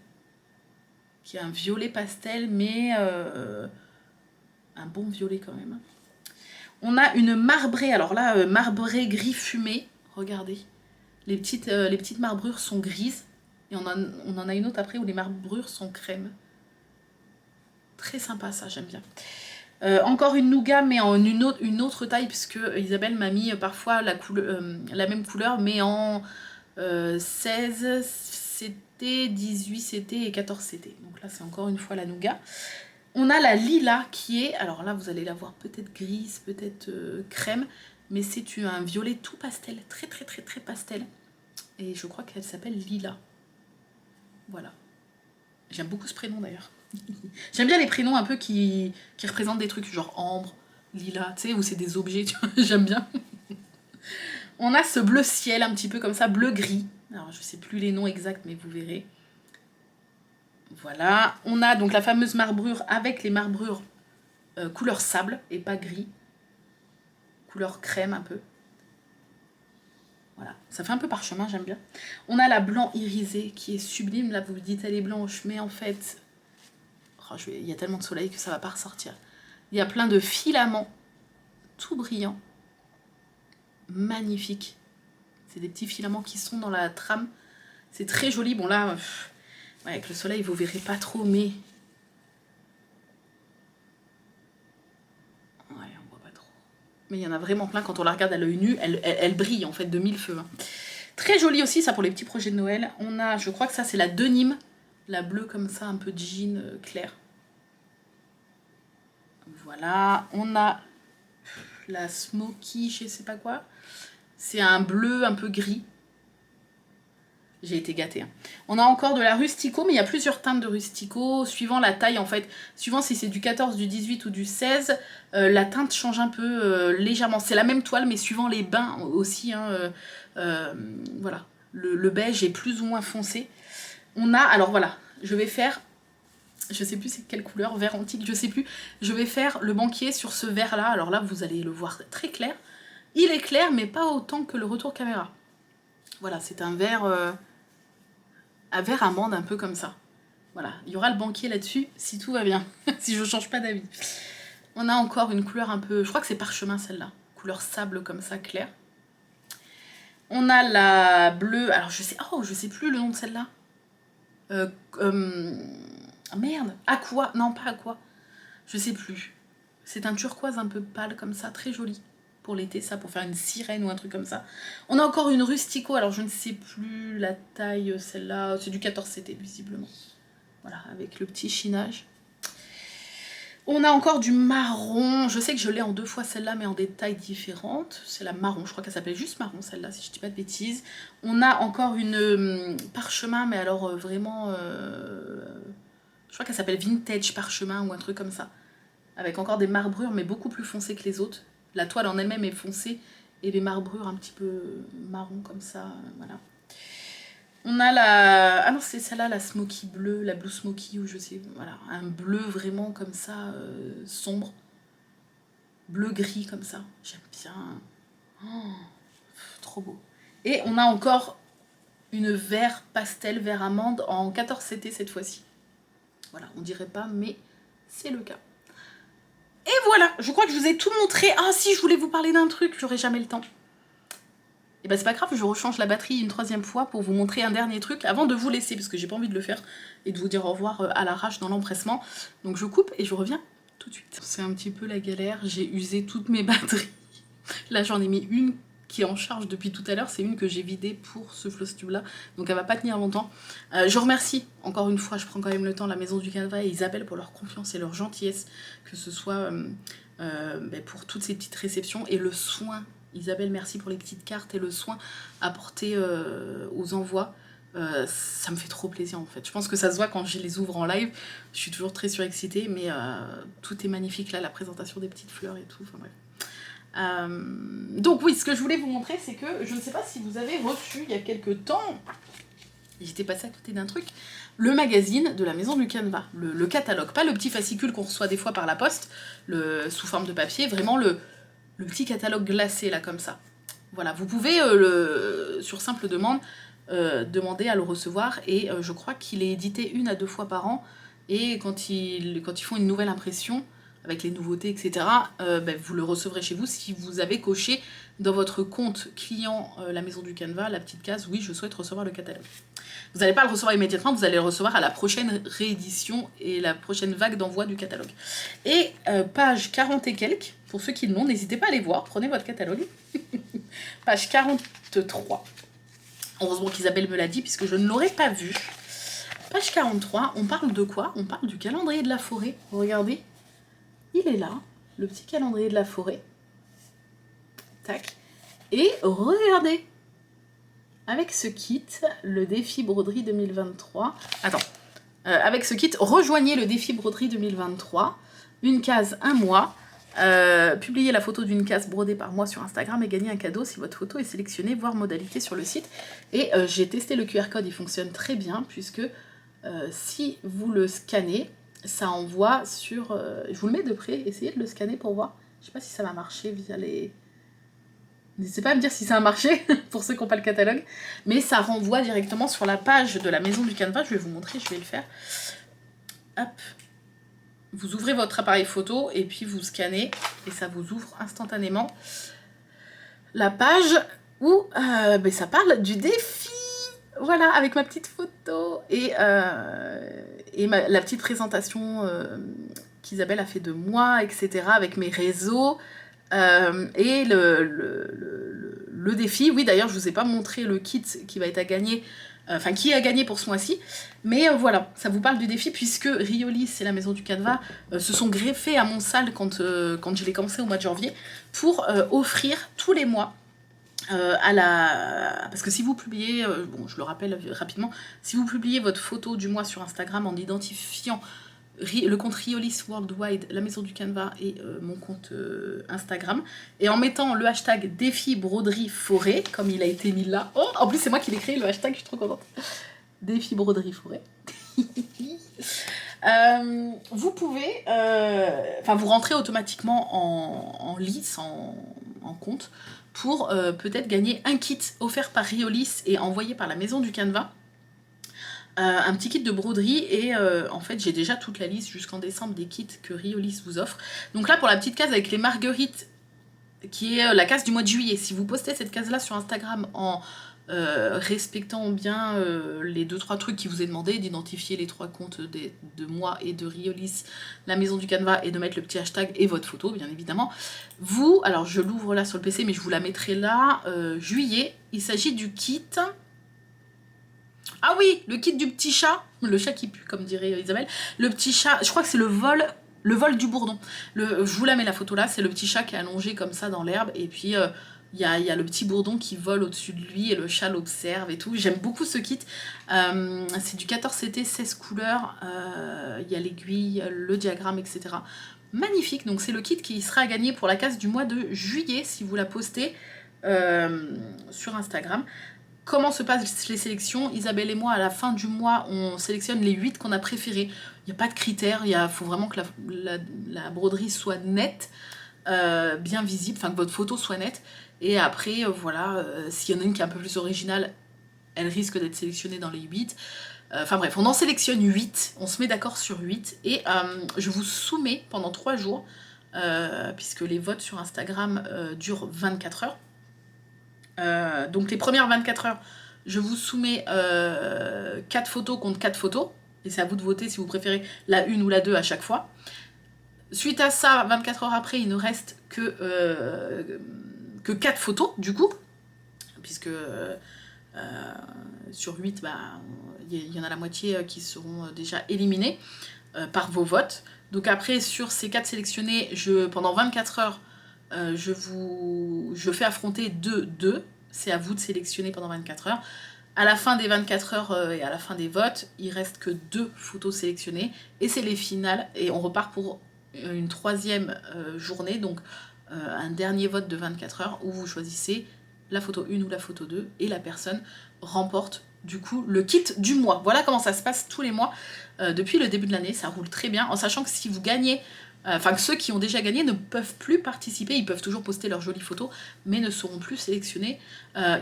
Qui est un violet pastel, mais un bon violet quand même. On a une marbrée. Alors là, marbrée gris fumé. Regardez. Les petites marbrures sont grises. Et on en a une autre après où les marbrures sont crème. Très sympa ça, j'aime bien. Encore une nougat, mais en une autre taille, puisque Isabelle m'a mis parfois la même couleur, mais en 16 CT, 18 CT et 14 CT. Donc là, c'est encore une fois la nougat. On a la lilas qui est, alors là, vous allez la voir peut-être grise, peut-être crème, mais c'est un violet tout pastel, très très très très pastel. Et je crois qu'elle s'appelle Lilas. Voilà. J'aime beaucoup ce prénom d'ailleurs. J'aime bien les prénoms un peu qui représentent des trucs genre ambre, lilas, tu sais, où c'est des objets, tu vois, j'aime bien. On a ce bleu ciel un petit peu comme ça, bleu-gris. Alors je sais plus les noms exacts, mais vous verrez. Voilà. On a donc la fameuse marbrure avec les marbrures couleur sable et pas gris. Couleur crème un peu. Voilà, ça fait un peu parchemin, j'aime bien. On a la blanc irisée qui est sublime. Là, vous vous dites, elle est blanche, mais en fait... Oh, il y a tellement de soleil que ça va pas ressortir. Il y a plein de filaments, tout brillants. Magnifique. C'est des petits filaments qui sont dans la trame. C'est très joli. Bon, là, ouais, avec le soleil, vous verrez pas trop, mais... Ouais, on voit pas trop. Mais il y en a vraiment plein. Quand on la regarde à l'œil nu, elle brille, en fait, de mille feux. Hein. Très joli aussi, ça, pour les petits projets de Noël. On a, je crois que ça, c'est la denim. La bleue comme ça, un peu de jean clair. Voilà. On a la smoky, je sais pas quoi. C'est un bleu un peu gris. J'ai été gâtée. Hein. On a encore de la rustico, mais il y a plusieurs teintes de rustico, suivant la taille en fait. Suivant si c'est du 14, du 18 ou du 16, la teinte change un peu légèrement. C'est la même toile, mais suivant les bains aussi. Hein, voilà. Le beige est plus ou moins foncé. On a, alors voilà, je vais faire, je sais plus c'est quelle couleur, vert antique, je sais plus. Je vais faire le banquier sur ce vert là. Alors là, vous allez le voir très clair. Il est clair, mais pas autant que le retour caméra. Voilà, c'est un vert amande, un peu comme ça. Voilà, il y aura le banquier là-dessus, si tout va bien, si je change pas d'avis. On a encore une couleur un peu, je crois que c'est parchemin celle-là, couleur sable comme ça, clair. On a la bleue, alors je sais plus le nom de celle-là. Merde, aqua, non pas aqua, je sais plus. C'est un turquoise un peu pâle comme ça, très joli. Pour l'été, ça, pour faire une sirène ou un truc comme ça. On a encore une rustico, alors je ne sais plus la taille, celle-là, c'est du 14 CT visiblement. Voilà, avec le petit chinage. On a encore du marron, je sais que je l'ai en 2 fois celle-là, mais en des tailles différentes. C'est la marron, je crois qu'elle s'appelle juste marron celle-là, si je dis pas de bêtises. On a encore une parchemin, mais alors vraiment... je crois qu'elle s'appelle vintage parchemin ou un truc comme ça. Avec encore des marbrures, mais beaucoup plus foncées que les autres. La toile en elle-même est foncée et les marbrures un petit peu marron comme ça, voilà. On a la... Ah non, c'est celle-là, la smoky bleue, la blue smoky, ou je sais, voilà. Un bleu vraiment comme ça, sombre. Bleu-gris comme ça, j'aime bien. Oh, trop beau. Et on a encore une vert pastel, vert amande en 14 CT cette fois-ci. Voilà, on dirait pas, mais c'est le cas. Et voilà, je crois que je vous ai tout montré. Ah si, je voulais vous parler d'un truc, j'aurai jamais le temps. Et ben c'est pas grave, je rechange la batterie une 3e fois pour vous montrer un dernier truc avant de vous laisser, parce que j'ai pas envie de le faire et de vous dire au revoir à l'arrache dans l'empressement. Donc je coupe et je reviens tout de suite. C'est un petit peu la galère, j'ai usé toutes mes batteries. Là j'en ai mis une qui est en charge depuis tout à l'heure, c'est une que j'ai vidée pour ce floss tube là, donc elle va pas tenir longtemps. Je remercie, encore une fois, je prends quand même le temps, la Maison du Canva et Isabelle pour leur confiance et leur gentillesse, que ce soit pour toutes ces petites réceptions et le soin. Isabelle, merci pour les petites cartes et le soin apporté aux envois. Ça me fait trop plaisir en fait. Je pense que ça se voit quand je les ouvre en live. Je suis toujours très surexcitée, mais tout est magnifique là, la présentation des petites fleurs et tout. Enfin bref. Donc oui, ce que je voulais vous montrer, c'est que je ne sais pas si vous avez reçu il y a quelques temps, j'étais passée à côté d'un truc, le magazine de la Maison du Canva, le catalogue, pas le petit fascicule qu'on reçoit des fois par la poste, sous forme de papier, vraiment le petit catalogue glacé là comme ça. Voilà, vous pouvez sur simple demande demander à le recevoir et je crois qu'il est édité 1 à 2 fois par an et quand ils font une nouvelle impression avec les nouveautés, etc., vous le recevrez chez vous si vous avez coché dans votre compte client la Maison du Canva la petite case « Oui, je souhaite recevoir le catalogue ». Vous n'allez pas le recevoir immédiatement, vous allez le recevoir à la prochaine réédition et la prochaine vague d'envoi du catalogue. Et page 40 et quelques, pour ceux qui l'ont, n'hésitez pas à aller voir, prenez votre catalogue. Page 43. Heureusement qu'Isabelle me l'a dit, puisque je ne l'aurais pas vu. Page 43, on parle de quoi? On parle du calendrier de la forêt. Regardez. Il est là, le petit calendrier de la forêt. Tac. Et regardez, avec ce kit, le défi broderie 2023. Attends. Avec ce kit, rejoignez le défi broderie 2023. Une case, un mois. Publiez la photo d'une case brodée par mois sur Instagram et gagnez un cadeau si votre photo est sélectionnée, voire modalité sur le site. Et j'ai testé le QR code, il fonctionne très bien, puisque si vous le scannez, ça envoie sur... je vous le mets de près, essayez de le scanner pour voir. Je sais pas si ça va marcher via les... N'hésitez pas à me dire si ça a marché, pour ceux qui n'ont pas le catalogue. Mais ça renvoie directement sur la page de la Maison du Canva. Je vais vous montrer, je vais le faire. Hop. Vous ouvrez votre appareil photo et puis vous scannez. Et ça vous ouvre instantanément la page où ça parle du défi. Voilà, avec ma petite photo et la petite présentation qu'Isabelle a fait de moi, etc., avec mes réseaux. Et le défi, oui d'ailleurs je vous ai pas montré le kit qui va être à gagner, enfin qui est à gagner pour ce mois-ci, mais voilà, ça vous parle du défi puisque Riolis et la Maison du Canva se sont greffés à mon salle quand je l'ai commencé au mois de janvier pour offrir tous les mois parce que si vous publiez, bon je le rappelle rapidement, si vous publiez votre photo du mois sur Instagram en identifiant le compte Riolis Worldwide, la Maison du Canva et mon compte Instagram, et en mettant le hashtag défi broderie forêt, comme il a été mis là. Oh, en plus c'est moi qui l'ai créé le hashtag, je suis trop contente. Défi broderie forêt. Vous pouvez, vous rentrez automatiquement en lice, en compte, pour peut-être gagner un kit offert par Riolis et envoyé par la Maison du Canva. Un petit kit de broderie et en fait j'ai déjà toute la liste jusqu'en décembre des kits que Riolis vous offre. Donc là pour la petite case avec les marguerites qui est la case du mois de juillet, si vous postez cette case là sur Instagram en respectant bien les 2-3 trucs qui vous est demandé, d'identifier les 3 comptes de moi et de Riolis, la Maison du Canva, et de mettre le petit hashtag et votre photo bien évidemment, vous, alors je l'ouvre là sur le PC mais je vous la mettrai là, juillet, il s'agit du kit... Ah oui, le kit du petit chat, le chat qui pue comme dirait Isabelle, le petit chat, je crois que c'est le vol du bourdon. Je vous la mets la photo là, c'est le petit chat qui est allongé comme ça dans l'herbe et puis il y a le petit bourdon qui vole au-dessus de lui et le chat l'observe et tout. J'aime beaucoup ce kit, c'est du 14CT, 16 couleurs, il y a l'aiguille, le diagramme, etc. Magnifique, donc c'est le kit qui sera à gagner pour la case du mois de juillet si vous la postez sur Instagram. Comment se passent les sélections? Isabelle et moi, à la fin du mois, on sélectionne les 8 qu'on a préférés. Il n'y a pas de critères, il faut vraiment que la broderie soit nette, bien visible, enfin que votre photo soit nette. Et après, voilà, s'il y en a une qui est un peu plus originale, elle risque d'être sélectionnée dans les 8. Enfin bref, on en sélectionne 8, on se met d'accord sur 8. Et je vous soumets pendant 3 jours, puisque les votes sur Instagram durent 24 heures. Donc les premières 24 heures, je vous soumets 4 photos contre 4 photos, et c'est à vous de voter si vous préférez la 1 ou la 2 à chaque fois. Suite à ça, 24 heures après, il ne reste que 4 photos, du coup, puisque sur 8, bah, il y en a la moitié qui seront déjà éliminées par vos votes. Donc après, sur ces 4 sélectionnés, pendant 24 heures, je fais affronter 2. C'est à vous de sélectionner pendant 24 heures. À la fin des 24 heures et à la fin des votes, il reste que 2 photos sélectionnées. Et c'est les finales. Et on repart pour une 3e journée. Donc un dernier vote de 24 heures où vous choisissez la photo 1 ou la photo 2. Et la personne remporte du coup le kit du mois. Voilà comment ça se passe tous les mois. Depuis le début de l'année, ça roule très bien. En sachant que si vous gagnez... Enfin, que ceux qui ont déjà gagné ne peuvent plus participer, ils peuvent toujours poster leurs jolies photos, mais ne seront plus sélectionnés,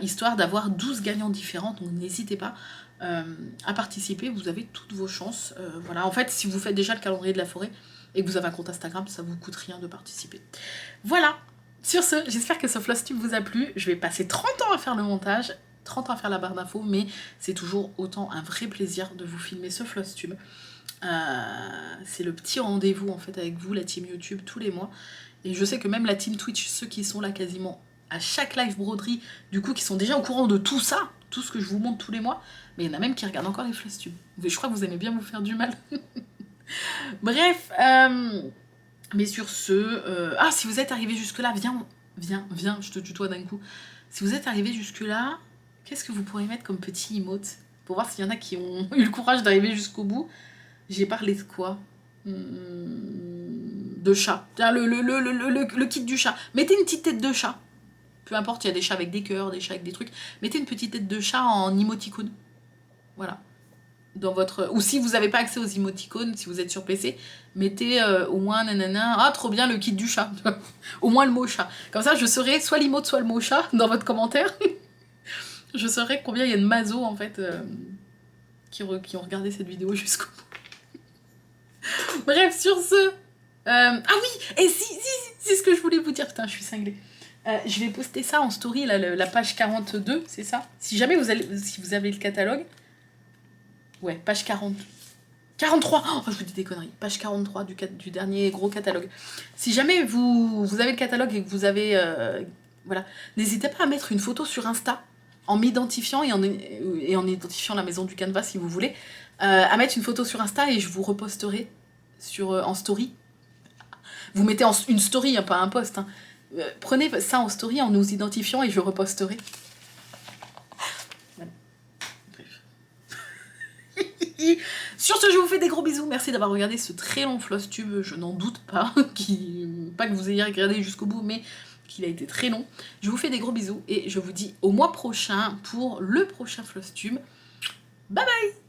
histoire d'avoir 12 gagnants différents, donc n'hésitez pas à participer, vous avez toutes vos chances. Voilà. En fait, si vous faites déjà le calendrier de la forêt et que vous avez un compte Instagram, ça vous coûte rien de participer. Voilà, sur ce, j'espère que ce Flosstube vous a plu, je vais passer 30 ans à faire le montage, 30 ans à faire la barre d'infos, mais c'est toujours autant un vrai plaisir de vous filmer ce Flosstube. C'est le petit rendez-vous en fait avec vous, la team YouTube, tous les mois. Et je sais que même la team Twitch, ceux qui sont là quasiment à chaque live broderie, du coup qui sont déjà au courant de tout ça, tout ce que je vous montre tous les mois, mais il y en a même qui regardent encore les Flosstube. Je crois que vous aimez bien vous faire du mal. Bref, mais sur ce... Ah, si vous êtes arrivé jusque là, viens, je te tutoie d'un coup. Si vous êtes arrivé jusque là, qu'est-ce que vous pourriez mettre comme petit emote pour voir s'il y en a qui ont eu le courage d'arriver jusqu'au bout. J'ai parlé de quoi? De chat. Le kit du chat. Mettez une petite tête de chat. Peu importe, il y a des chats avec des cœurs, des chats avec des trucs. Mettez une petite tête de chat en emoticône. Voilà. Dans votre... Ou si vous n'avez pas accès aux emoticônes, si vous êtes sur PC, mettez au moins nanana. Ah, trop bien le kit du chat. Au moins le mot chat. Comme ça, je saurai soit l'emote, soit le mot chat dans votre commentaire. Je saurai combien il y a de mazos en fait qui ont regardé cette vidéo jusqu'au bout. Bref, sur ce... Ah oui, et si, c'est ce que je voulais vous dire. Putain, je suis cinglée. Je vais poster ça en story, là, la page 42, c'est ça? Si jamais si vous avez le catalogue... Ouais, page 40... 43 oh, je vous dis des conneries. Page 43 du dernier gros catalogue. Si jamais vous avez le catalogue et que vous avez... voilà, n'hésitez pas à mettre une photo sur Insta en m'identifiant et en identifiant la maison du canevas si vous voulez. À mettre une photo sur Insta et je vous reposterai en story. Vous mettez une story, hein, pas un post. Hein. Prenez ça en story en nous identifiant et je reposterai. Voilà. Bref. Sur ce, je vous fais des gros bisous. Merci d'avoir regardé ce très long Flosstube. Je n'en doute pas. Pas que vous ayez regardé jusqu'au bout, mais qu'il a été très long. Je vous fais des gros bisous et je vous dis au mois prochain pour le prochain Flosstube. Bye bye!